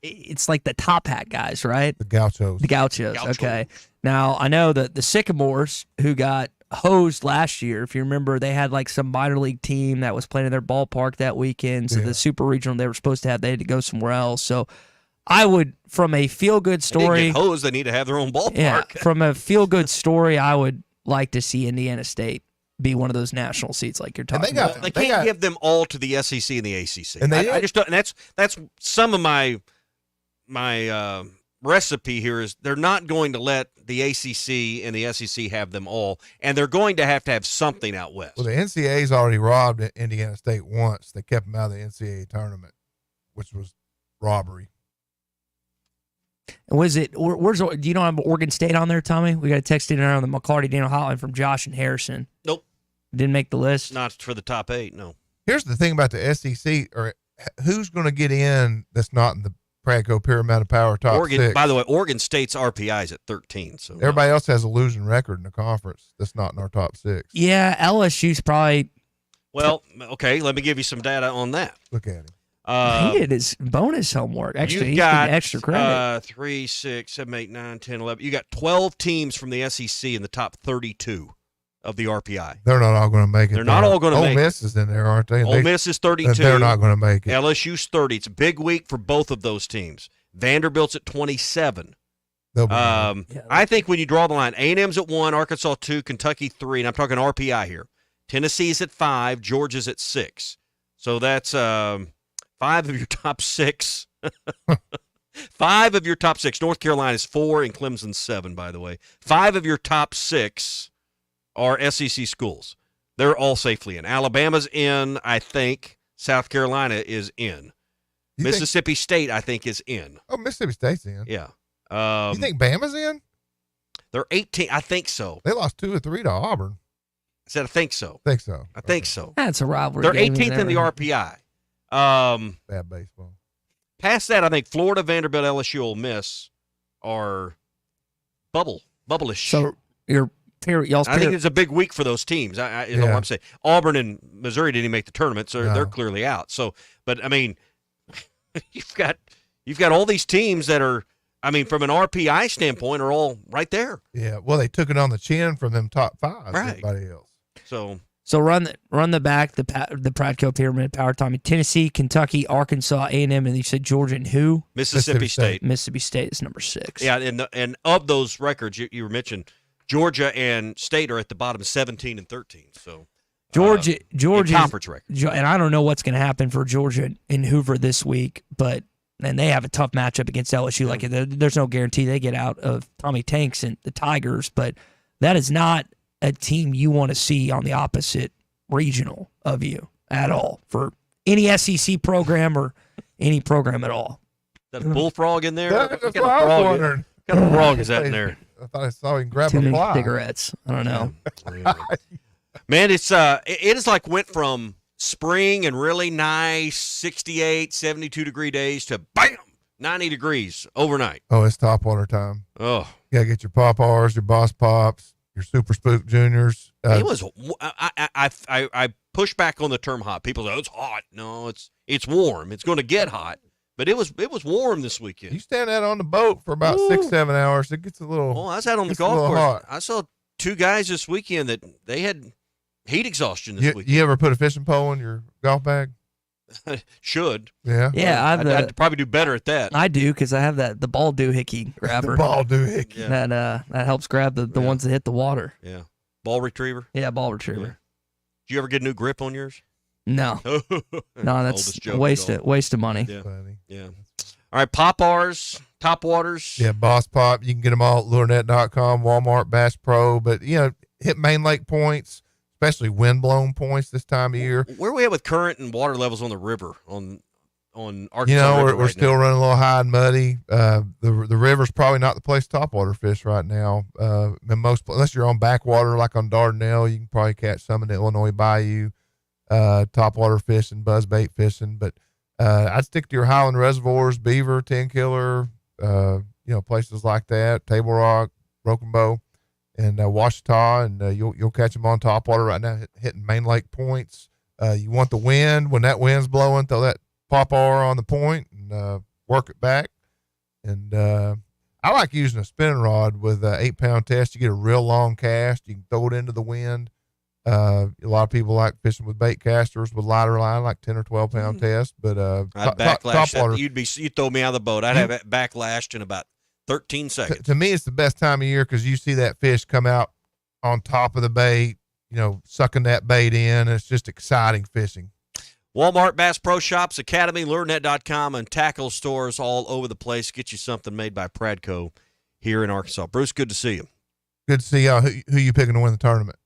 It's like the top hat guys, right? The Gauchos. The Gauchos. Okay. Now, I know that the Sycamores, who got hosed last year, if you remember, they had like some minor league team that was playing in their ballpark that weekend. So the super regional they were supposed to have, they had to go somewhere else. So I would, from a feel-good story. They didn't get hosed, they need to have their own ballpark. Yeah, from a feel-good story, I would like to see Indiana State be one of those national seats like you're talking about. They can't give them all to the SEC and the ACC. And I just don't. And that's some of my recipe here is they're not going to let the ACC and the SEC have them all, and they're going to have something out west. Well, the NCAA's already robbed Indiana State once. They kept them out of the NCAA tournament, which was robbery. And was it? Where's? Do you know have Oregon State on there, Tommy? We got a text in on the McLarty Daniel Hotline from Josh and Harrison. Nope, didn't make the list. Not for the top 8. No. Here's the thing about the SEC, or who's going to get in that's not in the Pradco Pyramid of Power top Oregon, 6. by the way, Oregon State's RPI is at 13. So everybody else has a losing record in the conference. That's not in our top 6. Yeah, LSU's probably. Well, okay. Let me give you some data on that. Look at him. He did his bonus homework. Actually, you got extra credit. 3, 6, 7, 8, 9, 10, 11. You got 12 teams from the SEC in the top 32 of the RPI. They're not all going to make it. They're not all going to make it. Ole Miss is in there, aren't they? Ole Miss is 32. They're not going to make it. LSU's 30. It's a big week for both of those teams. Vanderbilt's at 27. I think when you draw the line, A&M's at 1, Arkansas 2, Kentucky 3, and I'm talking RPI here. Tennessee's at 5, Georgia's at 6. So that's 5 of your top 6. 5 of your top 6. North Carolina's 4 and Clemson's 7, by the way. 5 of your top 6 are SEC schools. They're all safely in. Alabama's in, I think. South Carolina is in. Mississippi State, I think, is in. Oh, Mississippi State's in. Yeah. You think Bama's in? They're 18. I think so. They lost 2 or 3 to Auburn. I said I think so. Think so. I think so. That's a rivalry. They're game 18th in the RPI. Bad baseball. Past that, I think Florida, Vanderbilt, LSU, Ole Miss are bubble-ish. So y'all's I think it's a big week for those teams. Is all I'm saying. Auburn and Missouri didn't even make the tournament, so they're clearly out. So, but I mean, you've got all these teams that are, I mean, from an RPI standpoint, are all right there. Yeah. Well, they took it on the chin from them top 5. Right. Everybody else. So run the back, the Pradco Pyramid, Power Tommy, Tennessee, Kentucky, Arkansas, A&M, and you said Georgia and who? Mississippi State. Mississippi State is number 6. Yeah, and of those records you mentioned, Georgia and State are at the bottom, 17 and 13. So Georgia, conference record. And I don't know what's going to happen for Georgia and Hoover this week, and they have a tough matchup against LSU. Like there's no guarantee they get out of Tommy Tanks and the Tigers, but that is not a team you want to see on the opposite regional of you at all for any SEC program or any program at all. Is that a bullfrog in there? That's what I was wondering. What kind of frog is that in there? I thought I saw him grab Too a many fly. cigarettes. I don't know. Man, it is like went from spring and really nice 68, 72 degree days to bam, 90 degrees overnight. Oh, it's topwater time. Oh, you gotta get your Pop-Rs, your Boss Pops, your Super Spook Juniors. It was. I push back on the term hot. People say, "Oh, it's hot." No, it's warm. It's going to get hot, but it was warm this weekend. You stand out on the boat for about 6-7 hours. It gets a little. Oh, I was out on the golf course. Hot. I saw 2 guys this weekend that they had heat exhaustion this weekend. You ever put a fishing pole in your golf bag? Should. Yeah. Yeah, I'd probably do better at that. I do because I have the ball doohickey grabber. The ball doohickey. Yeah. That helps grab the ones that hit the water. Yeah. Ball retriever. Yeah, ball retriever. Yeah. Did you ever get a new grip on yours? No. No, that's a waste of money. Yeah. Yeah. All right, Pop-Rs, Top Waters. Yeah, Boss Pop. You can get them all at lurenet.com, Walmart, Bass Pro. But, hit main lake points, especially wind-blown points this time of year. Where are we at with current and water levels on the river, on Arkansas River we're still running a little high and muddy. The river's probably not the place to topwater fish right now. Unless you're on backwater like on Dardanelle, you can probably catch some in the Illinois Bayou, topwater fishing, buzzbait fishing. But I'd stick to your highland reservoirs, Beaver, 10-Killer, places like that, Table Rock, Broken Bow, and Washita, and you'll catch them on topwater right now, hitting main lake points. You want the wind. When that wind's blowing, throw that Pop-R on the point and work it back. And I like using a spinning rod with an 8-pound test. You get a real long cast. You can throw it into the wind. A lot of people like fishing with bait casters with lighter line, like 10 or 12-pound test. But I'd backlash that. You'd throw me out of the boat. I'd have it backlashed in about 13 seconds. To me, it's the best time of year because you see that fish come out on top of the bait, sucking that bait in. It's just exciting fishing. Walmart, Bass Pro Shops, Academy, LureNet.com, and tackle stores all over the place. Get you something made by Pradco here in Arkansas. Bruce, good to see you. Good to see y'all. Who you picking to win the tournament?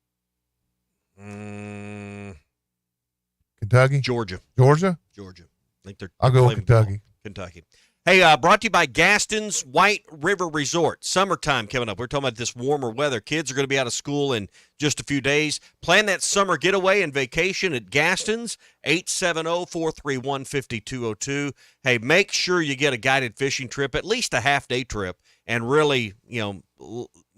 Kentucky? Georgia. Georgia? Georgia. I think I'll go with Kentucky. Kentucky. Hey, brought to you by Gaston's White River Resort. Summertime coming up. We're talking about this warmer weather. Kids are going to be out of school in just a few days. Plan that summer getaway and vacation at Gaston's, 870-431-5202. Hey, make sure you get a guided fishing trip, at least a half-day trip, and really,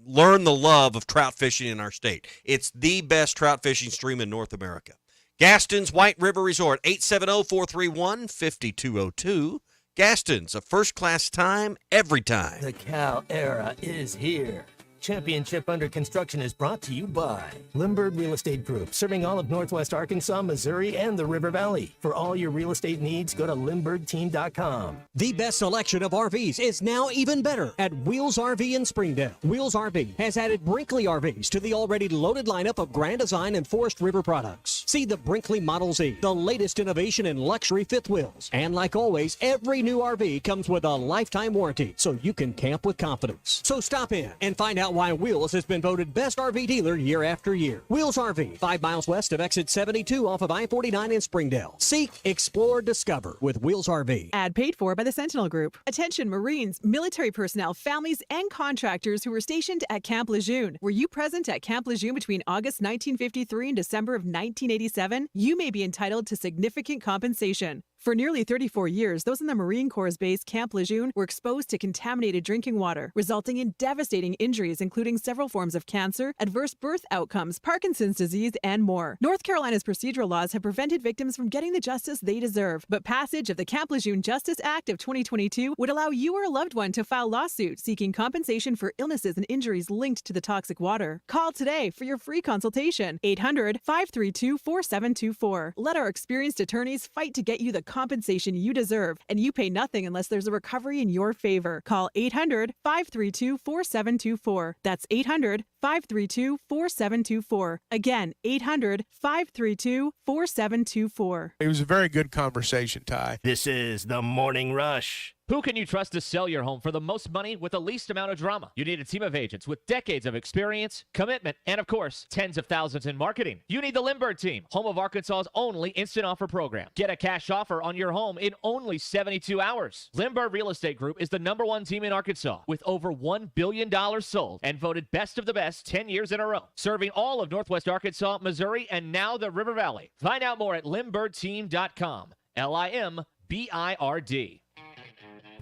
learn the love of trout fishing in our state. It's the best trout fishing stream in North America. Gaston's White River Resort, 870-431-5202. Gaston's, a first-class time, every time. The Cal era is here. Championship Under Construction is brought to you by Limburg Real Estate Group, serving all of Northwest Arkansas, Missouri, and the River Valley. For all your real estate needs, go to LimburgTeam.com. The best selection of RVs is now even better at Wheels RV in Springdale. Wheels RV has added Brinkley RVs to the already loaded lineup of Grand Design and Forest River products. See the Brinkley Model Z, the latest innovation in luxury fifth wheels. And like always, every new RV comes with a lifetime warranty, so you can camp with confidence. So stop in and find out why Wheels has been voted best RV dealer year after year. Wheels RV, 5 miles west of exit 72 off of I-49 in Springdale. Seek, explore, discover with Wheels RV. Ad paid for by the Sentinel Group. Attention Marines, military personnel, families, and contractors who were stationed at Camp Lejeune. Were you present at Camp Lejeune between August 1953 and December of 1987? You may be entitled to significant compensation. For nearly 34 years, those in the Marine Corps' base Camp Lejeune were exposed to contaminated drinking water, resulting in devastating injuries, including several forms of cancer, adverse birth outcomes, Parkinson's disease, and more. North Carolina's procedural laws have prevented victims from getting the justice they deserve, but passage of the Camp Lejeune Justice Act of 2022 would allow you or a loved one to file lawsuit seeking compensation for illnesses and injuries linked to the toxic water. Call today for your free consultation. 800-532-4724. Let our experienced attorneys fight to get you the compensation you deserve, and you pay nothing unless there's a recovery in your favor. Call 800-532-4724. That's 800-532-4724. Again, 800-532-4724. It was a very good conversation, Ty. This is the Morning Rush. Who can you trust to sell your home for the most money with the least amount of drama? You need a team of agents with decades of experience, commitment, and of course, tens of thousands in marketing. You need the Lindbergh team, home of Arkansas's only instant offer program. Get a cash offer on your home in only 72 hours. Lindbergh Real Estate Group is the #1 team in Arkansas with over $1 billion sold and voted best of the best 10 years in a row, serving all of Northwest Arkansas, Missouri, and now the River Valley. Find out more at lindberghteam.com. LIMBIRD.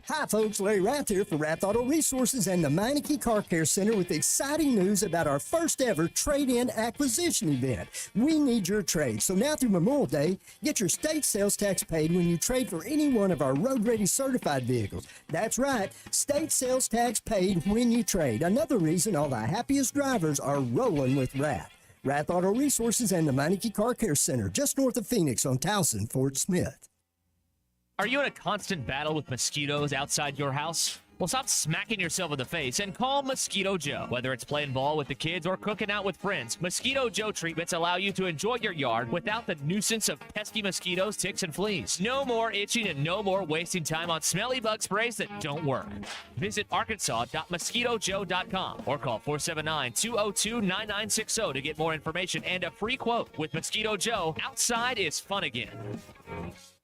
Hi folks, Larry Rath here for Rath Auto Resources and the Meineke Car Care Center with exciting news about our first ever trade-in acquisition event. We need your trade, so now through Memorial Day, get your state sales tax paid when you trade for any one of our road-ready certified vehicles. That's right, state sales tax paid when you trade. Another reason all the happiest drivers are rolling with Rath. Rath Auto Resources and the Meineke Car Care Center, just north of Phoenix on Towson, Fort Smith. Are you in a constant battle with mosquitoes outside your house? Well, stop smacking yourself in the face and call Mosquito Joe. Whether it's playing ball with the kids or cooking out with friends, Mosquito Joe treatments allow you to enjoy your yard without the nuisance of pesky mosquitoes, ticks, and fleas. No more itching and no more wasting time on smelly bug sprays that don't work. Visit arkansas.mosquitojoe.com or call 479-202-9960 to get more information and a free quote. With Mosquito Joe, outside is fun again.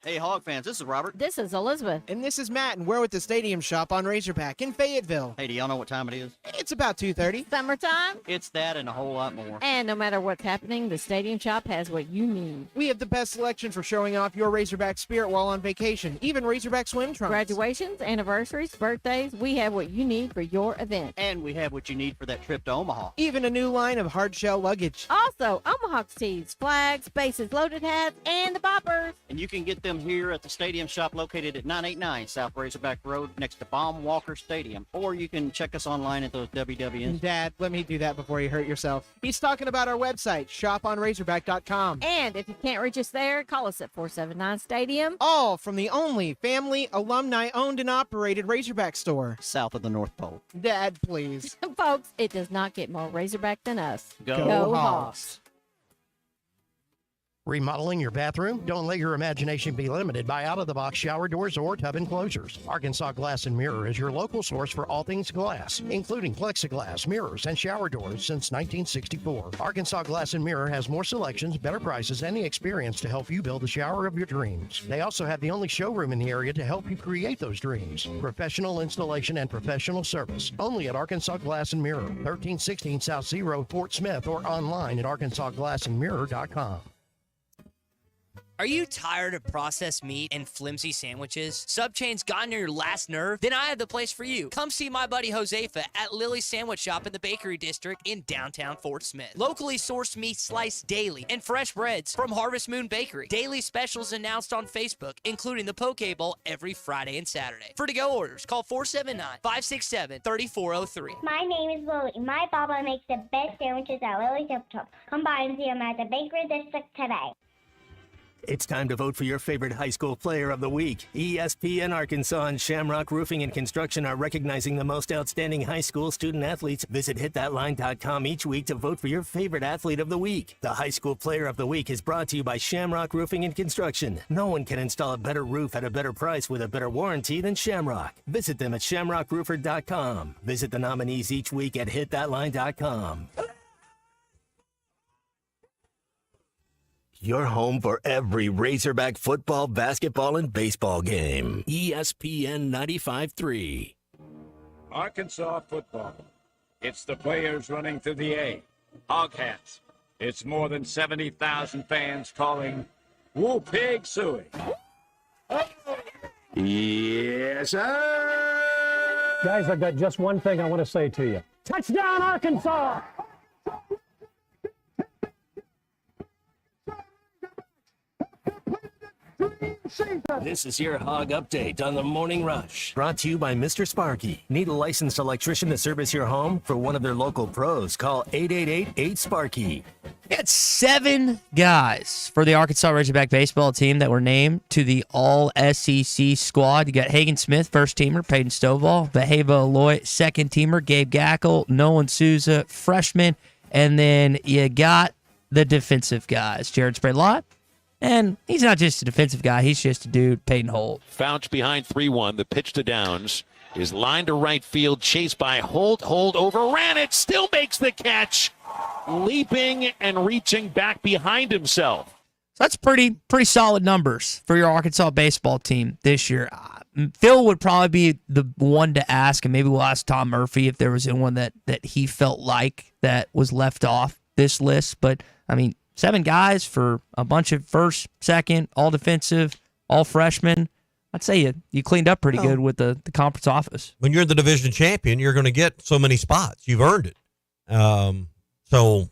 Hey, Hog fans, this is Robert. This is Elizabeth. And this is Matt, and we're at the Stadium Shop on Razorback in Fayetteville. Hey, do y'all know what time it is? It's about 2:30. Summertime? It's that and a whole lot more. And no matter what's happening, the Stadium Shop has what you need. We have the best selection for showing off your Razorback spirit while on vacation, even Razorback swim trunks. Graduations, anniversaries, birthdays, we have what you need for your event. And we have what you need for that trip to Omaha. Even a new line of hard shell luggage. Also, Omaha tees, flags, bases, loaded hats, and the boppers. And you can get them here at the Stadium Shop located at 989 South Razorback Road next to Baum Walker Stadium. Or you can check us online at those WWNs. Dad, let me do that before you hurt yourself. He's talking about our website, shoponrazorback.com. And if you can't reach us there, call us at 479-STADIUM. All from the only family, alumni-owned and operated Razorback store. South of the North Pole. Dad, please. Folks, it does not get more Razorback than us. Go Hawks. Remodeling your bathroom? Don't let your imagination be limited by out-of-the-box shower doors or tub enclosures. Arkansas Glass and Mirror is your local source for all things glass, including plexiglass, mirrors, and shower doors since 1964. Arkansas Glass and Mirror has more selections, better prices, and the experience to help you build the shower of your dreams. They also have the only showroom in the area to help you create those dreams. Professional installation and professional service. Only at Arkansas Glass and Mirror, 1316 South Z Road, Fort Smith, or online at arkansasglassandmirror.com. Are you tired of processed meat and flimsy sandwiches? Subchain's gotten your last nerve? Then I have the place for you. Come see my buddy Josefa at Lily's Sandwich Shop in the Bakery District in downtown Fort Smith. Locally sourced meat sliced daily and fresh breads from Harvest Moon Bakery. Daily specials announced on Facebook, including the Poke Bowl every Friday and Saturday. For to-go orders, call 479-567-3403. My name is Lily. My papa makes the best sandwiches at Lily's Sandwich Shop. Come by and see him at the Bakery District today. It's time to vote for your favorite high school player of the week. ESPN Arkansas and Shamrock Roofing and Construction are recognizing the most outstanding high school student athletes. Visit hitthatline.com each week to vote for your favorite athlete of the week. The high school player of the week is brought to you by Shamrock Roofing and Construction. No one can install a better roof at a better price with a better warranty than Shamrock. Visit them at shamrockroofer.com. Visit the nominees each week at hitthatline.com. Your home for every Razorback football, basketball, and baseball game. ESPN 95.3. Arkansas football. It's the players running through the A. Hog hats. It's more than 70,000 fans calling Woo Pig Suey. Yes, sir. Guys, I've got just one thing I want to say to you. Touchdown, Arkansas! This is your Hog Update on the Morning Rush. Brought to you by Mr. Sparky. Need a licensed electrician to service your home? For one of their local pros, call 888-8-SPARKY. Got 7 guys for the Arkansas Razorback baseball team that were named to the All-SEC squad. You got Hagen Smith, first-teamer, Peyton Stovall, Baheva Aloy, second-teamer, Gabe Gackle, Nolan Souza, freshman, and then you got the defensive guys, Jared Spreadlot. And he's not just a defensive guy. He's just a dude, Peyton Holt. Fouch behind 3-1. The pitch to Downs is lined to right field, chased by Holt. Holt overran it, still makes the catch, leaping and reaching back behind himself. So that's pretty solid numbers for your Arkansas baseball team this year. Phil would probably be the one to ask, and maybe we'll ask Tom Murphy if there was anyone that he felt like that was left off this list. But, I mean, 7 guys for a bunch of first, second, all defensive, all freshmen. I'd say you cleaned up pretty good with the conference office. When you're the division champion, you're going to get so many spots. You've earned it. So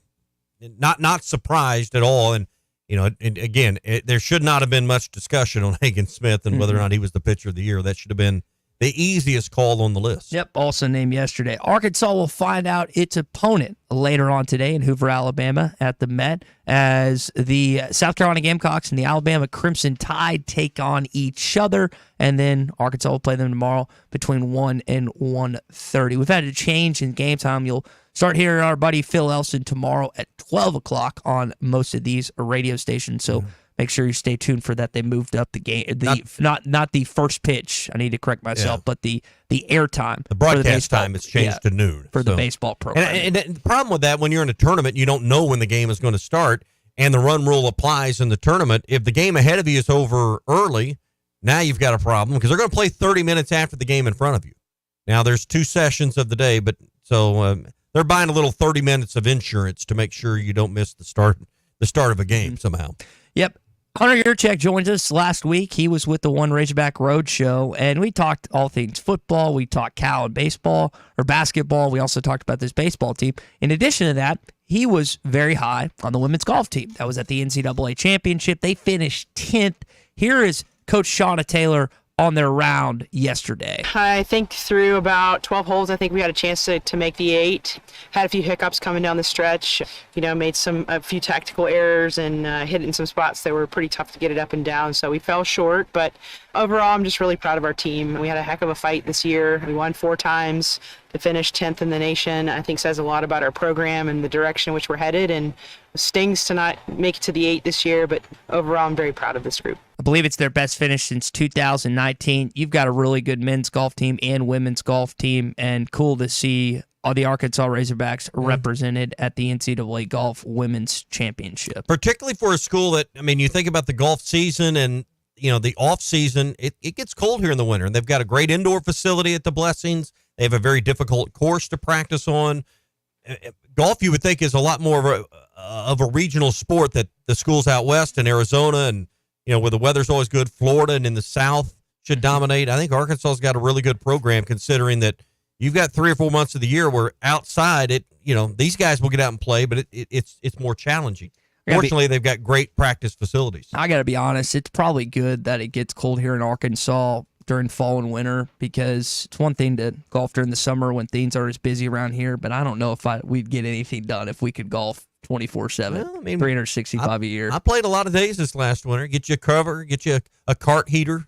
not surprised at all. And, again, there should not have been much discussion on Hagen Smith and whether or not he was the pitcher of the year. That should have been the easiest call on the list. Yep, also named yesterday. Arkansas will find out its opponent later on today in Hoover, Alabama at the Met as the South Carolina Gamecocks and the Alabama Crimson Tide take on each other. And then Arkansas will play them tomorrow between 1 and 1:30. We've had a change in game time. You'll start hearing our buddy Phil Elson tomorrow at 12 o'clock on most of these radio stations. So make sure you stay tuned for that. They moved up the game, not the first pitch. I need to correct myself, but the air time. The broadcast time has changed to noon for the baseball program. And the problem with that, when you're in a tournament, you don't know when the game is going to start, and the run rule applies in the tournament. If the game ahead of you is over early, now you've got a problem because they're going to play 30 minutes after the game in front of you. Now there's 2 sessions of the day, but so they're buying a little 30 minutes of insurance to make sure you don't miss the start of a game somehow. Yep. Hunter Yurchek joined us last week. He was with the One Razorback Road Show, and we talked all things football. We talked Cal and baseball or basketball. We also talked about this baseball team. In addition to that, he was very high on the women's golf team. That was at the NCAA championship. They finished 10th. Here is Coach Shauna Taylor on their round yesterday. I think through about 12 holes, I think we had a chance to make the 8. Had a few hiccups coming down the stretch. Made a few tactical errors and hit it in some spots that were pretty tough to get it up and down. So we fell short, but overall, I'm just really proud of our team. We had a heck of a fight this year. We won 4 times. To finish 10th in the nation, I think says a lot about our program and the direction in which we're headed, and stings to not make it to the 8 this year, but overall, I'm very proud of this group. I believe it's their best finish since 2019. You've got a really good men's golf team and women's golf team, and cool to see all the Arkansas Razorbacks represented at the NCAA Golf Women's Championship. Particularly for a school that, you think about the golf season and, the off season, it gets cold here in the winter, and they've got a great indoor facility at the Blessings. They have a very difficult course to practice on. Golf, you would think, is a lot more of a regional sport that the schools out west in Arizona and, where the weather's always good, Florida and in the South should dominate. I think Arkansas's got a really good program considering that you've got 3 or 4 months of the year where outside these guys will get out and play, but it's more challenging. Fortunately, they've got great practice facilities. I got to be honest, it's probably good that it gets cold here in Arkansas during fall and winter, because it's one thing to golf during the summer when things are as busy around here, but I don't know if we'd get anything done if we could golf 24/7, Well, I mean, 365 a year. I played a lot of days this last winter. Get you a cover, get you a cart heater.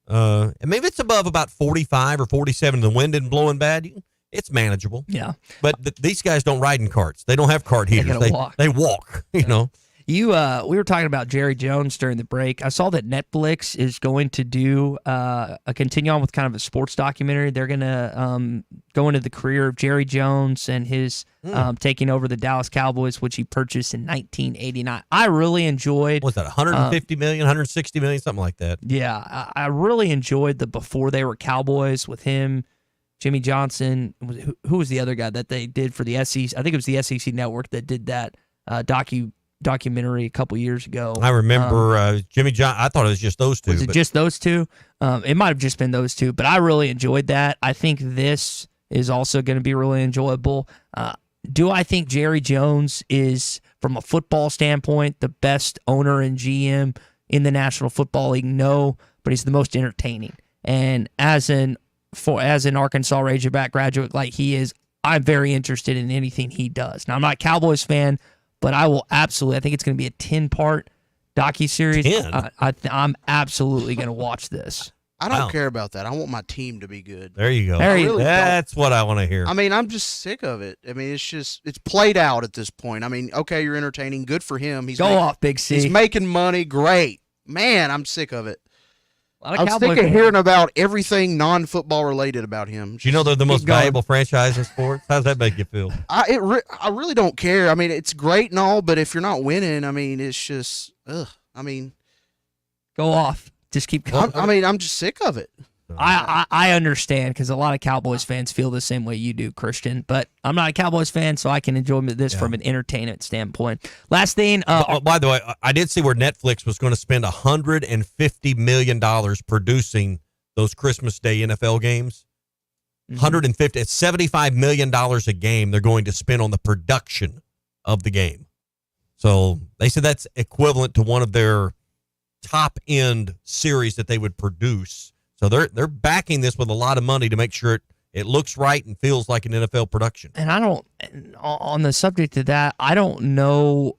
And maybe it's above about 45 or 47 and the wind isn't blowing bad. It's manageable. Yeah. But these guys don't ride in carts. They don't have cart heaters. They walk, you know. We were talking about Jerry Jones during the break. I saw that Netflix is going to do continue on with kind of a sports documentary. They're going to go into the career of Jerry Jones and his taking over the Dallas Cowboys, which he purchased in 1989. I really enjoyed. What's that, 150 million, 160 million, something like that? Yeah, I really enjoyed the before they were Cowboys with him, Jimmy Johnson. Who was the other guy that they did for the SEC? I think it was the SEC Network that did that documentary a couple years ago. I remember Jimmy John. I thought it was just those two. Was it just those two? It might have just been those two, but I really enjoyed that. I think this is also going to be really enjoyable. Do I think Jerry Jones is, from a football standpoint, the best owner and GM in the National Football League? No, but he's the most entertaining. And as an Arkansas Razorback graduate like he is, I'm very interested in anything he does. Now, I'm not a Cowboys fan, but I will absolutely. I think it's going to be a 10-part docuseries. I'm absolutely going to watch this. I don't care about that. I want my team to be good. There you go. That's what I want to hear. I mean, I'm just sick of it. I mean, it's played out at this point. I mean, okay, you're entertaining. Good for him. Go off, Big C. He's making money. Great. Man, I'm sick of it. I'm Cowboy sick of hearing about everything non-football related about him. Do you know they're the most valuable franchise in sports? How does that make you feel? I really don't care. I mean, it's great and all, but if you're not winning, I mean, it's just, ugh. I mean, go off. Just keep going. I'm just sick of it. I understand because a lot of Cowboys fans feel the same way you do, Christian. But I'm not a Cowboys fan, so I can enjoy this from an entertainment standpoint. Last thing. By the way, I did see where Netflix was going to spend $150 million producing those Christmas Day NFL games. $150. It's $75 million a game they're going to spend on the production of the game. So they said that's equivalent to one of their top end series that they would produce. So they're backing this with a lot of money to make sure it looks right and feels like an NFL production. And on the subject of that, I don't know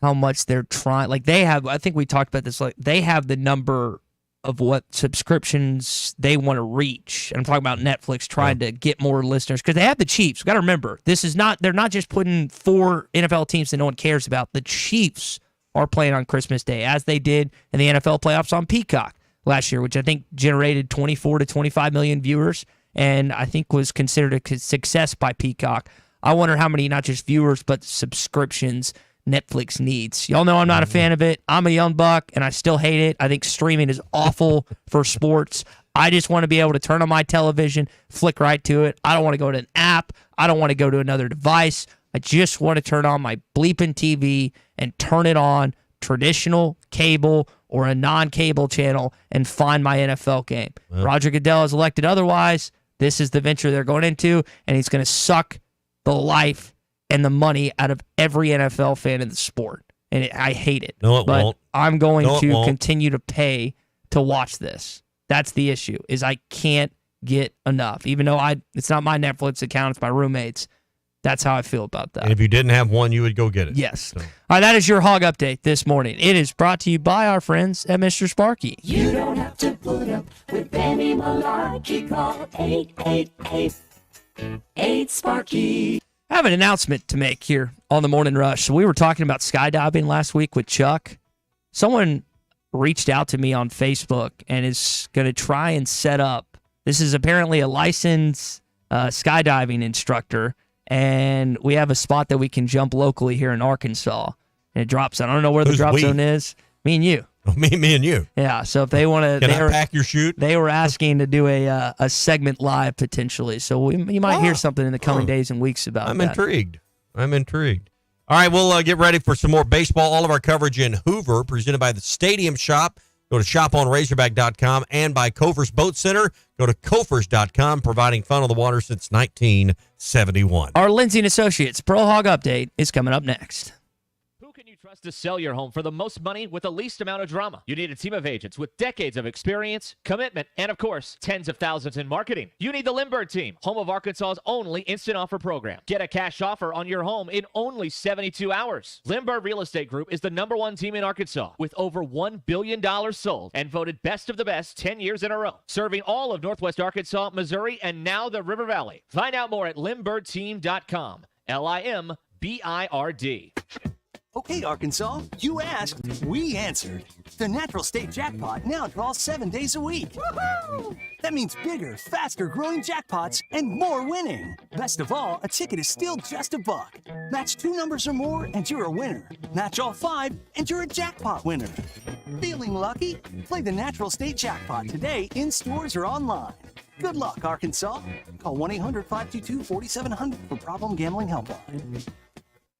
how much they're trying. Like they have, I think we talked about this, like they have the number of what subscriptions they want to reach. And I'm talking about Netflix trying to get more listeners because they have the Chiefs. We got to remember, they're not just putting 4 NFL teams that no one cares about. The Chiefs are playing on Christmas Day, as they did in the NFL playoffs on Peacock last year, which I think generated 24 to 25 million viewers, and I think was considered a success by Peacock. I wonder how many, not just viewers, but subscriptions Netflix needs. Y'all know I'm not a fan of it. I'm a young buck, and I still hate it. I think streaming is awful for sports. I just want to be able to turn on my television, flick right to it. I don't want to go to an app. I don't want to go to another device. I just want to turn on my bleeping TV and turn it on, traditional cable or a non-cable channel, and find my NFL game. Well, Roger Goodell has elected otherwise. This is the venture they're going into, and he's going to suck the life and the money out of every NFL fan in the sport. And I hate it. No, it won't. I'm going to continue to pay to watch this. That's the issue, is I can't get enough. Even though it's not my Netflix account, it's my roommate's. That's how I feel about that. And if you didn't have one, you would go get it. Yes. So. All right, that is your hog update this morning. It is brought to you by our friends at Mr. Sparky. You don't have to put up with any malarkey. Call 888-8-SPARKY. I have an announcement to make here on the Morning Rush. So we were talking about skydiving last week with Chuck. Someone reached out to me on Facebook and is going to try and set up. This is apparently a licensed skydiving instructor. And we have a spot that we can jump locally here in Arkansas. And it drops. I don't know where the drop zone is. Me and you. Me and you. Yeah. So if they want to, can I pack your chute? They were asking to do a segment live potentially. So you might hear something in the coming days and weeks about I'm that. I'm intrigued. All right, we'll get ready for some more baseball. All of our coverage in Hoover, presented by the Stadium Shop. Go to shoponrazorback.com and by Kofer's Boat Center. Go to Kofers.com, providing fun on the water since 1971. Our Lindsay & Associates Pro Hog Update is coming up next. Who can you Trust to sell your home for the most money with the least amount of drama. You need a team of agents with decades of experience, commitment, and of course, tens of thousands in marketing. You need the Lindbergh team, home of Arkansas's only instant offer program. Get a cash offer on your home in only 72 hours. Lindbergh Real Estate Group is the #1 team in Arkansas with over $1 billion sold and voted best of the best 10 years in a row, serving all of Northwest Arkansas, Missouri, and now the River Valley. Find out more at lindberghteam.com. LIMBIRD. Okay, Arkansas, you asked, we answered. The Natural State Jackpot now draws 7 days a week. Woohoo! That means bigger, faster growing jackpots and more winning. Best of all, a ticket is still just $1. Match 2 numbers or more and you're a winner. Match all 5 and you're a jackpot winner. Feeling lucky? Play the Natural State Jackpot today in stores or online. Good luck, Arkansas. Call 1-800-522-4700 for Problem Gambling Helpline.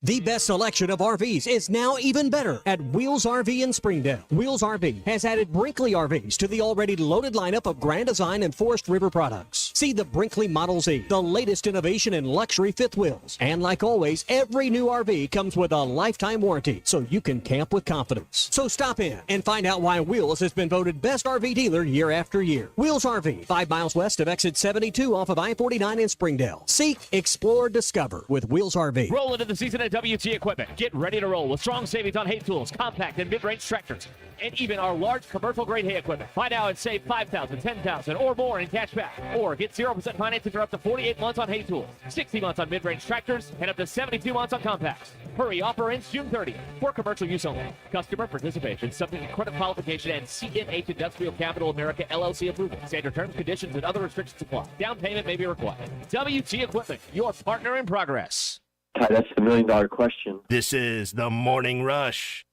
The best selection of RVs is now even better at Wheels RV in Springdale. Wheels RV has added Brinkley RVs to the already loaded lineup of Grand Design and Forest River products. See the Brinkley Model Z, the latest innovation in luxury fifth wheels. And like always, every new RV comes with a lifetime warranty, so you can camp with confidence. So stop in and find out why Wheels has been voted best RV dealer year after year. Wheels RV, 5 miles west of exit 72 off of I-49 in Springdale. Seek, explore, discover with Wheels RV. Roll into the season at WT Equipment. Get ready to roll with strong savings on hay tools, compact and mid-range tractors, and even our large commercial-grade hay equipment. Find out and save $5,000, $10,000, or more in cash back. Or get 0% financing for up to 48 months on hay tools, 60 months on mid-range tractors, and up to 72 months on compacts. Hurry, offer ends June 30th for commercial use only. Customer participation subject to credit qualification and CNH Industrial Capital America LLC approval. Standard terms, conditions, and other restrictions apply. Down payment may be required. WT Equipment, your partner in progress. Ty, that's the $1 million question. This is the Morning Rush.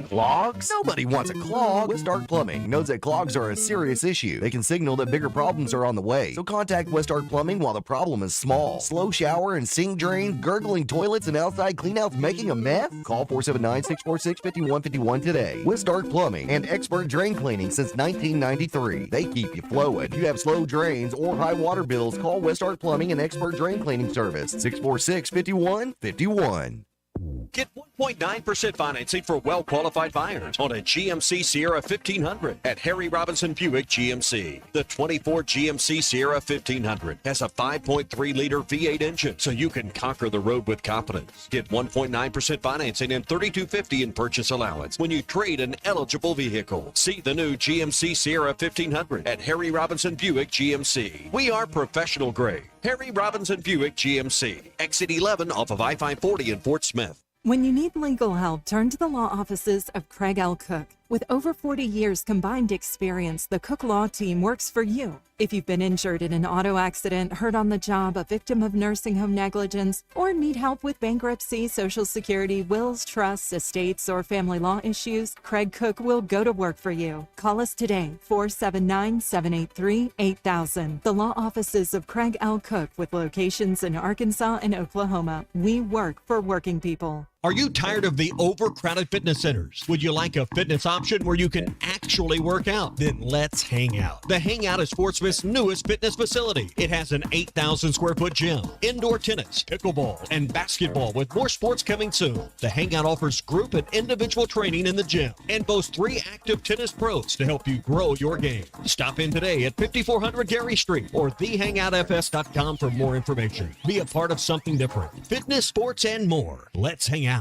Clogs? Nobody wants a clog. Westart Plumbing knows that clogs are a serious issue. They can signal that bigger problems are on the way. So contact Westart Plumbing while the problem is small. Slow shower and sink drain, gurgling toilets, and outside cleanouts making a mess? Call 479-646-5151 today. Westart Plumbing and expert drain cleaning since 1993. They keep you flowing. If you have slow drains or high water bills, call Westart Plumbing and expert drain cleaning service. 646-5151. Get 1.9% financing for well-qualified buyers on a GMC Sierra 1500 at Harry Robinson Buick GMC. The 24 GMC Sierra 1500 has a 5.3-liter V8 engine, so you can conquer the road with confidence. Get 1.9% financing and $3,250 in purchase allowance when you trade an eligible vehicle. See the new GMC Sierra 1500 at Harry Robinson Buick GMC. We are professional grade. Harry Robinson Buick GMC. Exit 11 off of I-540 in Fort Smith. When you need legal help, turn to the law offices of Craig L. Cook. With over 40 years combined experience, the Cook Law Team works for you. If you've been injured in an auto accident, hurt on the job, a victim of nursing home negligence, or need help with bankruptcy, Social Security, wills, trusts, estates, or family law issues, Craig Cook will go to work for you. Call us today, 479-783-8000. The law offices of Craig L. Cook with locations in Arkansas and Oklahoma. We work for working people. Are you tired of the overcrowded fitness centers? Would you like a fitness option where you can actually work out? Then let's hang out. The Hangout is Fort Smith's newest fitness facility. It has an 8,000 square foot gym, indoor tennis, pickleball, and basketball with more sports coming soon. The Hangout offers group and individual training in the gym and boasts 3 active tennis pros to help you grow your game. Stop in today at 5400 Gary Street or thehangoutfs.com for more information. Be a part of something different. Fitness, sports, and more. Let's hang out.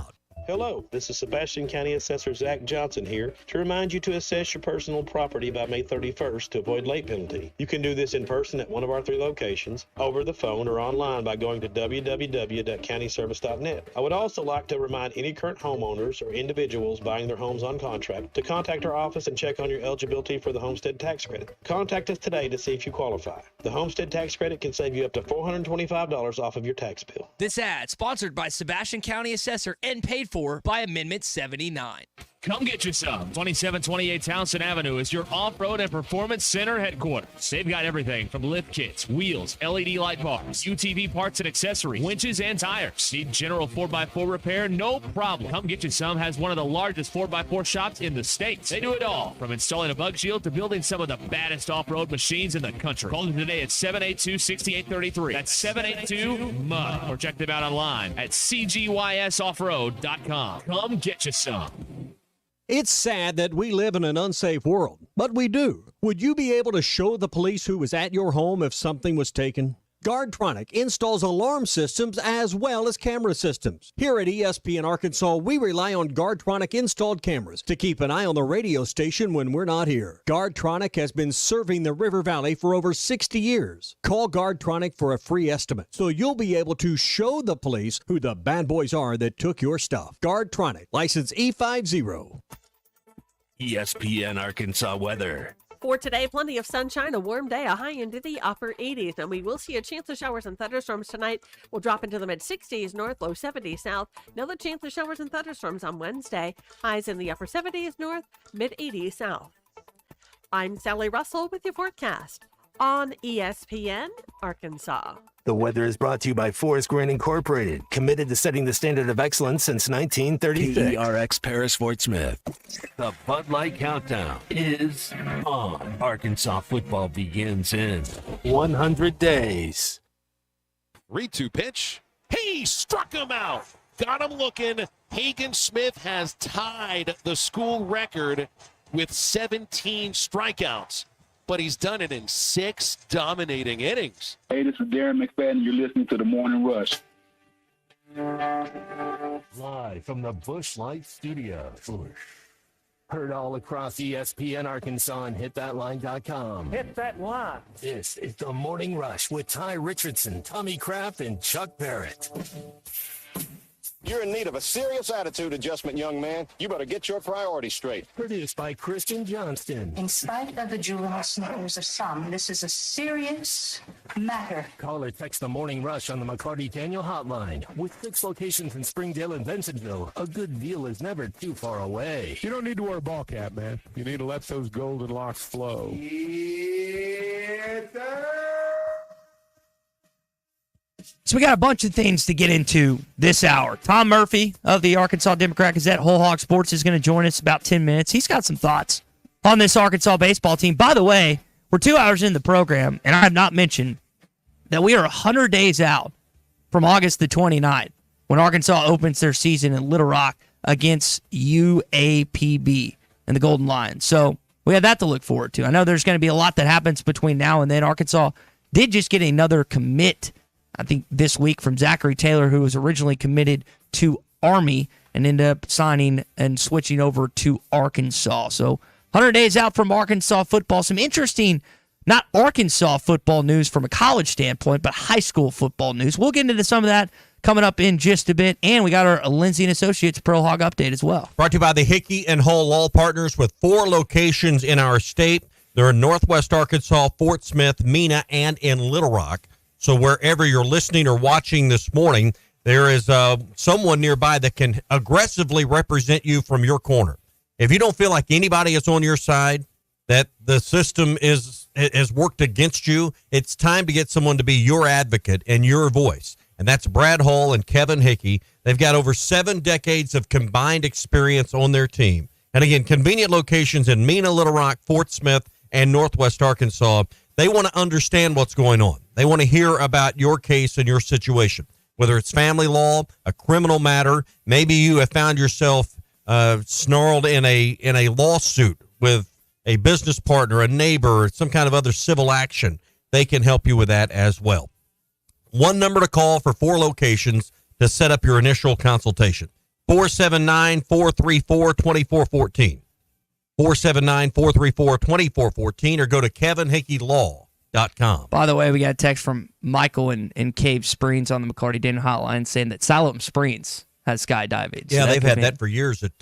Hello, this is Sebastian County Assessor Zach Johnson here to remind you to assess your personal property by May 31st to avoid late penalty. You can do this in person at one of our 3 locations, over the phone, or online by going to www.countyservice.net. I would also like to remind any current homeowners or individuals buying their homes on contract to contact our office and check on your eligibility for the homestead tax credit. Contact us today to see if you qualify. The homestead tax credit can save you up to $425 off of your tax bill. This ad sponsored by Sebastian County Assessor and paid for by Amendment 79. Come get you some. 2728 Townsend Avenue is your off-road and performance center headquarters. They've got everything from lift kits, wheels, LED light bars, UTV parts and accessories, winches and tires. Need general 4x4 repair? No problem. Come get you some has one of the largest 4x4 shops in the state. They do it all, from installing a bug shield to building some of the baddest off-road machines in the country. Call them today at 782-6833. That's 782-MUD. Or check them out online at cgysoffroad.com. Come get you some. It's sad that we live in an unsafe world, but we do. Would you be able to show the police who was at your home if something was taken? Guardtronic installs alarm systems as well as camera systems. Here at ESPN Arkansas, we rely on Guardtronic installed cameras to keep an eye on the radio station when we're not here. Guardtronic has been serving the River Valley for over 60 years. Call Guardtronic for a free estimate so you'll be able to show the police who the bad boys are that took your stuff. Guardtronic, license E50. ESPN Arkansas weather. For today, plenty of sunshine, a warm day, a high into the upper 80s. And we will see a chance of showers and thunderstorms tonight. We'll drop into the mid-60s north, low 70s south. Another chance of showers and thunderstorms on Wednesday. Highs in the upper 70s north, mid-80s south. I'm Sally Russell with your forecast on ESPN Arkansas. The weather is brought to you by Forest Green Incorporated, committed to setting the standard of excellence since 1936. PERX Paris Fort Smith. The Bud Light Countdown is on. Arkansas football begins in 100 days. 3-2 pitch. He struck him out. Got him looking. Hagen Smith has tied the school record with 17 strikeouts, but he's done it in 6 dominating innings. Hey, this is Darren McFadden. You're listening to The Morning Rush. Live from the Busch Light Studio. Heard all across ESPN Arkansas and hitthatline.com. Hit that line. This is The Morning Rush with Ty Richardson, Tommy Kraft, and Chuck Barrett. You're in need of a serious attitude adjustment, young man. You better get your priorities straight. Produced by Kristen Johnston. In spite of the juvenile snickers of some, this is a serious matter. Call or text The Morning Rush on the McLarty Daniel Hotline. With 6 locations in Springdale and Bensenville, a good deal is never too far away. You don't need to wear a ball cap, man. You need to let those golden locks flow. So we got a bunch of things to get into this hour. Tom Murphy of the Arkansas Democrat-Gazette, Whole Hog Sports, is going to join us about 10 minutes. He's got some thoughts on this Arkansas baseball team. By the way, we're 2 hours in the program, and I have not mentioned that we are 100 days out from August the 29th when Arkansas opens their season in Little Rock against UAPB and the Golden Lions. So we have that to look forward to. I know there's going to be a lot that happens between now and then. Arkansas did just get another commit, I think, this week from Zachary Taylor, who was originally committed to Army and ended up signing and switching over to Arkansas. So 100 days out from Arkansas football. Some interesting, not Arkansas football news from a college standpoint, but high school football news. We'll get into some of that coming up in just a bit. And we got our Lindsay & Associates Pro Hog update as well. Brought to you by the Hickey and Hull Law Partners with 4 locations in our state. They're in Northwest Arkansas, Fort Smith, Mena, and in Little Rock. So wherever you're listening or watching this morning, there is someone nearby that can aggressively represent you from your corner. If you don't feel like anybody is on your side, that the system has worked against you, it's time to get someone to be your advocate and your voice. And that's Brad Hall and Kevin Hickey. They've got over 7 decades of combined experience on their team. And again, convenient locations in Mena, Little Rock, Fort Smith, and Northwest Arkansas. They want to understand what's going on. They want to hear about your case and your situation, whether it's family law, a criminal matter. Maybe you have found yourself snarled in a lawsuit with a business partner, a neighbor, or some kind of other civil action. They can help you with that as well. 1 number to call for 4 locations to set up your initial consultation. 479-434-2414. 479-434-2414, or go to kevinhickeylaw.com. By the way, we got a text from Michael in Cave Springs on the McLarty Daniel hotline saying that Siloam Springs has skydiving. Yeah, they've had that for years at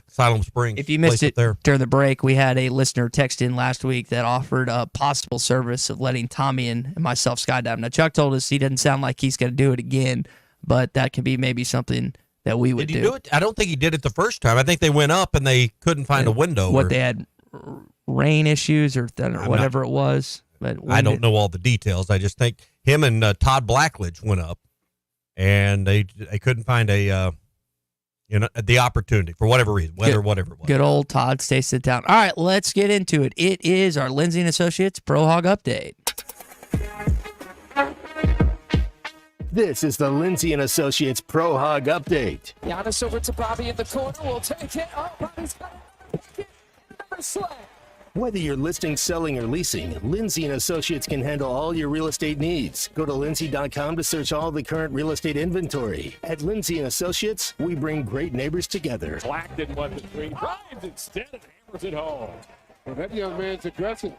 Siloam Springs. If you missed it during the break, we had a listener text in last week that offered a possible service of letting Tommy and myself skydive. Now, Chuck told us he doesn't sound like he's going to do it again, but that could be maybe something that we would Did he do it? I don't think he did it the first time. I think they went up and they couldn't find a window. They had rain issues or whatever it was. But I don't know all the details. I just think him and Todd Blackledge went up, and they couldn't find the opportunity for whatever reason, whatever it was. Good old Todd, stay sit down. All right, let's get into it. It is our Lindsay and Associates Pro Hog Update. This is the Lindsay and Associates Pro Hog Update. Giannis over to Bobby in the corner. We'll take it. Oh, Bobby's got it. Never slam. Whether you're listing, selling, or leasing, Lindsay and Associates can handle all your real estate needs. Go to lindsay.com to search all the current real estate inventory. At Lindsay and Associates, we bring great neighbors together. Black didn't want the three. Drives instead and hammers it home. Well, that young man's aggressive.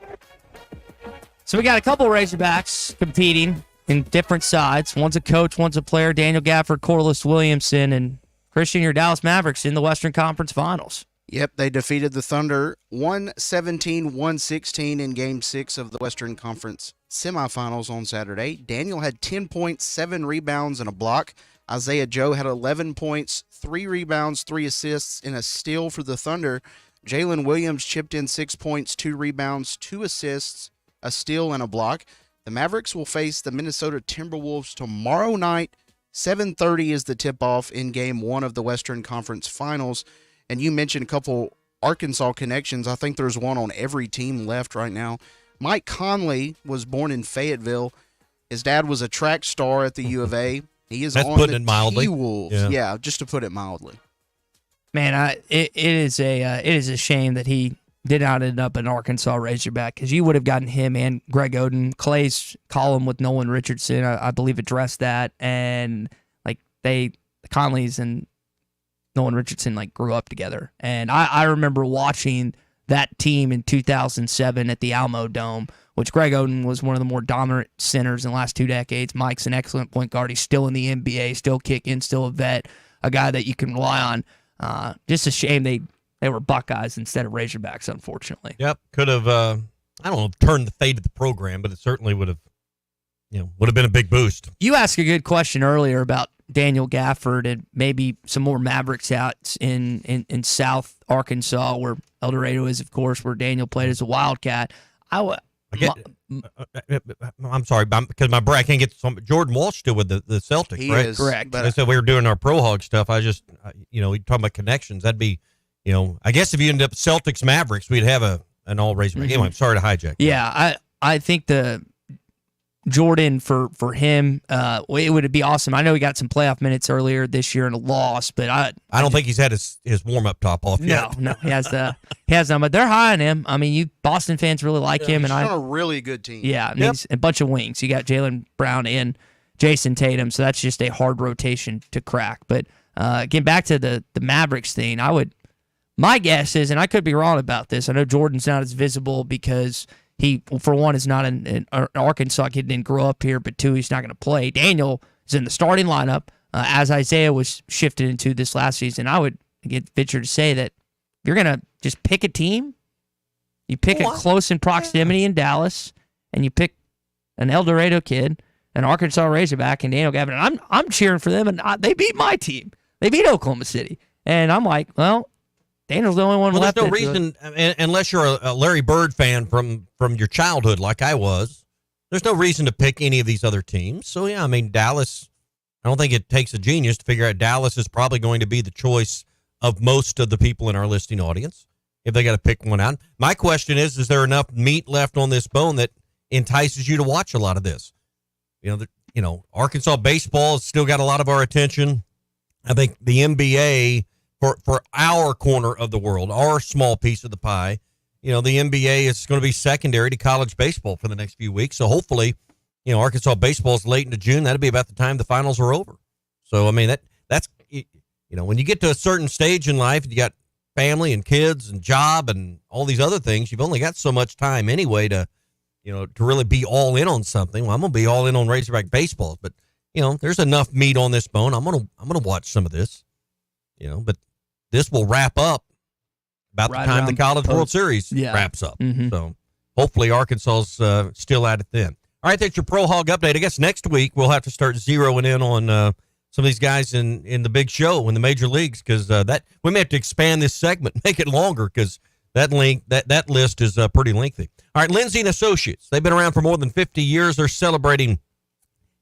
So we got a couple Razorbacks competing in different sides. One's a coach, one's a player. Daniel Gafford, Corliss Williamson, and Christian, your Dallas Mavericks in the Western Conference Finals. Yep, they defeated the Thunder 117-116 in Game 6 of the Western Conference semifinals on Saturday. Daniel had 10 points, 7 rebounds, and a block. Isaiah Joe had 11 points, 3 rebounds, 3 assists, and a steal for the Thunder. Jalen Williams chipped in 6 points, 2 rebounds, 2 assists, a steal, and a block. The Mavericks will face the Minnesota Timberwolves tomorrow night. 7:30 is the tip-off in Game 1 of the Western Conference Finals. And you mentioned a couple Arkansas connections. I think there's one on every team left right now. Mike Conley was born in Fayetteville. His dad was a track star at the U of A. He is on the T-Wolves. Yeah, just to put it mildly. Man, it is a shame that he did not end up an Arkansas Razorback, because you would have gotten him and Greg Oden. Clay's column with Nolan Richardson, I believe, addressed that, and Conley's and Nolan Richardson grew up together. And I remember watching that team in 2007 at the Alamo Dome, which Greg Oden was one of the more dominant centers in the last 2 decades. Mike's an excellent point guard. He's still in the NBA, still kicking, still a vet, a guy that you can rely on. Just a shame they were Buckeyes instead of Razorbacks, unfortunately. Yep, could have, I don't know, turned the fate of the program, but it certainly would have been a big boost. You asked a good question earlier about Daniel Gafford and maybe some more Mavericks out in South Arkansas, where El Dorado is, of course, where Daniel played as a Wildcat. I'm sorry, because my brain, I can't get some. Jordan Walsh still with the Celtics, He right? is, correct. but I said we were doing our Pro Hog stuff. I just, you're talking about connections. That'd be, I guess if you ended up Celtics Mavericks, we'd have an all Razorback. Anyway, I'm sorry to hijack. Yeah, I think the Jordan for him, it would be awesome. I know he got some playoff minutes earlier this year in a loss, but I don't think he's had his warm up top off yet. No, he has none. But they're high on him. I mean, you Boston fans really like him, he's and on a really good team. Yeah, and he's a bunch of wings. You got Jaylen Brown and Jason Tatum, so that's just a hard rotation to crack. But getting back to the Mavericks thing, my guess is, and I could be wrong about this, I know Jordan's not as visible because he, for one, is not an Arkansas kid, didn't grow up here, but two, he's not going to play. Daniel is in the starting lineup, as Isaiah was shifted into this last season. I would venture to say that if you're going to just pick a team, you pick a close in proximity in Dallas, and you pick an El Dorado kid, an Arkansas Razorback, and Daniel Gafford. And I'm cheering for them, and they beat my team. They beat Oklahoma City. And I'm like, well, Daniel's the only one left. There's no reason, unless you're a Larry Bird fan from your childhood like I was, there's no reason to pick any of these other teams. So, yeah, I mean, Dallas, I don't think it takes a genius to figure out Dallas is probably going to be the choice of most of the people in our listening audience if they got to pick one out. My question is there enough meat left on this bone that entices you to watch a lot of this? Arkansas baseball has still got a lot of our attention. I think the NBA, for our corner of the world, our small piece of the pie, the NBA is going to be secondary to college baseball for the next few weeks. So hopefully, Arkansas baseball is late into June. That'll be about the time the finals are over. So, I mean, that's when you get to a certain stage in life, you got family and kids and job and all these other things, you've only got so much time anyway to really be all in on something. Well, I'm going to be all in on Razorback baseball, but there's enough meat on this bone. I'm going to watch some of this, but this will wrap up about the time the College World Series wraps up. Mm-hmm. So hopefully Arkansas's still at it then. All right, that's your Pro Hog update. I guess next week we'll have to start zeroing in on some of these guys in the big show in the major leagues, because that we may have to expand this segment, make it longer, because that list is pretty lengthy. All right, Lindsay and Associates. They've been around for more than 50 years. They're celebrating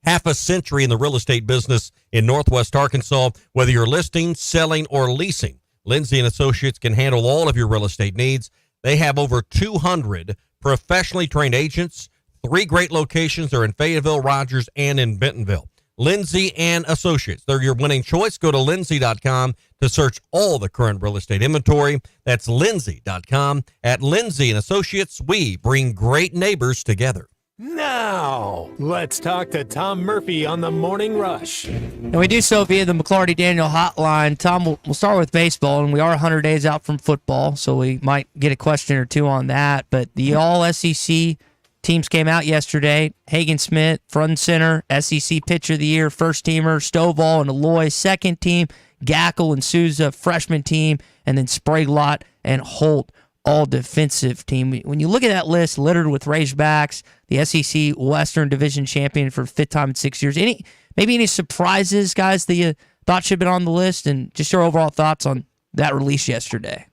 half a century in the real estate business in Northwest Arkansas. Whether you're listing, selling, or leasing, Lindsay and Associates can handle all of your real estate needs. They have over 200 professionally trained agents, 3 great locations. They're in Fayetteville, Rogers, and in Bentonville. Lindsay and Associates. They're your winning choice. Go to lindsay.com to search all the current real estate inventory. That's lindsay.com. At Lindsay and Associates, we bring great neighbors together. Now, let's talk to Tom Murphy on the Morning Rush. And we do so via the McLarty Daniel Hotline. Tom, we'll start with baseball, and we are 100 days out from football, so we might get a question or two on that. But the All-SEC teams came out yesterday. Hagen Smith, front and center, SEC Pitcher of the Year, first teamer. Stovall and Aloy, second team. Gackle and Souza, freshman team. And then Spraglott and Holt, all defensive team. When you look at that list littered with Razorbacks, the SEC Western Division champion for 5th time in 6 years, maybe any surprises, guys, that you thought should have been on the list, and just your overall thoughts on that release yesterday?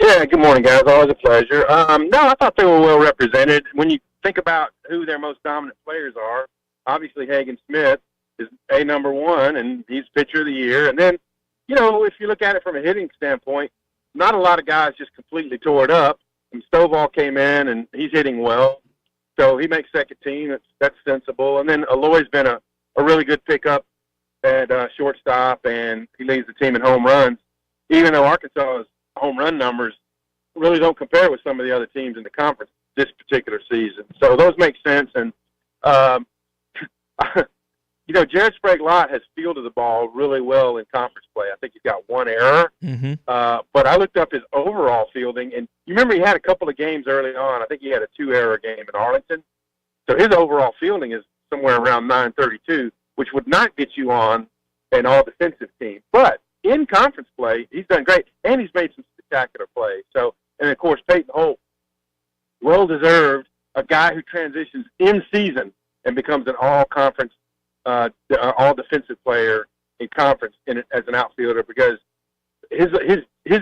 Yeah, good morning, guys. Always a pleasure. No, I thought they were well represented. When you think about who their most dominant players are, obviously Hagen Smith is number one, and he's pitcher of the year. And then, if you look at it from a hitting standpoint, not a lot of guys just completely tore it up. And Stovall came in, and he's hitting well. So he makes second team. That's sensible. And then Aloy's been a really good pickup at shortstop, and he leads the team in home runs, even though Arkansas's home run numbers really don't compare with some of the other teams in the conference this particular season. So those make sense. And, Jared Spraglott has fielded the ball really well in conference play. I think he's got one error. But I looked up his overall fielding, and you remember he had a couple of games early on. I think he had a 2-error game in Arlington. So his overall fielding is somewhere around 932, which would not get you on an all-defensive team. But in conference play, he's done great, and he's made some spectacular plays. So, and of course, Peyton Holt, well-deserved, a guy who transitions in season and becomes an all-conference, all-defensive player in conference as an outfielder, because his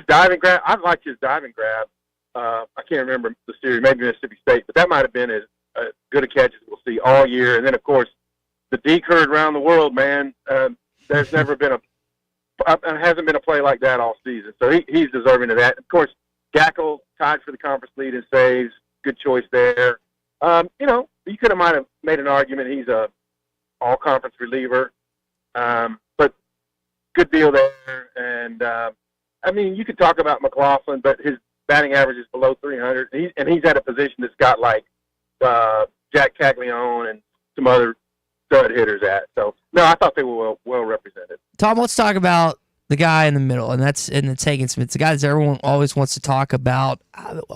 diving grab, I liked his diving grab. I can't remember the series, maybe Mississippi State, but that might have been as good a catch as we'll see all year. And then, of course, the deke herd around the world, man. There's never been hasn't been a play like that all season. So he's deserving of that. Of course, Gackle tied for the conference lead in saves. Good choice there. You might have made an argument he's a all-conference reliever. But good deal there. And, you could talk about McLaughlin, but his batting average is below 300. And he's at a position that's got, like, Jack Caglione and some other stud hitters at. So, no, I thought they were well represented. Tom, let's talk about the guy in the middle, and it's Hagen Smith. It's the guy that everyone always wants to talk about.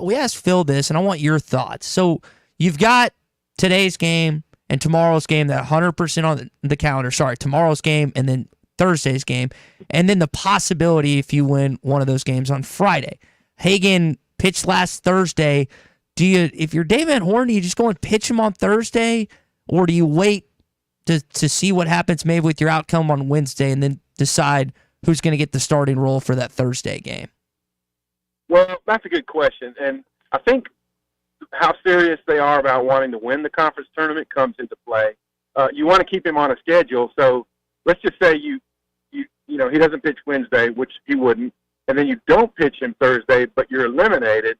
We asked Phil this, and I want your thoughts. So you've got today's game and tomorrow's game, that 100% on the calendar. Sorry, tomorrow's game and then Thursday's game, and then the possibility if you win one of those games on Friday. Hagen pitched last Thursday. If you're Dave Van Horn, do you just go and pitch him on Thursday, or do you wait to see what happens maybe with your outcome on Wednesday and then decide who's going to get the starting role for that Thursday game? Well, that's a good question. And I think how serious they are about wanting to win the conference tournament comes into play. You want to keep him on a schedule. So let's just say he doesn't pitch Wednesday, which he wouldn't, and then you don't pitch him Thursday, but you're eliminated,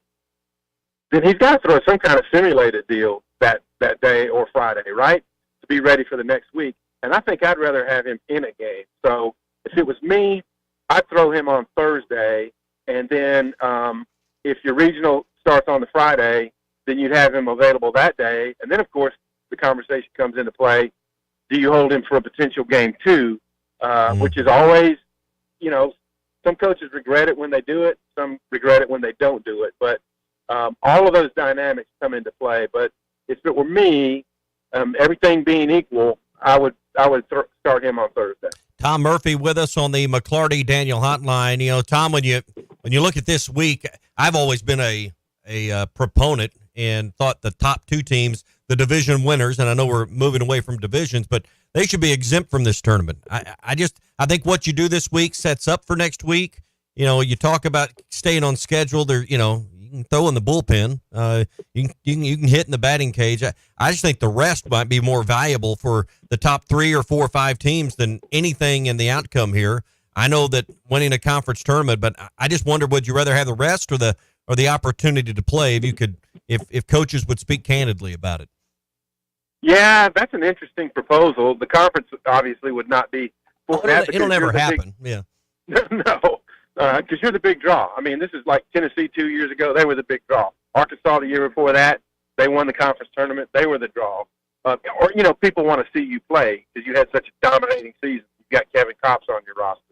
then he's got to throw some kind of simulated deal that day or Friday, right, to be ready for the next week. And I think I'd rather have him in a game. So if it was me, I'd throw him on Thursday, and then if your regional starts on the Friday, then you'd have him available that day. And then, of course, the conversation comes into play. Do you hold him for a potential game 2, which is always, some coaches regret it when they do it. Some regret it when they don't do it. But all of those dynamics come into play. But if it were me, everything being equal, I would start him on Thursday. Tom Murphy with us on the McLarty Daniel Hotline. Tom, when you look at this week, I've always been a proponent and thought the top 2 teams, the division winners, and I know we're moving away from divisions, but they should be exempt from this tournament. I think what you do this week sets up for next week. You talk about staying on schedule. There, you can throw in the bullpen. You can hit in the batting cage. I just think the rest might be more valuable for the top 3 or 4 or 5 teams than anything in the outcome here. I know that winning a conference tournament, but I just wonder, would you rather have the rest or the opportunity to play if coaches would speak candidly about it? Yeah, that's an interesting proposal. The conference obviously would not be. It'll never happen. Yeah. No, because you're the big draw. I mean, this is like Tennessee 2 years ago. They were the big draw. Arkansas the year before that, they won the conference tournament. They were the draw. People want to see you play because you had such a dominating season. You've got Kevin Kopps on your roster.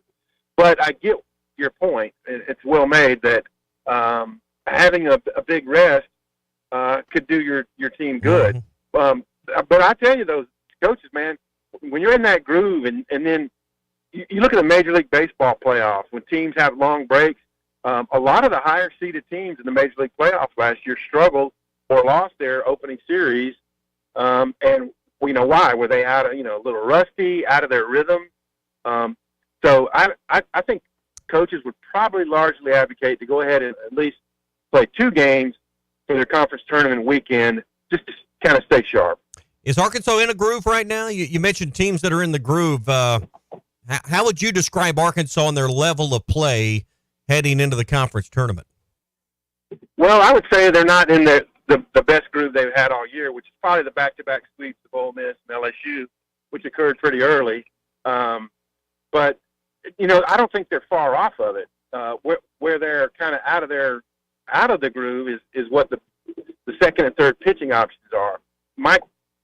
But I get your point. It's well made that having a big rest could do your team good. But I tell you, those coaches, man, when you're in that groove and then you look at the Major League Baseball playoffs, when teams have long breaks, a lot of the higher-seeded teams in the Major League playoffs last year struggled or lost their opening series. And we know why. Were they out of, a little rusty, out of their rhythm? So I think coaches would probably largely advocate to go ahead and at least play 2 games for their conference tournament weekend just to kind of stay sharp. Is Arkansas in a groove right now? You mentioned teams that are in the groove. How would you describe Arkansas and their level of play heading into the conference tournament? Well, I would say they're not in the best groove they've had all year, which is probably the back-to-back sweeps of Ole Miss and LSU, which occurred pretty early. But I don't think they're far off of it. Where they're kind of out of the groove is what the second and third pitching options are. My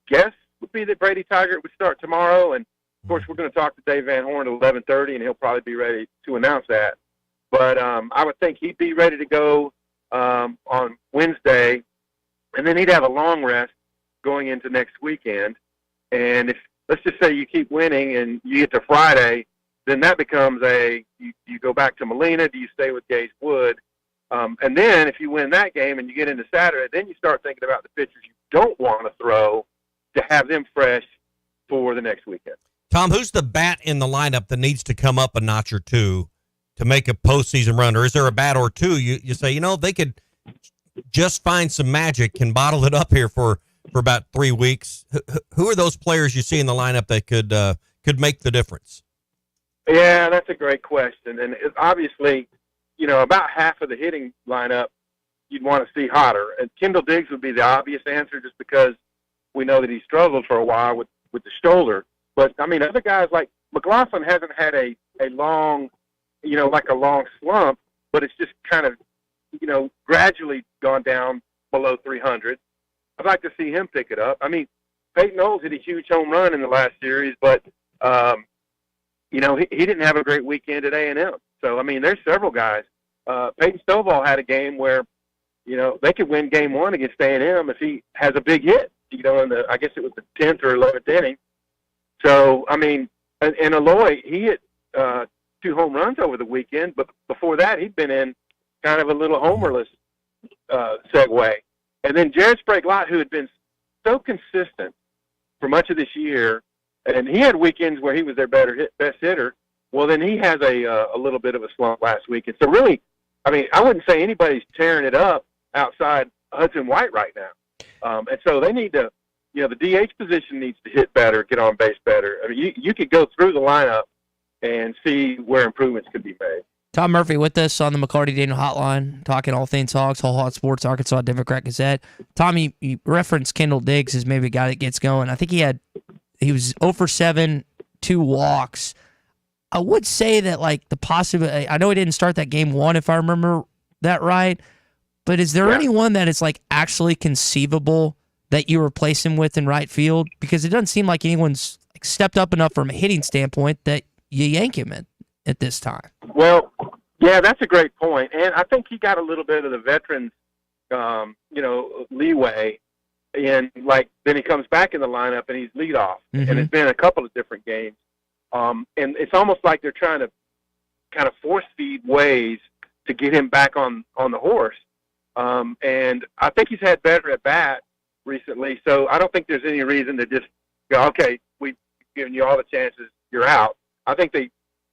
guess would be that Brady Tigert would start tomorrow, and of course we're going to talk to Dave Van Horn at 11:30, and he'll probably be ready to announce that. But I would think he'd be ready to go on Wednesday, and then he'd have a long rest going into next weekend. And if let's just say you keep winning and you get to Friday, then that becomes you go back to Molina. Do you stay with Gase Wood? And then if you win that game and you get into Saturday, then you start thinking about the pitchers you don't want to throw to have them fresh for the next weekend. Tom, who's the bat in the lineup that needs to come up a notch or two to make a postseason run? Or is there a bat or two you say, they could just find some magic, can bottle it up here for about 3 weeks? Who are those players you see in the lineup that could make the difference? Yeah, that's a great question. And it's obviously, about half of the hitting lineup you'd want to see hotter. And Kendall Diggs would be the obvious answer just because we know that he struggled for a while with the shoulder. But, other guys like McLaughlin hasn't had a long, like a long slump, but it's just kind of, gradually gone down below 300. I'd like to see him pick it up. Peyton Knowles hit a huge home run in the last series, but, he didn't have a great weekend at A&M. So, there's several guys. Peyton Stovall had a game where, they could win game 1 against A&M if he has a big hit, I guess it was the 10th or 11th inning. So, and Aloy, he hit 2 home runs over the weekend, but before that he'd been in kind of a little homerless segue. And then Jared Sprague-Lott, who had been so consistent for much of this year, and he had weekends where he was their best hitter, well, then he has a little bit of a slump last week. And so really, I wouldn't say anybody's tearing it up outside Hudson White right now. And so they need to, the DH position needs to hit better, get on base better. You could go through the lineup and see where improvements could be made. Tom Murphy with us on the McLarty Daniel Hotline, talking all things Hogs, Whole Hot Sports, Arkansas Democrat Gazette. Tom, you referenced Kendall Diggs as maybe a guy that gets going. I think he was 0 for 7, 2 walks. I would say that, the possibility, I know he didn't start that game 1, if I remember that right, but is there anyone that is, actually conceivable that you replace him with in right field? Because it doesn't seem like anyone's stepped up enough from a hitting standpoint that you yank him at this time. Well, yeah, that's a great point. And I think he got a little bit of the veterans, leeway. And, then he comes back in the lineup and he's leadoff. Mm-hmm. And it's been a couple of different games. And it's almost like they're trying to kind of force feed ways to get him back on the horse. And I think he's had better at bat recently, so I don't think there's any reason to just go, okay, we've given you all the chances, you're out. I think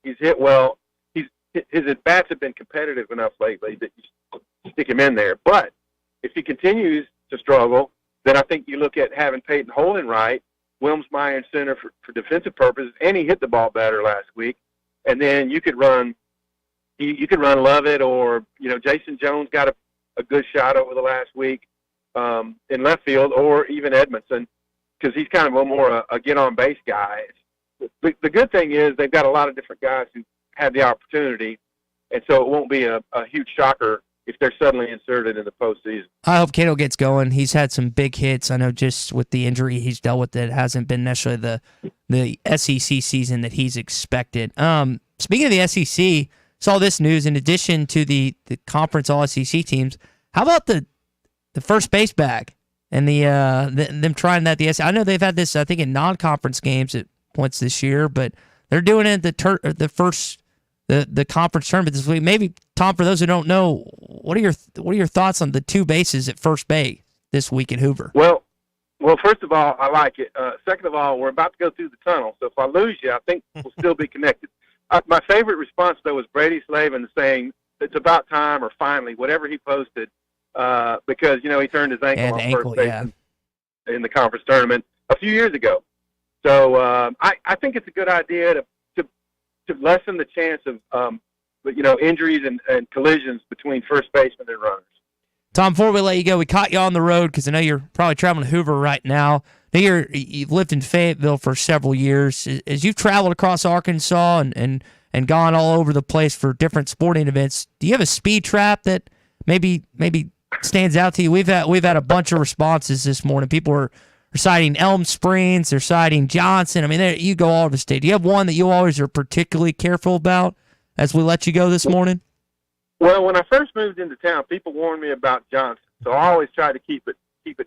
he's hit well. His at-bats have been competitive enough lately that you stick him in there. But if he continues to struggle, then I think you look at having Peyton Holden right, Wilmsmeyer in center for defensive purposes, and he hit the ball better last week. And then you could run Lovett, or Jason Jones got a good shot over the last week in left field, or even Edmondson, because he's kind of a more a get-on-base guy. The good thing is they've got a lot of different guys who had the opportunity, and so it won't be a huge shocker if they're suddenly inserted in the postseason. I hope Cato gets going. He's had some big hits. I know just with the injury he's dealt with, it hasn't been necessarily the SEC season that he's expected. Speaking of the SEC, saw this news in addition to the conference all-SEC teams. How about the first base bag and them trying that the SEC? I know they've had this, I think, in non-conference games at points this year, but they're doing it at the conference tournament this week. Maybe, Tom, for those who don't know, what are your thoughts on the two bases at first base this week in Hoover? Well, first of all, I like it. Second of all, we're about to go through the tunnel, so if I lose you, I think we'll still be connected. My favorite response, though, was Brady Slavin saying it's about time, or finally, whatever he posted, because he turned his ankle on first base in the conference tournament a few years ago. So I think it's a good idea to lessen the chance of injuries and collisions between first basemen and runners. Tom, before we let you go, we caught you on the road because I know you're probably traveling to Hoover right now. I know you've lived in Fayetteville for several years. As you've traveled across Arkansas and gone all over the place for different sporting events, do you have a speed trap that maybe stands out to you? We've had a bunch of responses this morning. People are citing Elm Springs, they're citing Johnson. I mean, you go all over the state. Do you have one that you always are particularly careful about as we let you go this morning? Well, when I first moved into town, people warned me about Johnson, so I always try to keep it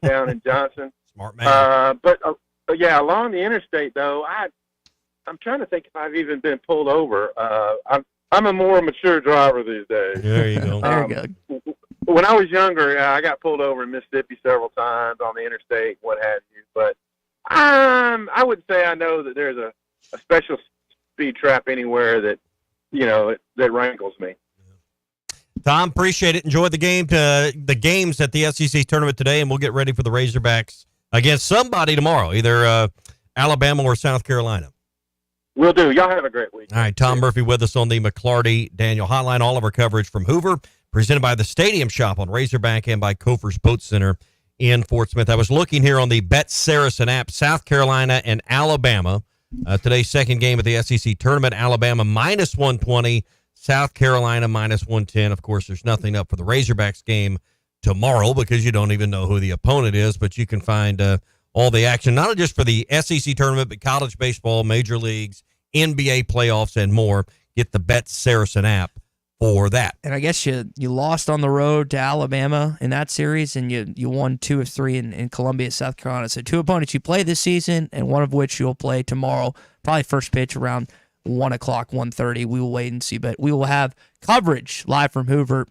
down in Johnson. Smart man. But along the interstate though, I'm trying to think if I've even been pulled over. I'm a more mature driver these days. There you go. There you go. When I was younger, I got pulled over in Mississippi several times on the interstate, what have you. But I would say I know that there's a special speed trap anywhere that that rankles me. Tom, appreciate it. Enjoy the games at the SEC tournament today, and we'll get ready for the Razorbacks against somebody tomorrow, either Alabama or South Carolina. Will do. Y'all have a great week. All right, Tom Murphy with us on the McLarty Daniel Hotline. All of our coverage from Hoover, presented by the Stadium Shop on Razorback and by Kofer's Boat Center in Fort Smith. I was looking here on the Bet Saracen app, South Carolina and Alabama. Today's second game of the SEC tournament, Alabama minus 120, South Carolina minus 110. Of course, there's nothing up for the Razorbacks game tomorrow because you don't even know who the opponent is, but you can find all the action, not just for the SEC tournament, but college baseball, major leagues, NBA playoffs, and more. Get the Bet Saracen app for that. And I guess you lost on the road to Alabama in that series, and you won 2 of 3 in Columbia, South Carolina. So 2 opponents you play this season, and one of which you'll play tomorrow, probably first pitch around 1 o'clock, 1:30. We will wait and see, but we will have coverage live from Hoover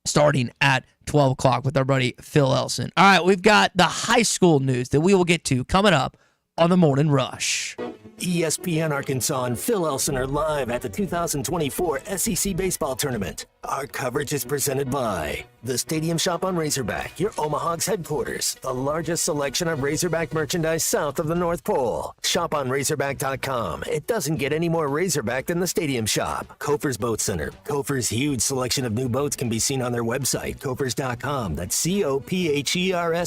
starting at 12 o'clock with our buddy Phil Elson. All right, we've got the high school news that we will get to coming up on the Morning Rush. ESPN Arkansas and Phil Elson are live at the 2024 SEC Baseball Tournament. Our coverage is presented by the Stadium Shop on Razorback, your Omaha's headquarters, the largest selection of Razorback merchandise south of the North Pole. Shop on Razorback.com. It doesn't get any more Razorback than the Stadium Shop. Kofer's Boat Center. Kofer's huge selection of new boats can be seen on their website, Kofer's.com. That's COPHERS.com.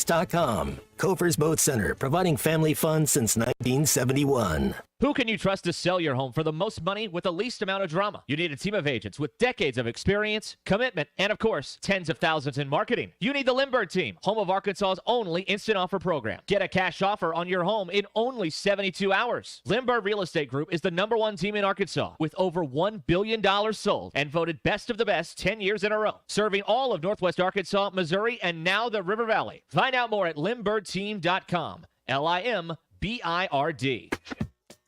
Kofer's Boat Center, providing family fun since 1971. Who can you trust to sell your home for the most money with the least amount of drama? You need a team of agents with decades of experience, commitment, and of course, tens of thousands in marketing. You need the Lindbergh team, home of Arkansas's only instant offer program. Get a cash offer on your home in only 72 hours. Lindbergh Real Estate Group is the #1 team in Arkansas with over $1 billion sold and voted best of the best 10 years in a row, serving all of Northwest Arkansas, Missouri, and now the River Valley. Find out more at LindberghTeam.com. LIMBIRD.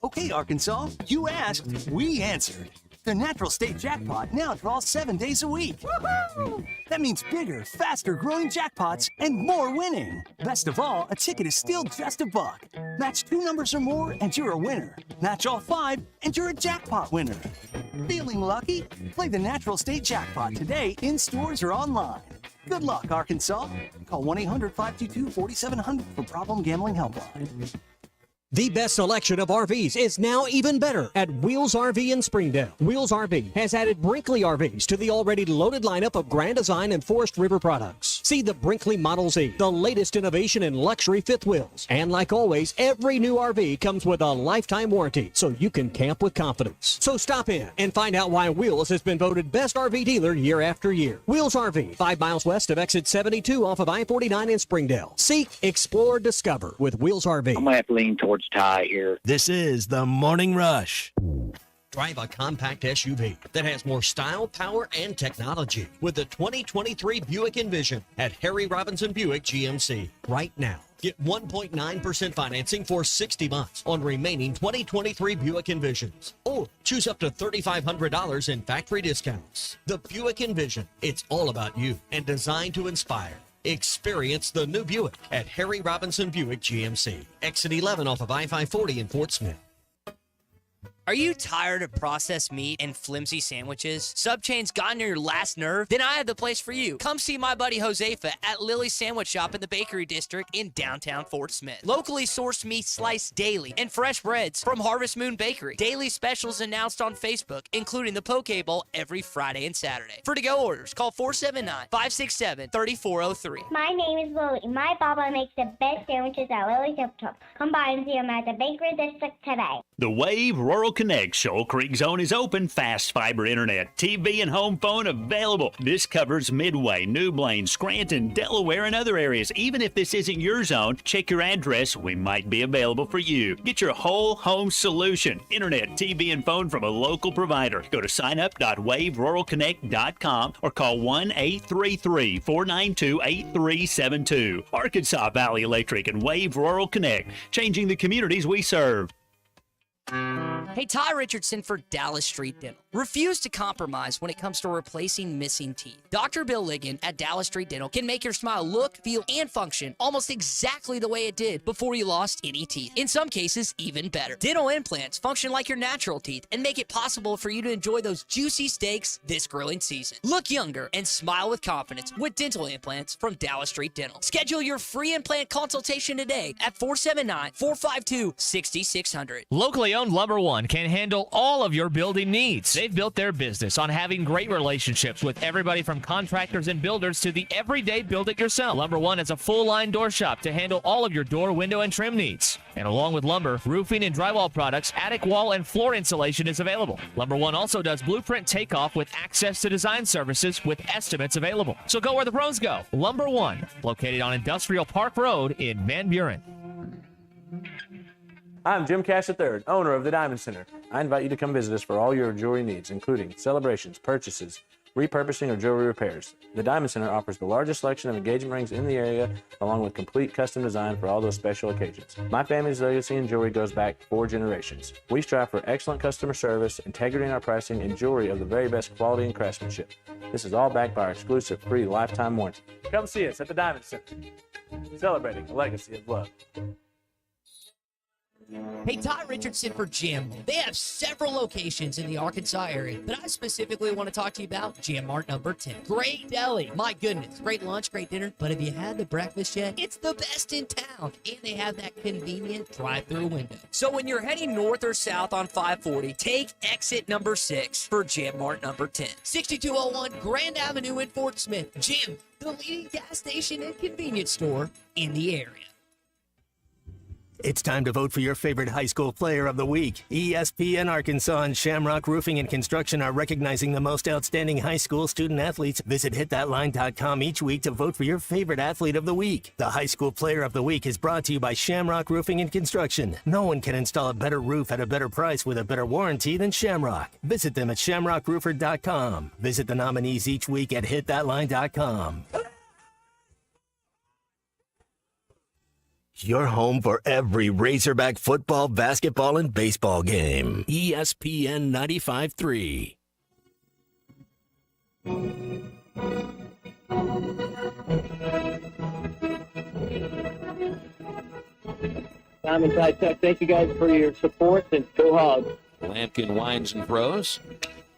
Okay, Arkansas, you asked, we answered. The Natural State Jackpot now draws 7 days a week. Woo-hoo! That means bigger, faster growing jackpots and more winning. Best of all, a ticket is still just $1. Match 2 numbers or more and you're a winner. Match all 5 and you're a jackpot winner. Feeling lucky? Play the Natural State Jackpot today in stores or online. Good luck, Arkansas. Call 1-800-522-4700 for Problem Gambling Helpline. The best selection of RVs is now even better at Wheels RV in Springdale. Wheels RV has added Brinkley RVs to the already loaded lineup of Grand Design and Forest River products. See the Brinkley Model Z, the latest innovation in luxury fifth wheels. And like always, every new RV comes with a lifetime warranty, so you can camp with confidence. So stop in and find out why Wheels has been voted best RV dealer year after year. Wheels RV, 5 miles west of exit 72 off of I-49 in Springdale. Seek, explore, discover with Wheels RV. I'm going to have to lean towards Ty here. This is the Morning Rush. Drive a compact SUV that has more style, power, and technology with the 2023 Buick Envision at Harry Robinson Buick GMC. Right now, get 1.9% financing for 60 months on remaining 2023 Buick Envisions. Or choose up to $3,500 in factory discounts. The Buick Envision, it's all about you and designed to inspire. Experience the new Buick at Harry Robinson Buick GMC. Exit 11 off of I-540 in Fort Smith. Are you tired of processed meat and flimsy sandwiches? Subchain's gotten to your last nerve? Then I have the place for you. Come see my buddy Josefa at Lily's Sandwich Shop in the Bakery District in downtown Fort Smith. Locally sourced meat sliced daily and fresh breads from Harvest Moon Bakery. Daily specials announced on Facebook, including the Poke Bowl every Friday and Saturday. For to-go orders, call 479-567-3403. My name is Lily. My papa makes the best sandwiches at Lily's Sandwich Shop. Come by and see him at the Bakery District today. The Wave Rural Connect Shoal Creek Zone is open. Fast fiber internet, TV, and home phone available. This covers Midway, New Blaine, Scranton, Delaware, and other areas. Even if this isn't your zone, check your address. We might be available for you. Get your whole home solution. Internet, TV, and phone from a local provider. Go to signup.waveruralconnect.com or call 1-833-492-8372. Arkansas Valley Electric and Wave Rural Connect, changing the communities we serve. Hey, Ty Richardson for Dallas Street Dental. Refuse to compromise when it comes to replacing missing teeth. Dr. Bill Ligon at Dallas Street Dental can make your smile look, feel, and function almost exactly the way it did before you lost any teeth. In some cases, even better. Dental implants function like your natural teeth and make it possible for you to enjoy those juicy steaks this grilling season. Look younger and smile with confidence with dental implants from Dallas Street Dental. Schedule your free implant consultation today at 479-452-6600. Locally owned Lumber One can handle all of your building needs. They've built their business on having great relationships with everybody from contractors and builders to the everyday build-it-yourself. Lumber One is a full-line door shop to handle all of your door, window, and trim needs. And along with lumber, roofing and drywall products, attic wall and floor insulation is available. Lumber One also does blueprint takeoff with access to design services with estimates available. So go where the pros go. Lumber One, located on Industrial Park Road in Van Buren. I'm Jim Cash III, owner of the Diamond Center. I invite you to come visit us for all your jewelry needs, including celebrations, purchases, repurposing, or jewelry repairs. The Diamond Center offers the largest selection of engagement rings in the area, along with complete custom design for all those special occasions. My family's legacy in jewelry goes back 4 generations. We strive for excellent customer service, integrity in our pricing, and jewelry of the very best quality and craftsmanship. This is all backed by our exclusive free lifetime warranty. Come see us at the Diamond Center, celebrating a legacy of love. Hey, Ty Richardson for Jim. They have several locations in the Arkansas area, but I specifically want to talk to you about Jim Mart number 10. Great deli. My goodness. Great lunch, great dinner. But have you had the breakfast yet? It's the best in town. And they have that convenient drive-through window. So when you're heading north or south on 540, take exit number 6 for Jim Mart number 10. 6201 Grand Avenue in Fort Smith. Jim, the leading gas station and convenience store in the area. It's time to vote for your favorite high school player of the week. ESPN Arkansas and Shamrock Roofing and Construction are recognizing the most outstanding high school student athletes. Visit hitthatline.com each week to vote for your favorite athlete of the week. The high school player of the week is brought to you by Shamrock Roofing and Construction. No one can install a better roof at a better price with a better warranty than Shamrock. Visit them at shamrockroofer.com. Visit the nominees each week at hitthatline.com. your home for every Razorback football, basketball, and baseball game. ESPN 95.3. Diamond Tide Tech, thank you guys for your support, and go Hogs. Lampkin winds and throws.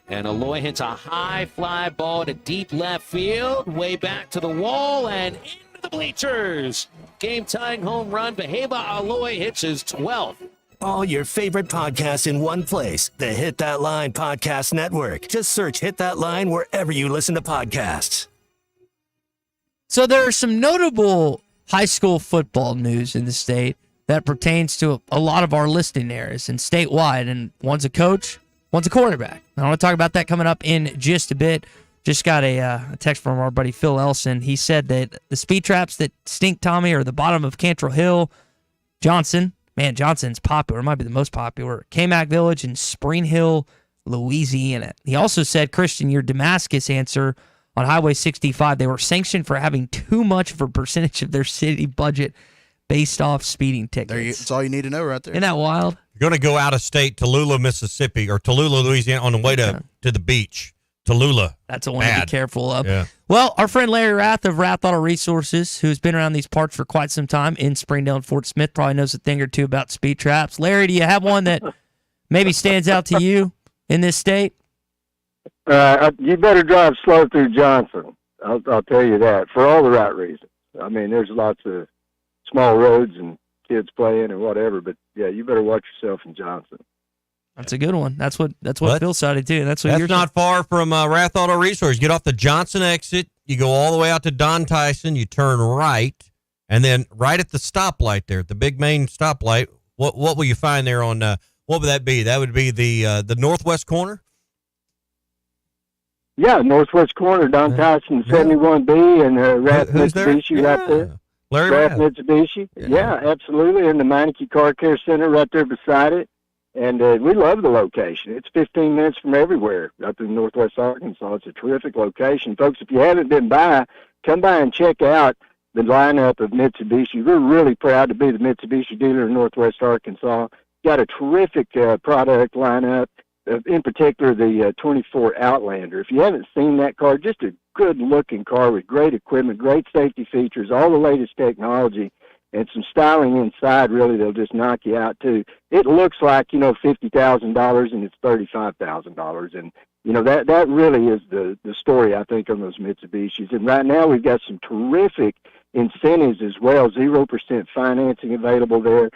And Aloy hits a high fly ball to deep left field, way back to the wall and into the bleachers. Game-tying home run. Beheba Aloy hits his 12th. All your favorite podcasts in one place. The Hit That Line Podcast Network. Just search Hit That Line wherever you listen to podcasts. So there are some notable high school football news in the state that pertains to a lot of our listening areas and statewide. And one's a coach, one's a quarterback. I want to talk about that coming up in just a bit. Just got a text from our buddy Phil Elson. He said that the speed traps that stink, Tommy, are the bottom of Cantrell Hill, Johnson. Man, Johnson's popular. It might be the most popular. K-Mac Village and Spring Hill, Louisiana. He also said, Christian, your Damascus answer on Highway 65, they were sanctioned for having too much of a percentage of their city budget based off speeding tickets. That's all you need to know right there. Isn't that wild? You're going to go out of state, Tallulah, Mississippi, or Tallulah, Louisiana, on the way to the beach. Tallulah. That's a one to be careful of. Yeah. Well, our friend Larry Rath of Rath Auto Resources, who's been around these parts for quite some time in Springdale and Fort Smith, probably knows a thing or two about speed traps. Larry, do you have one that maybe stands out to you in this state? You better drive slow through Johnson. I'll tell you that, for all the right reasons. I mean, there's lots of small roads and kids playing and whatever, but yeah, you better watch yourself in Johnson. That's a good one. That's what Phil cited too. That's you're not far from Rath Auto Resource. Get off the Johnson exit, you go all the way out to Don Tyson, you turn right, and then right at the stoplight there, the big main stoplight. What will you find there on? What would that be? That would be the northwest corner. Yeah, northwest corner, Don Tyson, 71B, and Rath Mitsubishi right there. Larry Rath Rath. Mitsubishi. Yeah, absolutely, and the Meineke Car Care Center right there beside it. And we love the location. It's 15 minutes from everywhere up in northwest Arkansas. It's a terrific location. Folks, if you haven't been by, come by and check out the lineup of Mitsubishi. We're really proud to be the Mitsubishi dealer in northwest Arkansas. Got a terrific product lineup, in particular the 24 Outlander. If you haven't seen that car, just a good-looking car with great equipment, great safety features, all the latest technology, and some styling inside, really, they'll just knock you out, too. It looks like, $50,000, and it's $35,000. And, that really is the story, I think, on those Mitsubishis. And right now we've got some terrific incentives as well, 0% financing available there,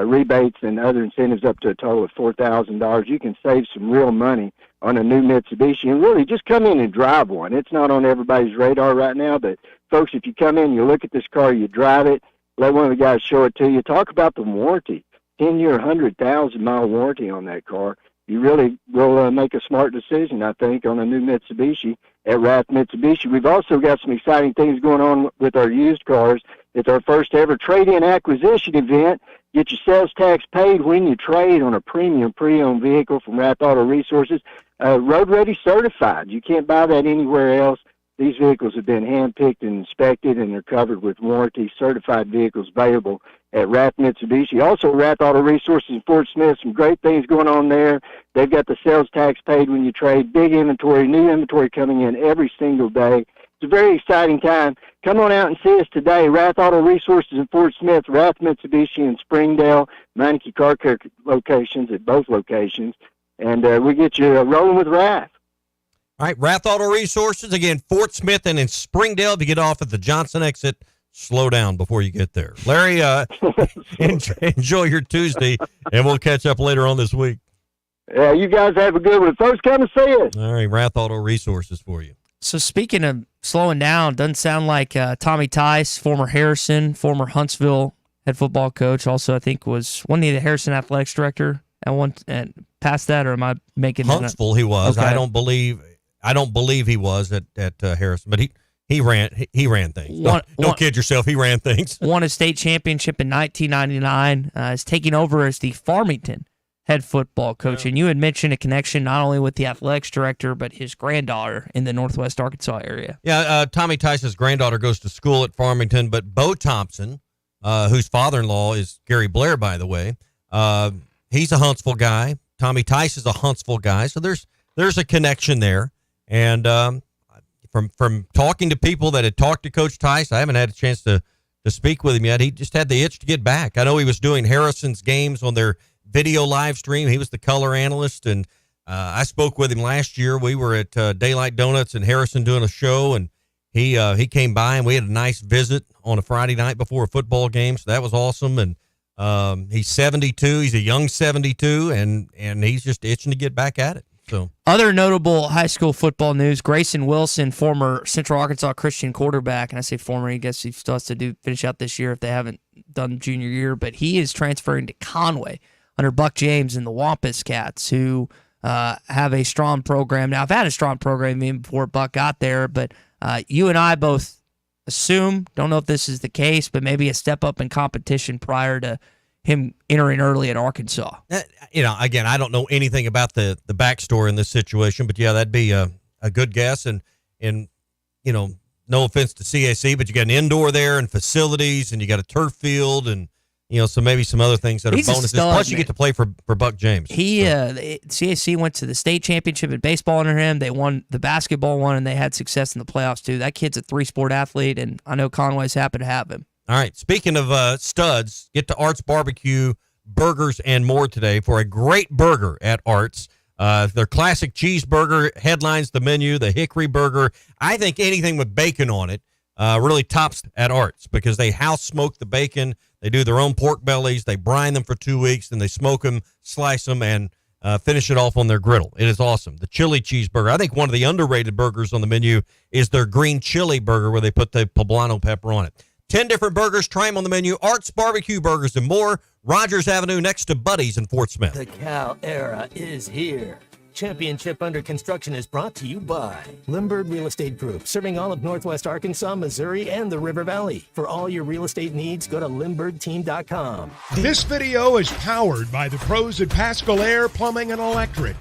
rebates and other incentives up to a total of $4,000. You can save some real money on a new Mitsubishi. And really, just come in and drive one. It's not on everybody's radar right now, but, folks, if you come in, you look at this car, you drive it, let one of the guys show it to you. Talk about the warranty, 10-year, 100,000-mile warranty on that car. You really will make a smart decision, I think, on a new Mitsubishi at Rath Mitsubishi. We've also got some exciting things going on with our used cars. It's our first ever trade-in acquisition event. Get your sales tax paid when you trade on a premium pre-owned vehicle from Rath Auto Resources. Road Ready certified. You can't buy that anywhere else. These vehicles have been hand-picked and inspected, and they're covered with warranty. Certified vehicles available at Rath Mitsubishi. Also, Rath Auto Resources in Fort Smith, some great things going on there. They've got the sales tax paid when you trade, big inventory, new inventory coming in every single day. It's a very exciting time. Come on out and see us today. Rath Auto Resources in Fort Smith, Rath Mitsubishi in Springdale, Meineke Car Care locations at both locations. And we get you rolling with Rath. All right, Rath Auto Resources, again, Fort Smith and in Springdale. If you get off at the Johnson exit, slow down before you get there. Larry, enjoy your Tuesday, and we'll catch up later on this week. Yeah, you guys have a good one. Folks, come and see us. All right, Rath Auto Resources for you. So speaking of slowing down, doesn't sound like Tommy Tice, former Harrison, former Huntsville head football coach, also I think wasn't he the Harrison athletics director at one and past that, or am I making Huntsville? He was. Okay. I don't believe he was at Harrison, but he ran things. Don't kid yourself. He ran things. Won a state championship in 1999. Is taking over as the Farmington head football coach. And you had mentioned a connection not only with the athletics director, but his granddaughter in the Northwest Arkansas area. Yeah, Tommy Tice's granddaughter goes to school at Farmington, but Bo Thompson, whose father-in-law is Gary Blair, by the way. He's a Huntsville guy. Tommy Tice is a Huntsville guy. So there's a connection there. And from talking to people that had talked to Coach Tice, I haven't had a chance to speak with him yet. He just had the itch to get back. I know he was doing Harrison's games on their video live stream. He was the color analyst, and I spoke with him last year. We were at Daylight Donuts in Harrison doing a show, and he came by, and we had a nice visit on a Friday night before a football game, so that was awesome. And he's 72. He's a young 72, and he's just itching to get back at it. So, other notable high school football news: Grayson Wilson, former Central Arkansas Christian quarterback, and I say former, I guess he still has to finish out this year if they haven't done junior year, but he is transferring to Conway under Buck James and the Wampus Cats, who have a strong program. Now, I've had a strong program even before Buck got there, but you and I both assume, don't know if this is the case, but maybe a step up in competition prior to him entering early at Arkansas. Again, I don't know anything about the backstory in this situation, but yeah, that'd be a good guess. And no offense to CAC, but you got an indoor there and facilities, and you got a turf field, and so maybe some other things that are bonuses. Plus, you get to play for Buck James. CAC went to the state championship in baseball under him. They won the basketball one, and they had success in the playoffs too. That kid's a 3-sport athlete, and I know Conway's happy to have him. All right. Speaking of studs, get to Arts Barbecue Burgers and more today for a great burger at Arts. Their classic cheeseburger headlines the menu, the hickory burger. I think anything with bacon on it really tops at Arts because they house smoke the bacon. They do their own pork bellies. They brine them for 2 weeks, then they smoke them, slice them, and finish it off on their griddle. It is awesome. The chili cheeseburger. I think one of the underrated burgers on the menu is their green chili burger where they put the poblano pepper on it. 10 different burgers. Try them on the menu. Arts Barbecue Burgers and more. Rogers Avenue next to Buddy's in Fort Smith. The Cal era is here. Championship Under Construction is brought to you by Limbird Real Estate Group, serving all of Northwest Arkansas, Missouri, and the River Valley. For all your real estate needs, go to LimbirdTeam.com. This video is powered by the pros at Pascal Air Plumbing and Electric.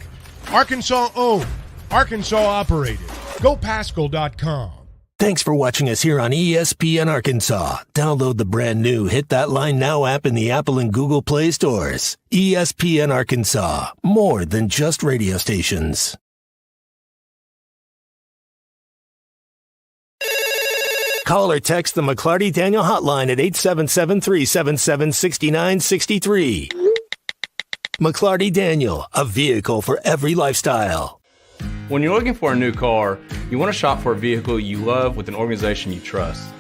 Arkansas owned, Arkansas operated. GoPascal.com. Thanks for watching us here on ESPN Arkansas. Download the brand new Hit That Line Now app in the Apple and Google Play stores. ESPN Arkansas, more than just radio stations. Call or text the McLarty Daniel hotline at 877-377-6963. McLarty Daniel, a vehicle for every lifestyle. When you're looking for a new car, you want to shop for a vehicle you love with an organization you trust.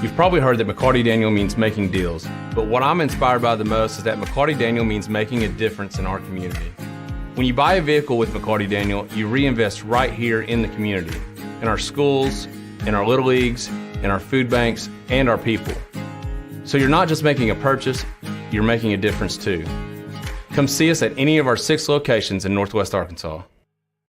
You've probably heard that McLarty Daniel means making deals, but what I'm inspired by the most is that McLarty Daniel means making a difference in our community. When you buy a vehicle with McLarty Daniel, you reinvest right here in the community, in our schools, in our little leagues, in our food banks, and our people. So you're not just making a purchase, you're making a difference too. Come see us at any of our 6 locations in Northwest Arkansas.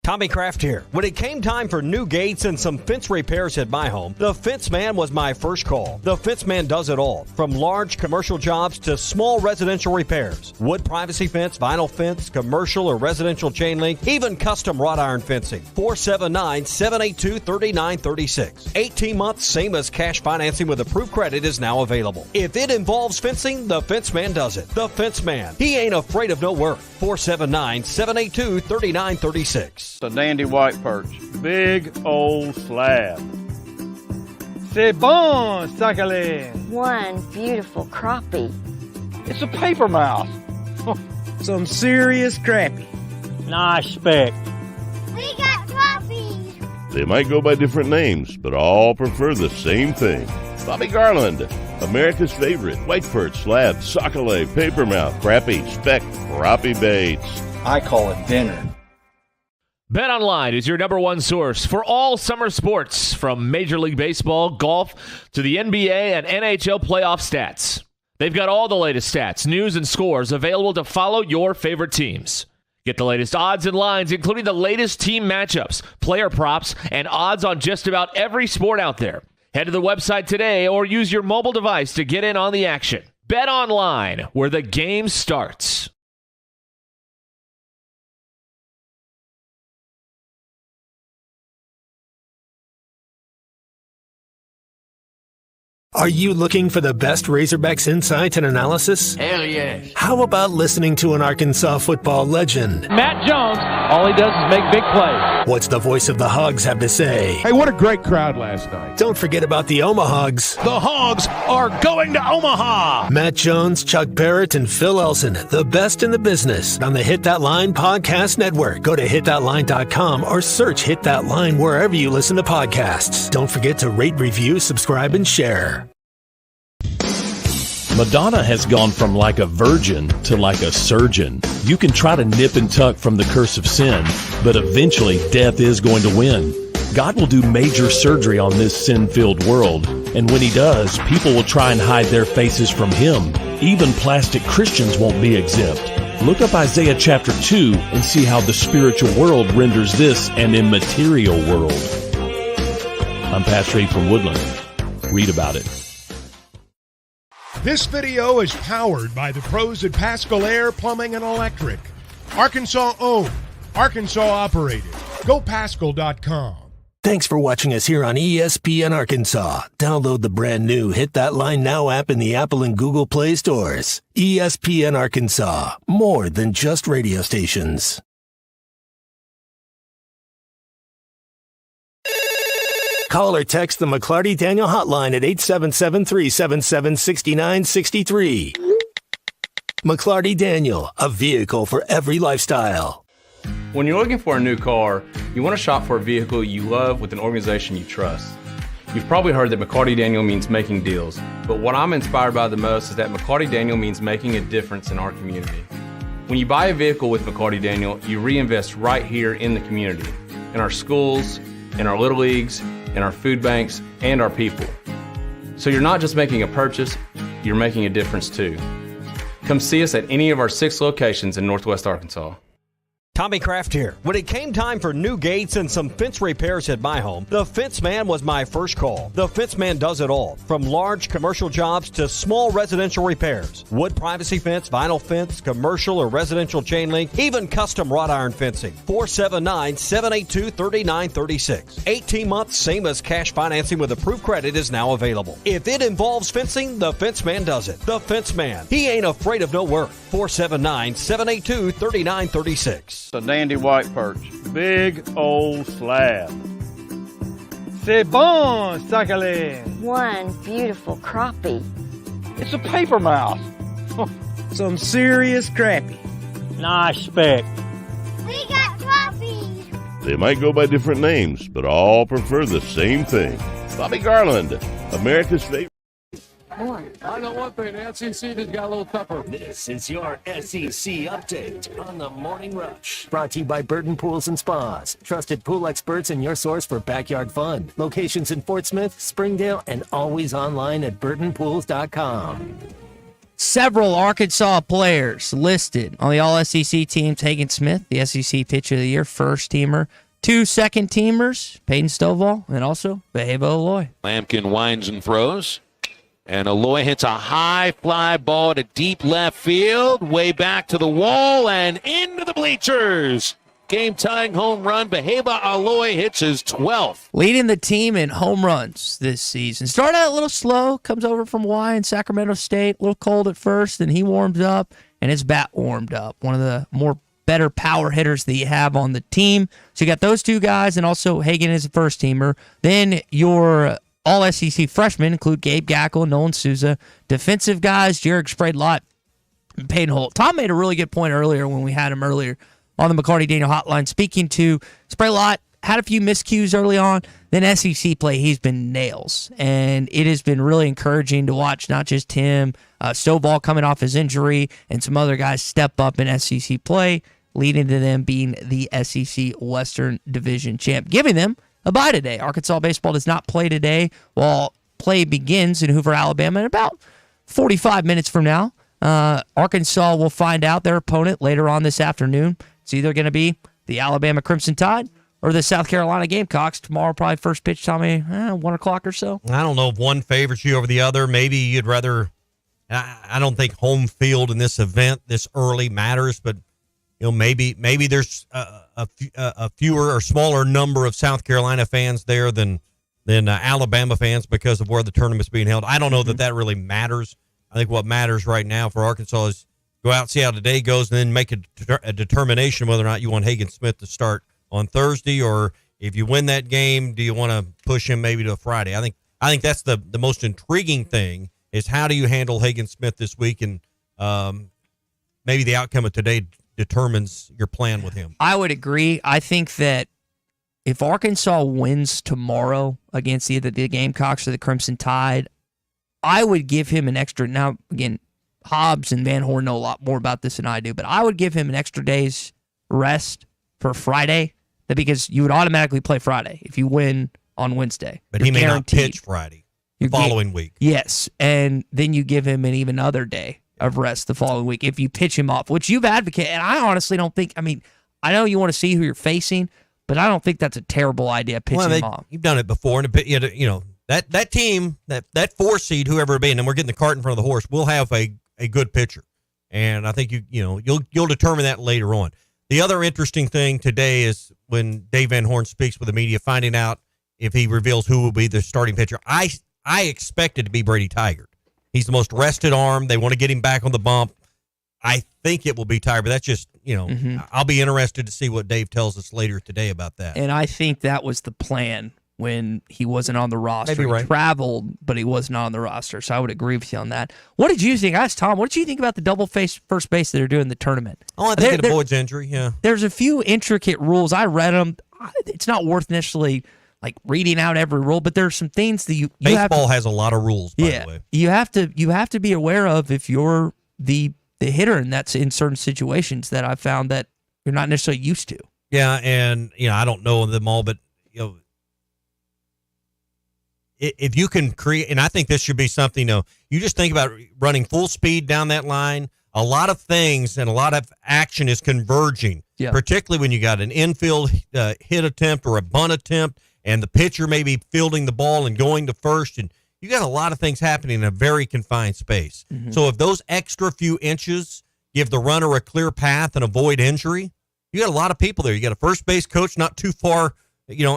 Tommy Kraft here. When it came time for new gates and some fence repairs at my home, the Fence Man was my first call. The Fence Man does it all, from large commercial jobs to small residential repairs. Wood privacy fence, vinyl fence, commercial or residential chain link, even custom wrought iron fencing. 479-782-3936. 18 months, same as cash financing with approved credit is now available. If it involves fencing, the Fence Man does it. The Fence Man. He ain't afraid of no work. 479-782-3936. A dandy white perch. Big old slab. C'est bon, sacale. One beautiful crappie. It's a paper mouse. Some serious crappie. Nice speck. We got crappies. They might go by different names, but all prefer the same thing. Bobby Garland, America's favorite. White perch, slab, sacale, paper mouth, crappie, speck, crappie baits. I call it dinner. BetOnline is your number one source for all summer sports, from Major League Baseball, golf, to the NBA and NHL playoff stats. They've got all the latest stats, news, and scores available to follow your favorite teams. Get the latest odds and lines, including the latest team matchups, player props, and odds on just about every sport out there. Head to the website today or use your mobile device to get in on the action. BetOnline, where the game starts. Are you looking for the best Razorbacks insight and analysis? Hell yes. How about listening to an Arkansas football legend? Matt Jones, all he does is make big plays. What's the voice of the Hogs have to say? Hey, what a great crowd last night. Don't forget about the Omahogs. The Hogs are going to Omaha. Matt Jones, Chuck Barrett, and Phil Elson, the best in the business on the Hit That Line Podcast Network. Go to hitthatline.com or search Hit That Line wherever you listen to podcasts. Don't forget to rate, review, subscribe, and share. Madonna has gone from like a virgin to like a surgeon. You can try to nip and tuck from the curse of sin, but eventually death is going to win. God will do major surgery on this sin-filled world, and when he does, people will try and hide their faces from him. Even plastic Christians won't be exempt. Look up Isaiah chapter 2 and see how the spiritual world renders this an immaterial world. I'm Pastor Abe from Woodland. Read about it. This video is powered by the pros at Pascal Air Plumbing and Electric. Arkansas owned, Arkansas operated. GoPascal.com. Thanks for watching us here on ESPN Arkansas. Download the brand new Hit That Line Now app in the Apple and Google Play stores. ESPN Arkansas, more than just radio stations. Call or text the McLarty Daniel hotline at 877-377-6963. McLarty Daniel, a vehicle for every lifestyle. When you're looking for a new car, you want to shop for a vehicle you love with an organization you trust. You've probably heard that McLarty Daniel means making deals, but what I'm inspired by the most is that McLarty Daniel means making a difference in our community. When you buy a vehicle with McLarty Daniel, you reinvest right here in the community, in our schools, in our little leagues, in our food banks, and our people. So you're not just making a purchase, you're making a difference too. Come see us at any of our 6 locations in Northwest Arkansas. Tommy Kraft here. When it came time for new gates and some fence repairs at my home, the Fence Man was my first call. The Fence Man does it all, from large commercial jobs to small residential repairs. Wood privacy fence, vinyl fence, commercial or residential chain link, even custom wrought iron fencing. 479-782-3936. 18 months, same as cash financing with approved credit is now available. If it involves fencing, the Fence Man does it. The Fence Man. He ain't afraid of no work. 479-782-3936. A dandy white perch. Big old slab. C'est bon, sacale. One beautiful crappie. It's a paper mouse. Some serious crappie. Nice speck. We got crappies. They might go by different names, but all prefer the same thing. Bobby Garland, America's favorite. I know one thing, the SEC just got a little tougher. This is your SEC update on the Morning Rush. Brought to you by Burton Pools and Spas. Trusted pool experts and your source for backyard fun. Locations in Fort Smith, Springdale, and always online at burtonpools.com. Several Arkansas players listed on the All-SEC teams. Hagen Smith, the SEC Pitcher of the Year, first teamer. 2 second teamers, Peyton Stovall, and also Beheva Aloy. Lampkin winds and throws. And Aloy hits a high fly ball to deep left field, way back to the wall and into the bleachers. Game-tying home run. Beheva Aloy hits his 12th. Leading the team in home runs this season. Started out a little slow, comes over from Y in Sacramento State, a little cold at first, and he warms up, and his bat warmed up. One of the more better power hitters that you have on the team. So you got those two guys, and also Hagen is a first-teamer. Then your All-SEC freshmen include Gabe Gackle and Nolan Souza. Defensive guys, Jarek Sprague-Lott and Peyton Holt. Tom made a really good point earlier when we had him earlier on the McLarty Daniel hotline. Speaking to Sprague-Lott, had a few miscues early on. Then SEC play, he's been nails. And it has been really encouraging to watch not just him, Stovall coming off his injury, and some other guys step up in SEC play, leading to them being the SEC Western Division champ, giving them a bye today. Arkansas baseball does not play today while play begins in Hoover, Alabama in about 45 minutes from now. Arkansas will find out their opponent later on this afternoon. It's either going to be the Alabama Crimson Tide or the South Carolina Gamecocks. Tomorrow, probably first pitch, Tommy, 1 o'clock or so. I don't know if one favors you over the other. Maybe you'd rather. I don't think home field in this event this early matters, but maybe there's a fewer or smaller number of South Carolina fans there than than Alabama fans because of where the tournament's being held. I don't know that really matters. I think what matters right now for Arkansas is go out and see how today goes and then make a determination whether or not you want Hagen Smith to start on Thursday, or if you win that game, do you want to push him maybe to a Friday? I think that's the most intriguing thing is how do you handle Hagen Smith this week, and maybe the outcome of today determines your plan with him. I would agree. I think that if Arkansas wins tomorrow against either the Gamecocks or the Crimson Tide, I would give him an extra. Now, again, Hobbs and Van Horn know a lot more about this than I do, but I would give him an extra day's rest for Friday, because you would automatically play Friday if you win on Wednesday. But he may not pitch Friday the following week. Yes, and then you give him an even other day of rest the following week if you pitch him off, which you've advocated. And I honestly don't think, I know you want to see who you're facing, but I don't think that's a terrible idea, pitching him off. You've done it before, and that team, that 4 seed, whoever it be, and then we're getting the cart in front of the horse, will have a good pitcher. And I think you'll determine that later on. The other interesting thing today is when Dave Van Horn speaks with the media, finding out if he reveals who will be the starting pitcher. I expect it to be Brady Tigert. He's the most rested arm. They want to get him back on the bump. I think it will be Tigert, but that's just, I'll be interested to see what Dave tells us later today about that. And I think that was the plan when he wasn't on the roster. Maybe right. He traveled, but he was not on the roster, so I would agree with you on that. What did you think? I asked Tom, what did you think about the double-face first base that are doing the tournament? Oh, I think it avoids injury, yeah. There's a few intricate rules. I read them. It's not worth necessarily reading out every rule, but there's some things that you Baseball has a lot of rules, by the way. You have to be aware of if you're the hitter, and that's in certain situations that I found that you're not necessarily used to. Yeah, and I don't know them all, but if you can create, and I think this should be something, you just think about running full speed down that line. A lot of things and a lot of action is converging, particularly when you got an infield hit attempt or a bunt attempt, and the pitcher may be fielding the ball and going to first, and you got a lot of things happening in a very confined space. Mm-hmm. So if those extra few inches give the runner a clear path and avoid injury, you got a lot of people there. You got a first base coach not too far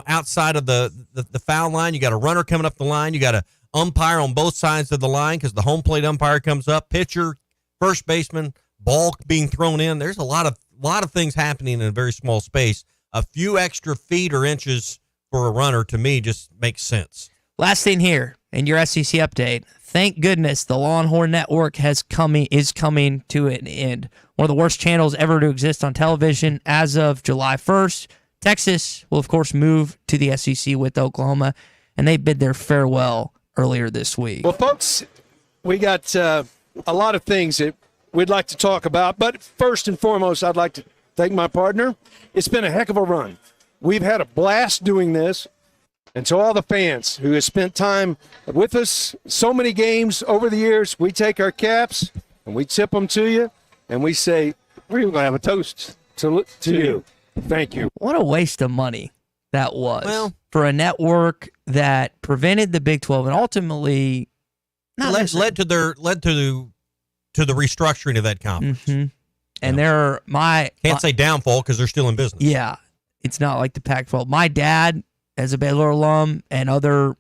outside of the foul line. You got a runner coming up the line. You got an umpire on both sides of the line because the home plate umpire comes up, pitcher, first baseman, ball being thrown in. There's a lot of things happening in a very small space. A few extra feet or inches for a runner, to me, just makes sense. Last thing here in your SEC update. Thank goodness the Longhorn Network is coming to an end. One of the worst channels ever to exist on television as of July 1st. Texas will, of course, move to the SEC with Oklahoma, and they bid their farewell earlier this week. Well, folks, we got a lot of things that we'd like to talk about, but first and foremost, I'd like to thank my partner. It's been a heck of a run. We've had a blast doing this, and to all the fans who have spent time with us, so many games over the years, we take our caps and we tip them to you, and we say, we're going to have a toast to you. Thank you. What a waste of money that was for a network that prevented the Big 12 and ultimately led to the restructuring of that conference. Mm-hmm. And can't say downfall because they're still in business. Yeah, it's not like the Pac-12. My dad, as a Baylor alum, and other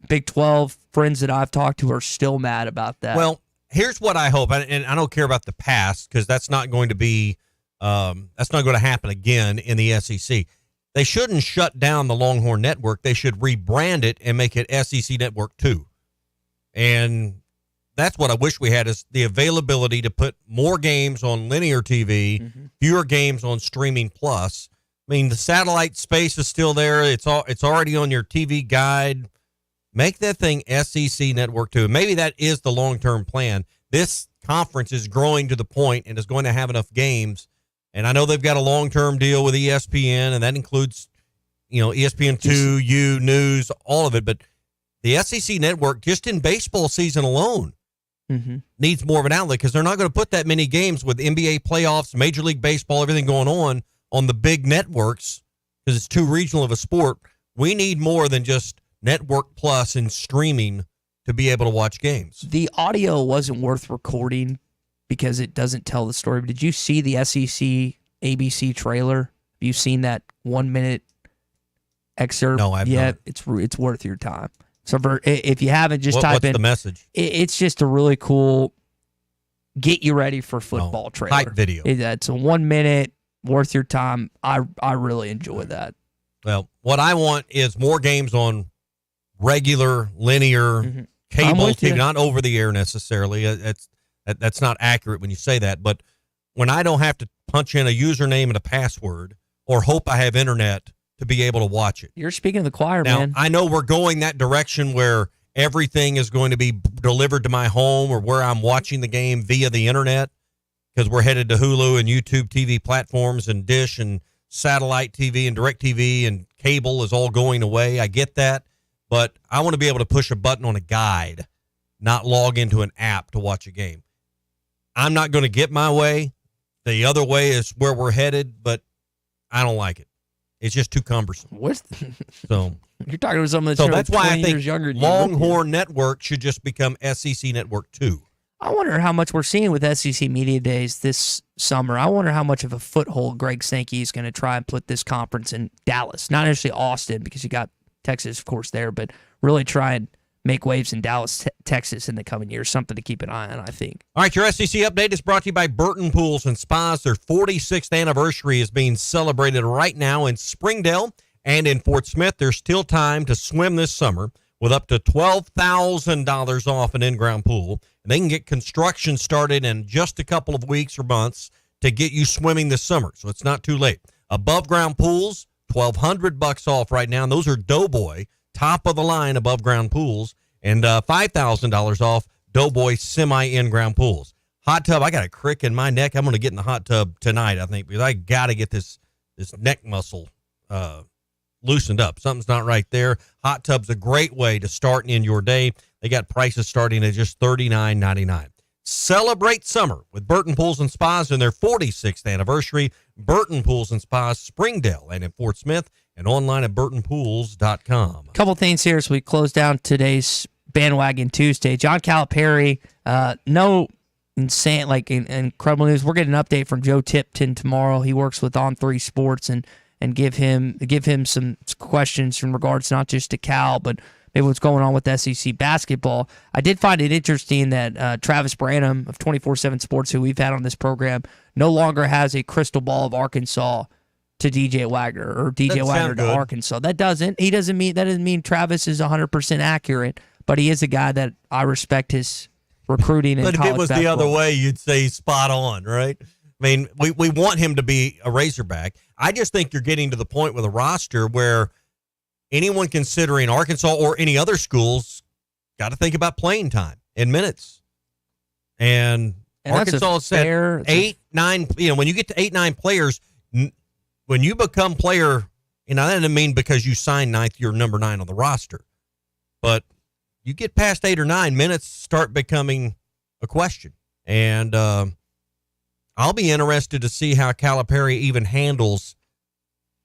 Big 12 friends that I've talked to are still mad about that. Well, here's what I hope, and I don't care about the past because that's not going to be. That's not going to happen again in the SEC. They shouldn't shut down the Longhorn Network. They should rebrand it and make it SEC Network 2. And that's what I wish we had, is the availability to put more games on linear TV, fewer games on streaming plus. I mean, the satellite space is still there. It's already on your TV guide. Make that thing SEC Network 2. Maybe that is the long-term plan. This conference is growing to the point and is going to have enough games. And I know they've got a long-term deal with ESPN, and that includes, ESPN2, News, all of it. But the SEC Network, just in baseball season alone, needs more of an outlet because they're not going to put that many games with NBA playoffs, Major League Baseball, everything going on the big networks because it's too regional of a sport. We need more than just Network Plus and streaming to be able to watch games. The audio wasn't worth recording because it doesn't tell the story. But did you see the SEC ABC trailer? Have you seen that 1 minute excerpt No, I've yet. not. It's worth your time. So if you haven't, just type what's in the message. It's just a really cool get you ready for football trailer. Hype video. It's a 1 minute, worth your time. I really enjoy that. Well, what I want is more games on regular, linear, cable TV, not over the air necessarily. That's not accurate when you say that. But when I don't have to punch in a username and a password or hope I have internet to be able to watch it. You're speaking to the choir, now, man. I know we're going that direction where everything is going to be delivered to my home or where I'm watching the game via the internet because we're headed to Hulu and YouTube TV platforms and Dish and satellite TV and direct TV and cable is all going away. I get that. But I want to be able to push a button on a guide, not log into an app to watch a game. I'm not going to get my way. The other way is where we're headed, but I don't like it. It's just too cumbersome. So you're talking to someone that's why I think younger than Longhorn Network should just become SEC Network 2. I wonder how much we're seeing with SEC Media Days this summer. I wonder how much of a foothold Greg Sankey is going to try and put this conference in Dallas. Not necessarily Austin, because you got Texas, of course, there, but really try and make waves in Dallas, Texas in the coming years. Something to keep an eye on, I think. All right, your SEC update is brought to you by Burton Pools and Spas. Their 46th anniversary is being celebrated right now in Springdale and in Fort Smith. There's still time to swim this summer with up to $12,000 off an in-ground pool. And they can get construction started in just a couple of weeks or months to get you swimming this summer, so it's not too late. Above-ground pools, $1,200 off right now, and those are Doughboy, top-of-the-line above-ground pools, and $5,000 off Doughboy semi-in-ground pools. Hot tub, I got a crick in my neck. I'm going to get in the hot tub tonight, I think, because I got to get this neck muscle loosened up. Something's not right there. Hot tub's a great way to start in your day. They got prices starting at just $39.99. Celebrate summer with Burton Pools and Spas in their 46th anniversary. Burton Pools and Spas, Springdale and in Fort Smith, and online at burtonpools.com. A couple things here as we close down today's Bandwagon Tuesday. John Calipari, no insane, incredible news. We're getting an update from Joe Tipton tomorrow. He works with On3 Sports and give him some questions in regards not just to Cal, but maybe what's going on with SEC basketball. I did find it interesting that Travis Branham of 24/7 Sports, who we've had on this program, no longer has a crystal ball of Arkansas to DJ Wagner or DJ Wagner to Arkansas. That doesn't mean Travis is 100% accurate, but he is a guy that I respect his recruiting. But if it was the other way, you'd say spot on, right? I mean, we want him to be a Razorback. I just think you're getting to the point with a roster where anyone considering Arkansas or any other schools got to think about playing time and minutes. And Arkansas said 8, 9, when you get to 8, 9 players, when you become player, that doesn't mean because you sign ninth, you're number 9 on the roster. But you get past 8 or 9, minutes start becoming a question. And I'll be interested to see how Calipari even handles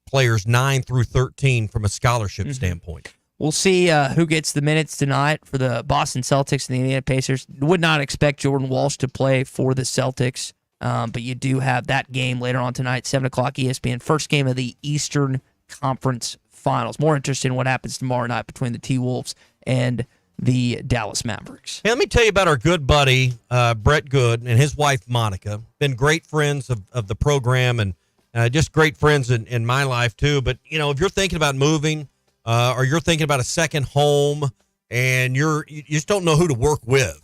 players 9 through 13 from a scholarship standpoint. We'll see who gets the minutes tonight for the Boston Celtics and the Indiana Pacers. Would not expect Jordan Walsh to play for the Celtics, but you do have that game later on tonight, 7 o'clock ESPN, first game of the Eastern Conference Finals. More interested in what happens tomorrow night between the T-Wolves and the Dallas Mavericks. Hey, let me tell you about our good buddy, Brett Good, and his wife, Monica. Been great friends of the program and just great friends in my life, too. But, if you're thinking about moving or you're thinking about a second home and you just don't know who to work with,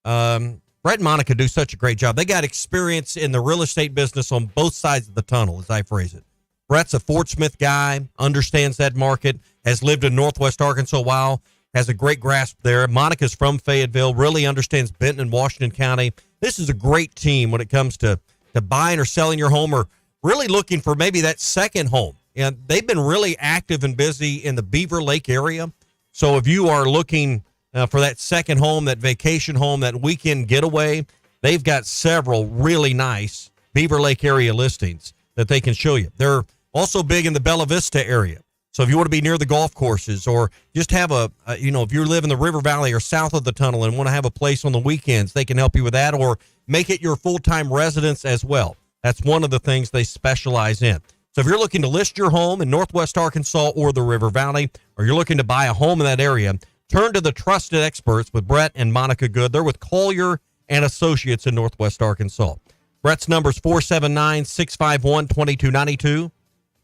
Brett and Monica do such a great job. They got experience in the real estate business on both sides of the tunnel, as I phrase it. Brett's a Fort Smith guy, understands that market, has lived in Northwest Arkansas a while, has a great grasp there. Monica's from Fayetteville, really understands Benton and Washington County. This is a great team when it comes to buying or selling your home or really looking for maybe that second home. And they've been really active and busy in the Beaver Lake area. So if you are looking for that second home, that vacation home, that weekend getaway, they've got several really nice Beaver Lake area listings that they can show you. They're also big in the Bella Vista area. So if you want to be near the golf courses or just have if you live in the River Valley or south of the tunnel and want to have a place on the weekends, they can help you with that or make it your full-time residence as well. That's one of the things they specialize in. So if you're looking to list your home in Northwest Arkansas or the River Valley, or you're looking to buy a home in that area, turn to the trusted experts with Brett and Monica Good. They're with Collier and Associates in Northwest Arkansas. Brett's number is 479-651-2292,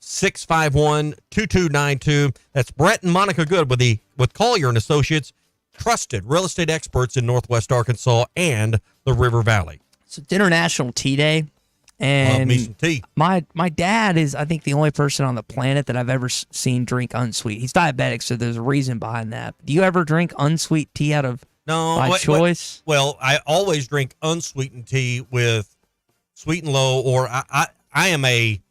651-2292. That's Brett and Monica Good with Collier and Associates, trusted real estate experts in Northwest Arkansas and the River Valley. So it's International Tea Day. And love me some tea. My dad is, I think, the only person on the planet that I've ever seen drink unsweet. He's diabetic, so there's a reason behind that. Do you ever drink unsweet tea by choice? Well, I always drink unsweetened tea with sweet and low, or I am a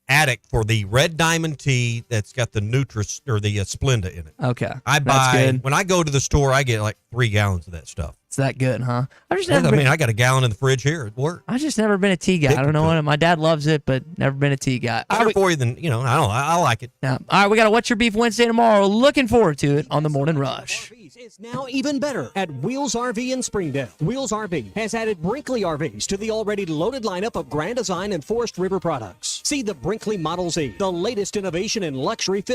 addict for the Red Diamond tea that's got the Nutris or the Splenda in it. Okay, that's good. When I go to the store, I get like 3 gallons of that stuff. It's that good, huh? I got a gallon in the fridge here at work. I've just never been a tea guy. I don't know what my dad loves it, but never been a tea guy. Better for you than, I like it. Yeah. All right, we got a What's Your Beef Wednesday tomorrow. Looking forward to it on the Morning Rush. It's now even better at Wheels RV in Springdale. Wheels RV has added Brinkley RVs to the already loaded lineup of Grand Design and Forest River products. See the Brinkley Model Z, the latest innovation in luxury fit